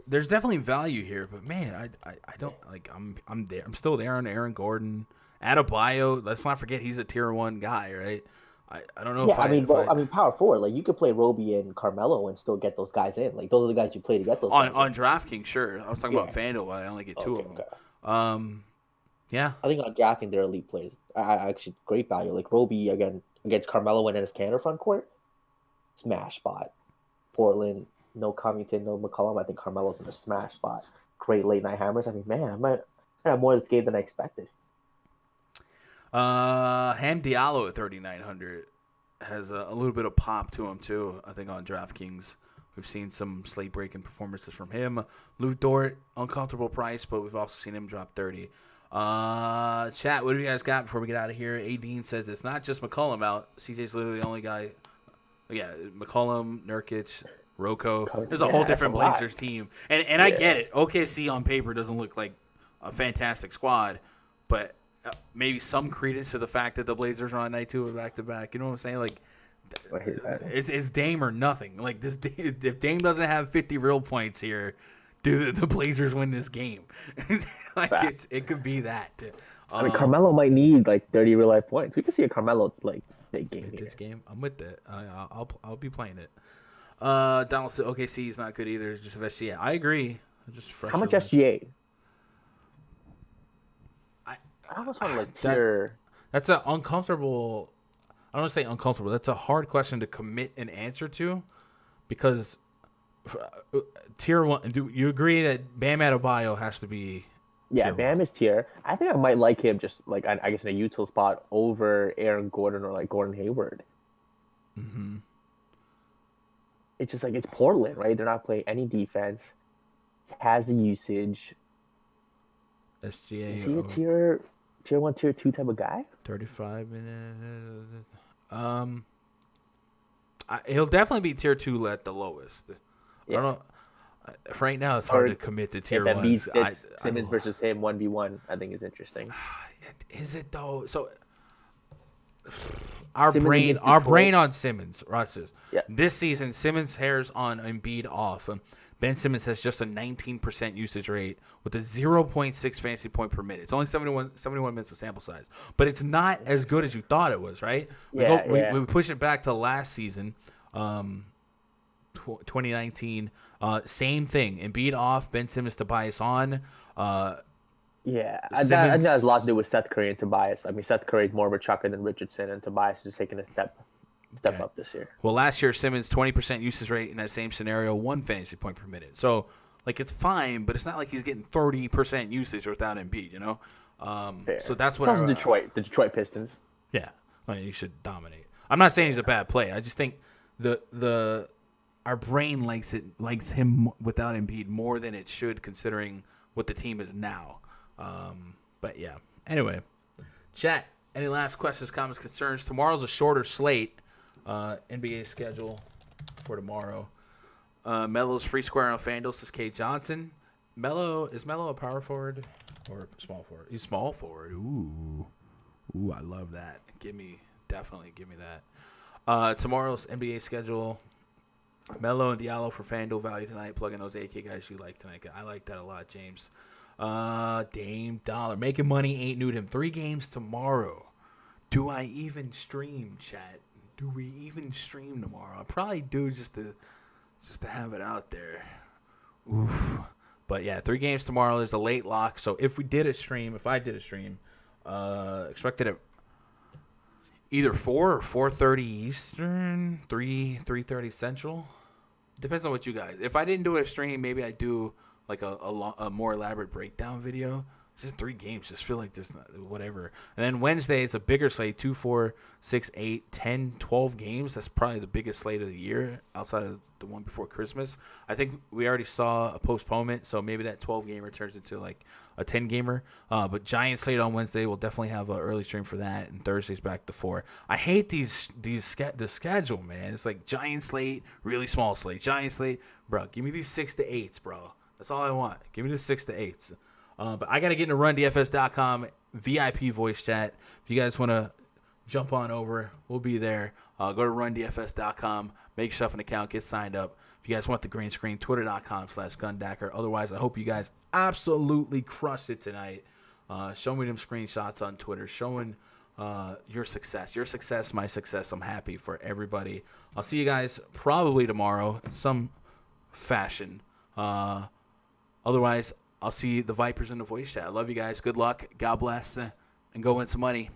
there's definitely value here, but man, I don't like. I'm there. I'm still there on Aaron Gordon. Adebayo. Let's not forget he's a tier 1 guy, right? I don't know Yeah, if I mean, power forward. Like you could play Roby and Carmelo and still get those guys in. Like those are the guys you play to get those guys on in. DraftKings, sure. I was talking about Yeah. FanDuel, but I only get two Okay. of them. Okay. Yeah. I think on drafting they're elite plays. I actually great value. Like Roby again against Carmelo and his Canada front court, smash spot. Portland, no Covington, no McCollum. I think Carmelo's in a smash spot. Great late night hammers. I mean, man, I might have more of this game than I expected. Ham Diallo at 3,900 has a little bit of pop to him too. I think on DraftKings we've seen some slate breaking performances from him. Lou Dort, uncomfortable price, but we've also seen him drop 30. Chat, what do you guys got before we get out of here? Dean says it's not just McCollum out. CJ's literally the only guy. Yeah, McCollum, Nurkic, Rocco. There's a whole different Blazers team. And I get it. OKC on paper doesn't look like a fantastic squad, but maybe some credence to the fact that the Blazers are on night 2 of back-to-back. You know what I'm saying? Like, it's Dame or nothing. Like, if Dame doesn't have 50 real points here, do the Blazers win this game? Like, it could be that. I mean, Carmelo might need like 30 real life points. We could see a Carmelo like big game here. This game, I'm with that. I'll be playing it. Donald said OKC is not good either. It's just SGA. I agree. How much SGA? I almost want to like tier. That's an uncomfortable. I don't want to say uncomfortable. That's a hard question to commit an answer to, because tier 1. Do you agree that Bam Adebayo has to be? Yeah, Bam is tier. I think I might like him just like I guess in a util spot over Aaron Gordon or like Gordon Hayward. Mm-hmm. It's just like it's Portland, right? They're not playing any defense. Has the usage. SGA. Is he a tier 1, tier 2 type of guy? 35 minutes. He'll definitely be tier 2 at the lowest. Yeah. I don't know. Right now, it's hard to commit to tier 1. Simmons versus him 1v1, I think is interesting. Is it though? So our brain on Simmons. Ross says, this season Simmons hairs on Embiid off. Ben Simmons has just a 19% usage rate with a 0.6 fantasy point per minute. It's only 71 minutes of sample size, but it's not as good as you thought it was, right? We push it back to last season, 2019. Same thing. Embiid off, Ben Simmons, Tobias on. I think that has a lot to do with Seth Curry and Tobias. I mean, Seth Curry is more of a chucker than Richardson, and Tobias is taking a step up this year. Well, last year Simmons 20% usage rate in that same scenario, 1 fantasy point per minute. So like it's fine, but it's not like he's getting 30% usage without Embiid, you know. So that's what. The Detroit Pistons. Yeah, I mean, he should dominate. I'm not saying he's a bad play. I just think our brain likes him without Embiid more than it should, considering what the team is now. But yeah. Anyway, chat. Any last questions, comments, concerns? Tomorrow's a shorter slate. NBA schedule for tomorrow. Melo's free square on FanDuel, says K. Johnson. Is Melo a power forward or small forward? He's small forward. Ooh, I love that. Definitely give me that. Tomorrow's NBA schedule. Melo and Diallo for FanDuel value tonight. Plug in those AK guys you like tonight. I like that a lot, James. Dame Dollar. Making money ain't new to him. 3 games tomorrow. Do I even stream, chat? Do we even stream tomorrow? I probably do just to have it out there. Oof. But yeah, 3 games tomorrow. There's a late lock. So if I did a stream, expected it either 4 or 4:30 Eastern, 3:30 Central. Depends on what you guys. If I didn't do a stream, maybe I do like a more elaborate breakdown video. It's just 3 games. Just feel like there's whatever. And then Wednesday, it's a bigger slate, 2, 4, 6, 8, 10, 12 games. That's probably the biggest slate of the year outside of the one before Christmas. I think we already saw a postponement, so maybe that 12-gamer turns into like a 10-gamer. But Giant slate on Wednesday. We'll definitely have an early stream for that, and Thursday's back to 4. I hate the schedule, man. It's like Giant slate, really small slate, Giant slate. Bro, give me these 6 to 8s, bro. That's all I want. Give me the 6 to 8s. But I got to get into rundfs.com VIP voice chat. If you guys want to jump on over, we'll be there. Go to rundfs.com, make yourself an account, get signed up. If you guys want the green screen, twitter.com/gundacker. Otherwise, I hope you guys absolutely crushed it tonight. Show me them screenshots on Twitter, showing your success. Your success, my success. I'm happy for everybody. I'll see you guys probably tomorrow in some fashion. Otherwise, I'll see the Vipers in the voice chat. I love you guys. Good luck. God bless. And go win some money.